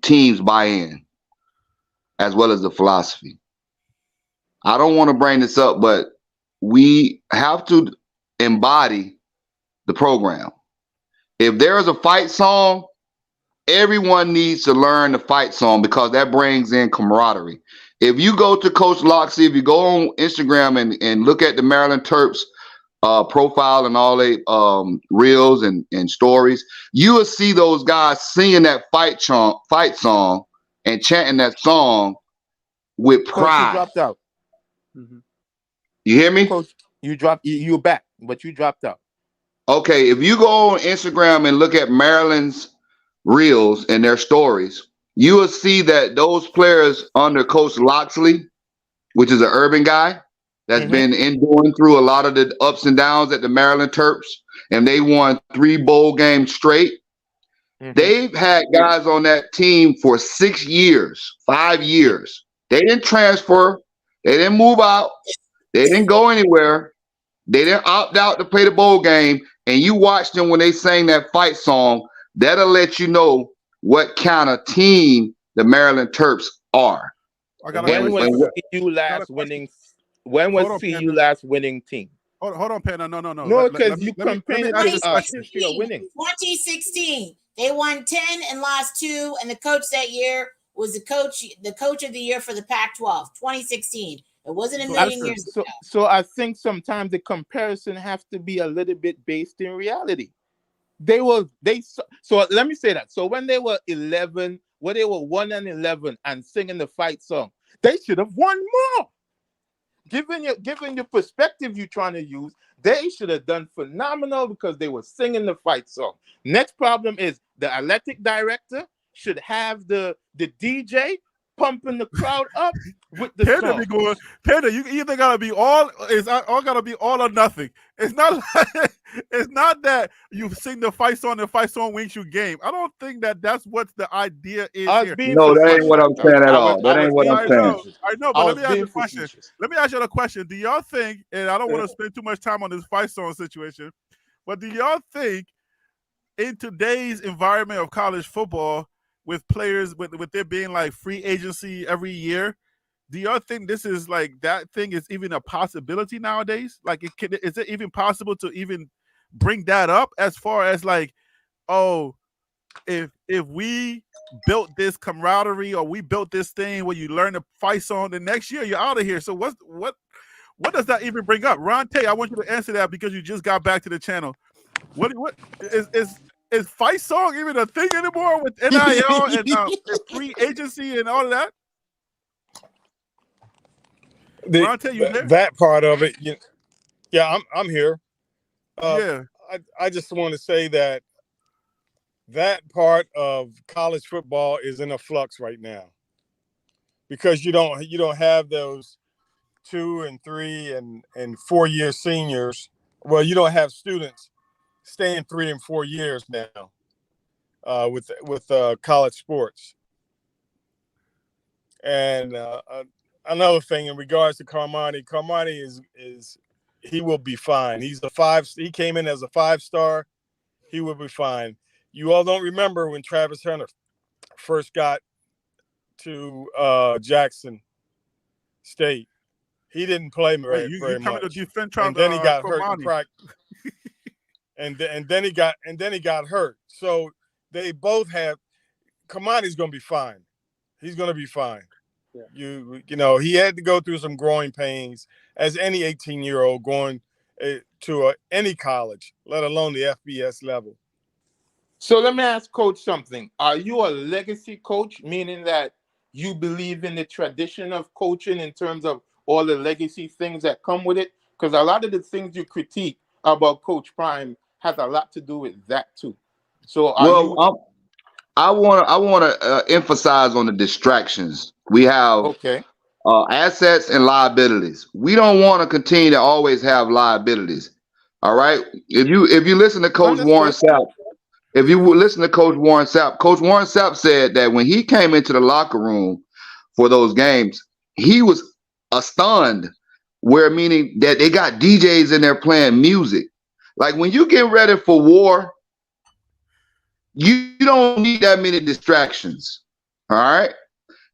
teams buy in, as well as the philosophy. I don't want to bring this up, but we have to embody the program. If there is a fight song, everyone needs to learn the fight song because that brings in camaraderie. If you go to Coach Loxley, if you go on Instagram and look at the Maryland Terps profile and all they reels and stories, you will see those guys singing that fight song and chanting that song with pride. Coach, you dropped out. Mm-hmm. You hear me? Coach, you're back, but you dropped out. Okay, if you go on Instagram and look at Maryland's reels and their stories, you will see that those players under Coach Loxley, which is an urban guy that's been enduring through a lot of the ups and downs at the Maryland Terps, and they won 3 bowl games straight. They've had guys on that team for 6 years, 5 years. They didn't transfer. They didn't move out. They didn't go anywhere. They didn't opt out to play the bowl game. And you watch them when they sang that fight song, that'll let you know what kind of team the Maryland Terps are. When was CU last winning? When was CU last winning team? Hold on, Panda. No. No, because you comparing it to history of winning. 2016, they won 10 and lost 2, and the coach that year was the coach of the year for the Pac-12. 2016. It wasn't a million years ago. So I think sometimes the comparison has to be a little bit based in reality. So let me say that. So when they were 11, when they were 1-11 and singing the fight song, they should have won more. Given your perspective you're trying to use, they should have done phenomenal because they were singing the fight song. Next problem is the athletic director should have the DJ pumping the crowd up with the Panda song. be going, Panda, you either gotta be all gotta be all or nothing. It's not like, it's not that you sing the fight song wins you game. I don't think that's what the idea is I was here. being No, that ain't facetious. what I'm saying at I all. That ain't was what being I'm saying. facetious. I know, I but was let me ask you being a question. facetious. Let me ask you a question. Do y'all think, and I don't want to spend too much time on this fight song situation, but do y'all think in today's environment of college football, with players with there being like free agency every year, do y'all think this is like that thing is even a possibility nowadays? Like, is it even possible to even bring that up as far as like, oh, if we built this camaraderie or we built this thing where you learn to fight song, the next year you're out of here. So what does that even bring up? Ron Tay, I want you to answer that because you just got back to the channel. What is fight song even a thing anymore with NIL and free agency and all of that? Ronte, you there? That part of it, yeah, I'm here. Yeah, I just want to say that part of college football is in a flux right now because you don't have those 2 and 3 and 4 year seniors. Well, you don't have students staying 3 and 4 years now with college sports. And another thing in regards to Carmani is he will be fine. He came in as a 5-star. He will be fine. You all don't remember when Travis Hunter first got to Jackson State. He didn't play very much. And then he got hurt in practice. and then he got hurt. So they both have. Kamani's going to be fine. He's going to be fine. Yeah. He had to go through some growing pains as any 18-year-old going to any college, let alone the FBS level. So let me ask Coach something. Are you a legacy coach, meaning that you believe in the tradition of coaching in terms of all the legacy things that come with it? Because a lot of the things you critique about Coach Prime has a lot to do with that too. So I want to emphasize on the distractions. We have assets and liabilities. We don't want to continue to always have liabilities. All right. If you listen to Coach Warren Sapp, Coach Warren Sapp said that when he came into the locker room for those games, he was stunned, meaning that they got DJs in there playing music. Like when you get ready for war, you don't need that many distractions. All right.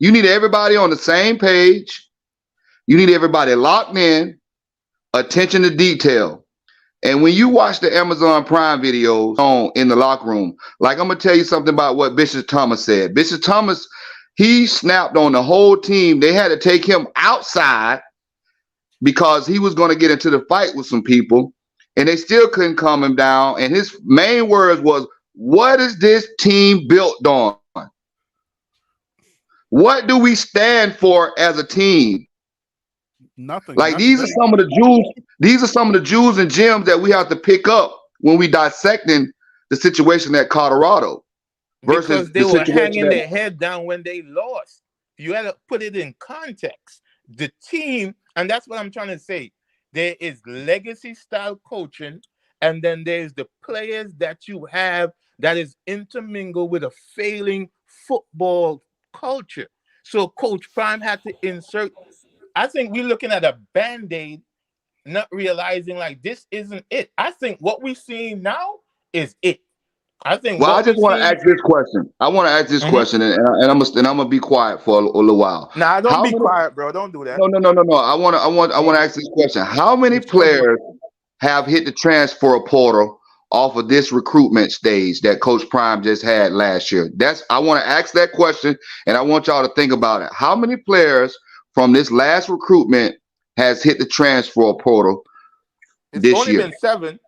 You need everybody on the same page. You need everybody locked in, attention to detail. And when you watch the Amazon Prime videos in the locker room, like I'm going to tell you something about what Bishop Thomas said. Bishop Thomas, he snapped on the whole team. They had to take him outside because he was going to get into the fight with some people, and they still couldn't calm him down. And his main words was, what is this team built on? What do we stand for as a team? Nothing. Like these are some of the jewels. These are some of the jewels and gems that we have to pick up when we dissecting the situation at Colorado. Because they were hanging their head down when they lost. You had to put it in context. The team, and that's what I'm trying to say. There is legacy style coaching, and then there's the players that you have that is intermingled with a failing football culture. So Coach Prime had to insert. I think we're looking at a Band-Aid, not realizing like this isn't it. I think what we're seeing now is it. I think. Well, I just want to ask this question. I want to ask this question, and I'm gonna be quiet for a little while. Nah, don't be quiet, bro. Don't do that. No. I want to ask this question. How many players have hit the transfer portal off of this recruitment stage that Coach Prime just had last year? I want to ask that question, and I want y'all to think about it. How many players from this last recruitment has hit the transfer portal this year? It's only been 7.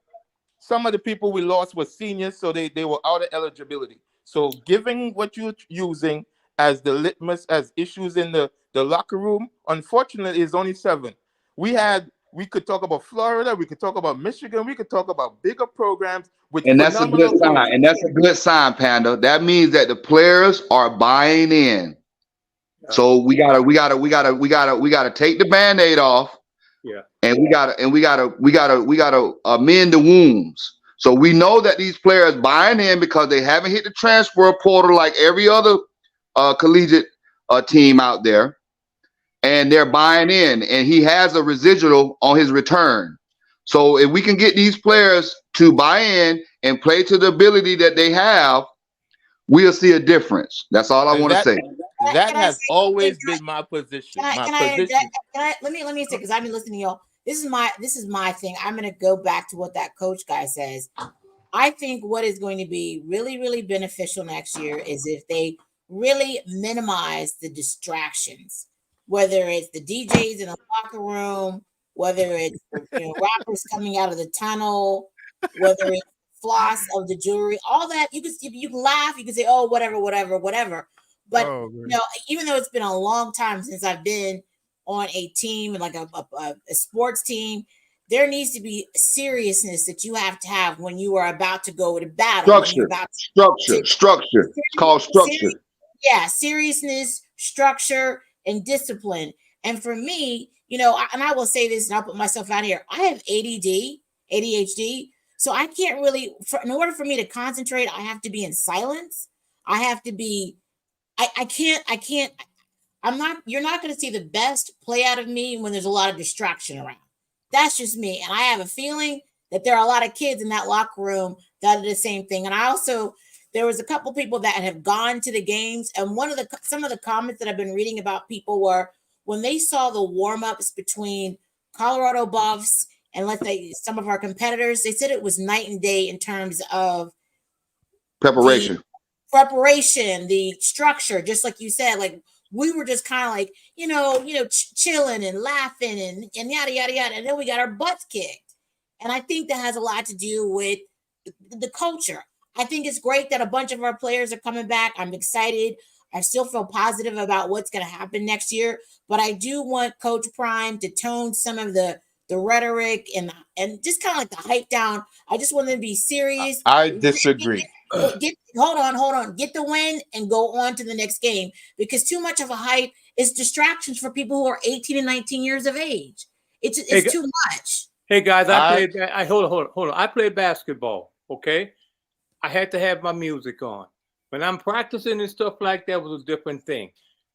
some of the people we lost were seniors, so they were out of eligibility. So giving what you're using as the litmus as issues in the locker room, unfortunately, is only 7. We could talk about Florida, we could talk about Michigan, we could talk about bigger programs with And that's a good phenomenal sign. coaches. And that's a good sign, Panda. That means that the players are buying in. So we gotta take the Band-Aid off. Yeah. And we gotta amend the wounds. So we know that these players buying in because they haven't hit the transfer portal like every other collegiate team out there, and they're buying in. And he has a residual on his return. So if we can get these players to buy in and play to the ability that they have, we'll see a difference. That's all I want to say. That has always been my position. Let me say, because I've been listening to y'all. This is my thing. I'm going to go back to what that coach guy says. I think what is going to be really, really beneficial next year is if they really minimize the distractions, whether it's the DJs in the locker room, whether it's rappers coming out of the tunnel, whether it's floss of the jewelry, all that. You can laugh, you can say, oh, whatever. But even though it's been a long time since I've been on a team, like a sports team, there needs to be seriousness that you have to have when you are about to go to battle. Structure. It's called structure. Seriousness, structure, and discipline. And for me, and I will say this, and I'll put myself out here. I have ADHD, so I can't really. In order for me to concentrate, I have to be in silence. I have to be. I can't. You're not going to see the best play out of me when there's a lot of distraction around. That's just me. And I have a feeling that there are a lot of kids in that locker room that are the same thing. And there was a couple people that have gone to the games. And some of the comments that I've been reading about people were when they saw the warm-ups between Colorado Buffs and let's say some of our competitors, they said it was night and day in terms of preparation, the structure, just like you said, like we were just kind of like, chilling and laughing and yada, yada, yada. And then we got our butts kicked. And I think that has a lot to do with the culture. I think it's great that a bunch of our players are coming back. I'm excited. I still feel positive about what's going to happen next year. But I do want Coach Prime to tone some of the rhetoric and just kind of like the hype down. I just want them to be serious. I disagree. Hold on. Get the win and go on to the next game, because too much of a hype is distractions for people who are 18 and 19 years of age. It's too much. Hey guys, hold on. I played basketball. Okay, I had to have my music on. When I'm practicing and stuff like that was a different thing.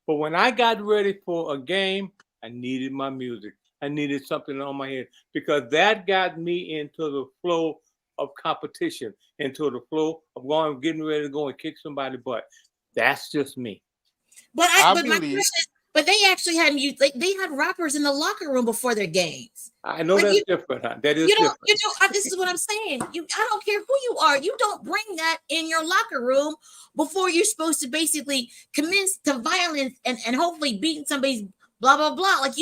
But when I got ready for a game, I needed my music. I needed something on my head because that got me into the flow of competition, into the flow of getting ready to go and kick somebody's butt. That's just me. But my question is, but they actually had they had rappers in the locker room before their games. I know that's different. Huh? That is different. This is what I'm saying. I don't care who you are. You don't bring that in your locker room before you're supposed to basically commence to violence and hopefully beating somebody's blah, blah, blah. Like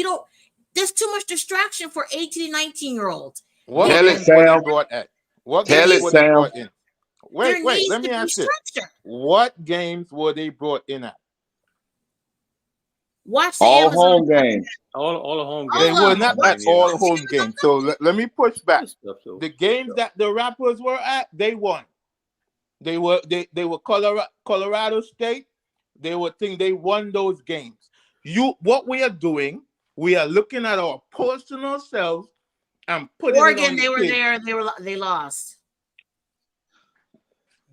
there's too much distraction for 18 and 19-year-olds. What games were they brought at? What games were they brought in? Wait, let me ask you. What games were they brought in at? Watch the all home games. All the home games. They were not at all home games. So let me push back. The games that the rappers were at, they won. They were Colorado State. They won those games. What we are doing, we are looking at our personal selves and putting Oregon, it on they were there. They lost.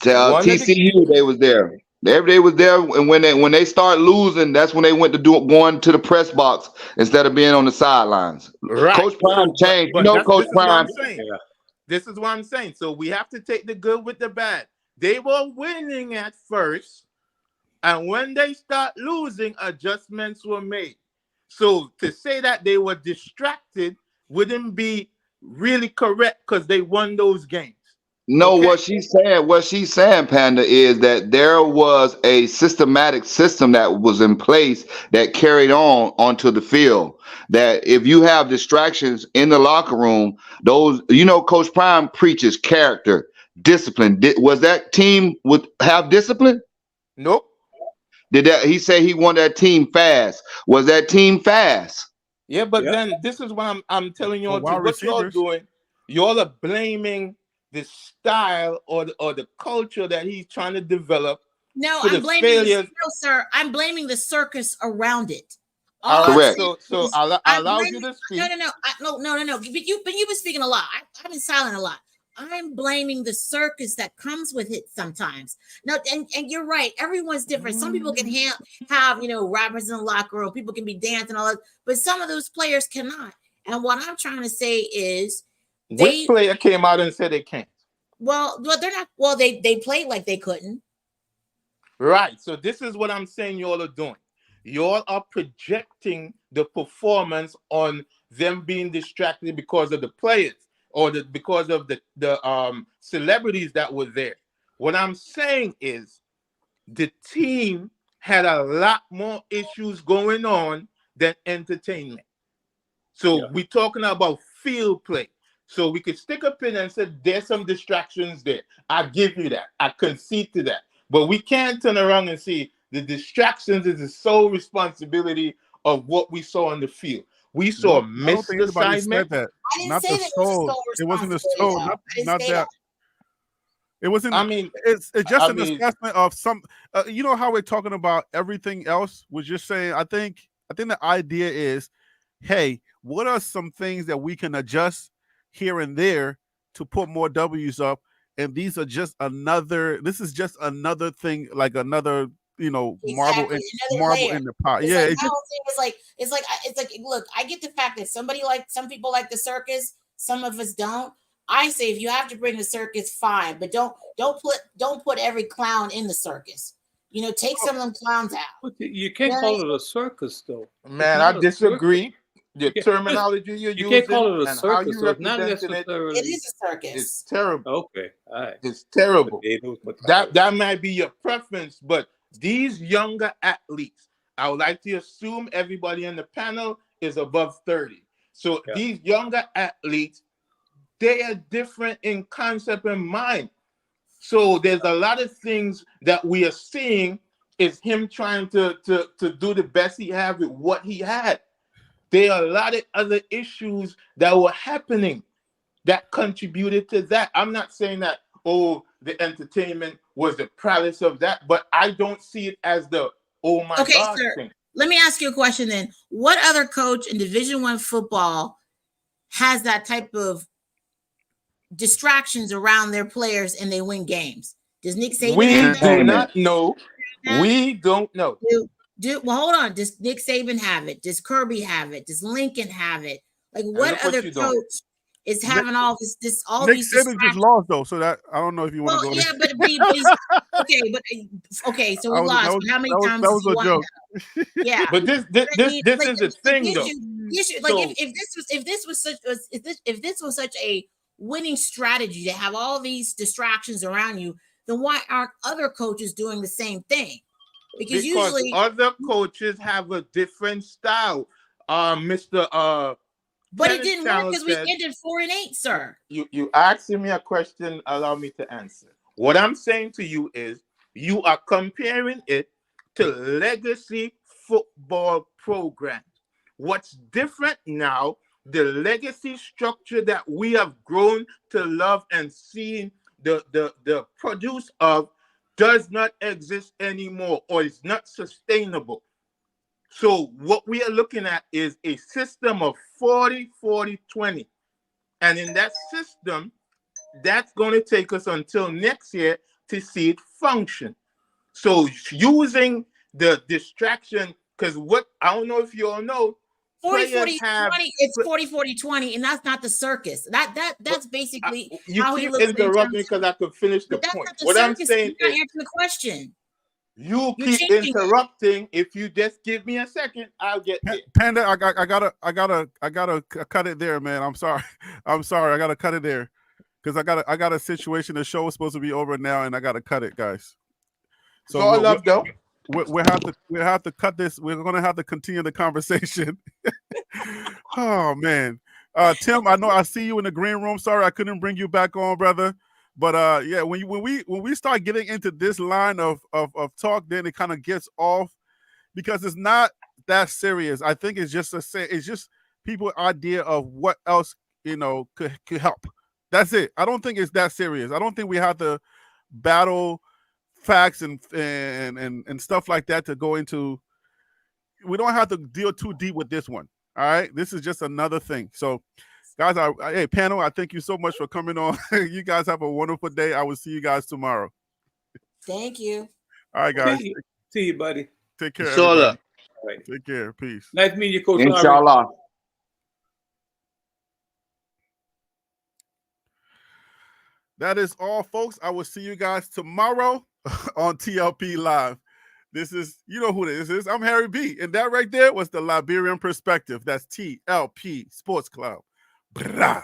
TCU, they was there. They was there, and when they start losing, that's when they went to going to the press box instead of being on the sidelines. Right. Coach Prime changed. Coach Prime. This is what I'm saying. So we have to take the good with the bad. They were winning at first, and when they start losing, adjustments were made. So to say that they were distracted wouldn't be really correct because they won those games. No, Okay. what she's saying, Panda, is that there was a systematic system that was in place that carried on onto the field. That if you have distractions in the locker room, those, Coach Prime preaches character, discipline. Was that team would have discipline? Nope. Did that he say he wanted that team fast? Was that team fast? Yeah, but Yeah. then this is what I'm telling you For all to wide what y'all receivers. doing. Y'all are blaming the style or the culture that he's trying to develop No, for I'm the blaming failures. no, sir. I'm blaming the circus around it. All All I'm right, Correct. saying so is I'll I'm allow you blaming to no speak. no no no. But you've been speaking a lot. I've been silent a lot. I'm blaming the circus that comes with it sometimes. No, and you're right. Everyone's different. Some people can have rappers in the locker room. People can be dancing all that, but some of those players cannot. And what I'm trying to say is Which player came out and said they can't? well, they're not. Well, they played like they couldn't. Right. So this is what I'm saying y'all are doing. Y'all are projecting the performance on them being distracted because of the players or because of the celebrities that were there. What I'm saying is the team had a lot more issues going on than entertainment. So we're talking about field play. So we could stick a pin and say there's some distractions there. I give you that. I concede to that. But we can't turn around and say the distractions is the sole responsibility of what we saw on the field. We saw Nope, I don't missed think anybody said assignments. that. I didn't Not say the that it was a soul. sole It wasn't the responsibility, soul. though. Not I didn't not say that. that. It wasn't. I mean, it's just I an mean, assessment of some. You know how we're talking about everything else. Was just saying. I think the idea is, hey, what are some things that we can adjust here and there to put more W's up? And these are just another. This is just another thing, like another marble Exactly, another layer. in the pot. It's Yeah, like it my just whole thing is like it's like look, I get the fact that some people like the circus, some of us don't. I say if you have to bring the circus, fine, but don't put every clown in the circus. Take some of them clowns out. But you can't call it a circus, though. It's man, I not a circus. disagree. The Yeah, terminology you're you can't using call it a and how circus, you so it's not representing it necessarily. It is a is circus. terrible. Okay, all right. It's terrible. Potatoes, potatoes. That might be your preference, but these younger athletes, I would like to assume everybody on the panel is above 30. So Yeah. these younger athletes, they are different in concept and mind. So there's a lot of things that we are seeing is him trying to do the best he had with what he had. There are a lot of other issues that were happening that contributed to that. I'm not saying that, the entertainment was the prowess of that, but I don't see it as the, oh my Okay, God sir. thing. Let me ask you a question then. What other coach in Division I football has that type of distractions around their players and they win games? Does Nick Saban We have that? do not know. We don't know. Well, hold on. Does Nick Saban have it? Does Kirby have it? Does Lincoln have it? Like, what other coach is having all these Nick Saban just lost though, so that I don't know if you want to go. Yeah, but he's okay. So he lost. How many times that was he a won? joke. Yeah, but this is the thing though. The issue, like if this was such a winning strategy to have all these distractions around you, then why aren't other coaches doing the same thing? Because usually other coaches have a different style. Mr. But it didn't work because we ended 4-8, sir. You asking me a question, allow me to answer. What I'm saying to you is you are comparing it to legacy football programs. What's different now, the legacy structure that we have grown to love and seen the produce of does not exist anymore, or is not sustainable. So what we are looking at is a system of 40-40-20. And in that system, that's going to take us until next year to see it function. So using the distraction, because what I don't know if you all know, 40-40-20, it's 40-40-20, and that's not the circus. That's basically how he looks at it. You keep interrupting because I could finish the point. What I'm saying is, you're not answering the question. You keep interrupting. If you just give me a second, I'll get there. Panda, I gotta cut it there, man. I'm sorry. I gotta cut it there because I got a situation. The show is supposed to be over now, and I got to cut it, guys. So I love though. We have to cut this. We're gonna have to continue the conversation. Oh man, Tim, I know I see you in the green room. Sorry I couldn't bring you back on, brother. But yeah, when we start getting into this line of talk, then it kind of gets off because it's not that serious. I think it's just people's idea of what else could help. That's it. I don't think it's that serious. I don't think we have to battle facts and stuff like that to go into. We don't have to deal too deep with this one. All right, this is just another thing. So, guys, hey panel, I thank you so much for coming on. You guys have a wonderful day. I will see you guys tomorrow. Thank you. All right, guys. See you, buddy. Take care. All right. Take care. Peace. Nice meeting you, Coach. Inshallah. That is all, folks. I will see you guys tomorrow on TLP Live. This is, you know who this is. I'm Harry B. And that right there was the Liberian Perspective. That's TLP Sports Club. Brah.